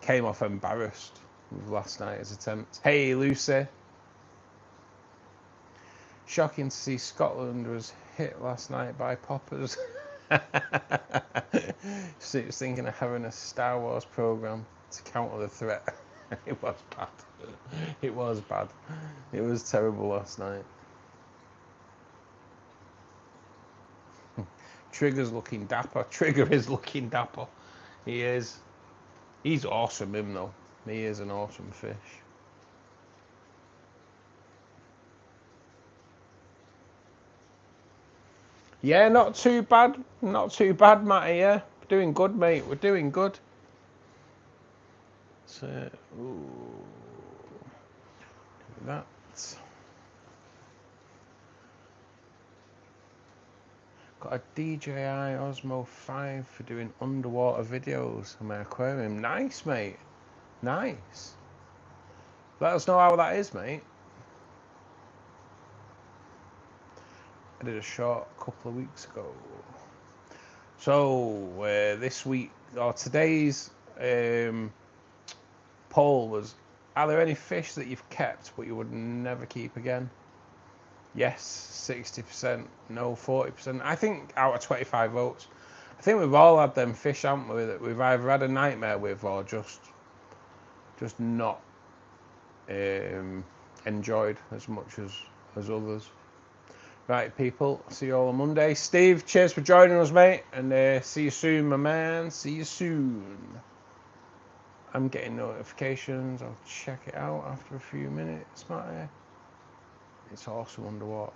came off embarrassed with last night's attempt. Hey, Lucy. Shocking to see Scotland was hit last night by poppers. So he was thinking of having a Star Wars program to counter the threat. It was bad. It was bad. It was terrible last night. Trigger's looking dapper. Trigger is looking dapper. He is. He's awesome, him though. He is an awesome fish. Yeah, not too bad. Not too bad, Matty, yeah. We're doing good, mate. We're doing good. So, ooh. That. Got a DJI Osmo 5 for doing underwater videos on my aquarium. Nice, mate. Nice. Let us know how that is, mate. I did a short a couple of weeks ago. So this week or today's poll was: are there any fish that you've kept but you would never keep again? Yes, 60%. No, 40%. I think out of 25 votes, I think we've all had them fish, haven't we? That we've either had a nightmare with or just not enjoyed as much as others. Right, people, see you all on Monday. Steve, cheers for joining us, mate, and see you soon, my man. See you soon. I'm getting notifications. I'll check it out after a few minutes, Matty. It's awesome underwater.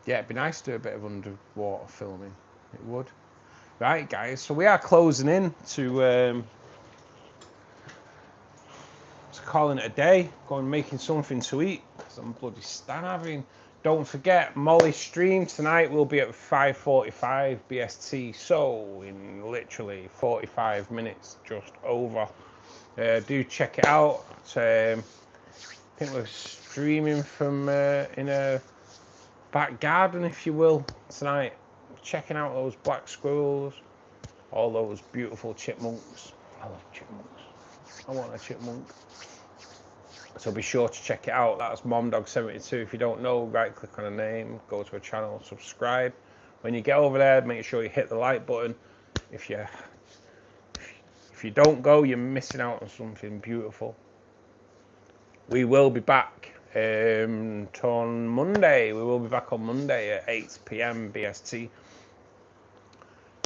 Yeah, it'd be nice to do a bit of underwater filming. It would. Right, guys, so we are closing in to calling it a day. Going making something to eat because I'm bloody starving. Don't forget, Molly's stream tonight will be at 5:45 BST, so in literally 45 minutes, just over. Do check it out. I think we're streaming from in a back garden, if you will, tonight. Checking out those black squirrels, all those beautiful chipmunks. I love chipmunks. I want a chipmunk. So be sure to check it out. That's MomDog72. If you don't know, right click on a name, go to a channel, subscribe. When you get over there, make sure you hit the like button. If you don't go, you're missing out on something beautiful. We will be back on Monday. We will be back on Monday at 8 PM BST.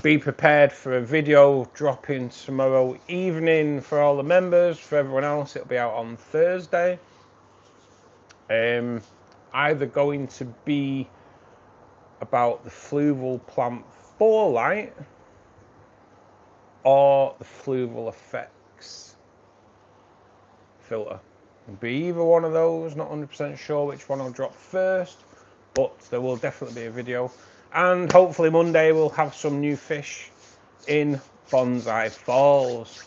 Be prepared for a video dropping tomorrow evening for all the members. For everyone else, it'll be out on Thursday. Either going to be about the fluval plant 4 light or the fluval effects filter. It'll be either one of those. Not 100% sure which one I'll drop first, but there will definitely be a video. And hopefully Monday we'll have some new fish in Bonsai Falls.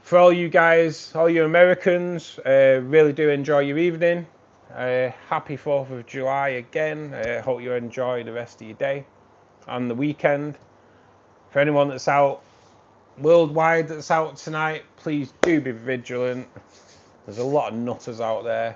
For all you guys, all you Americans, really do enjoy your evening. Happy 4th of July again. Hope you enjoy the rest of your day and the weekend. For anyone that's out worldwide that's out tonight, please do be vigilant. There's a lot of nutters out there.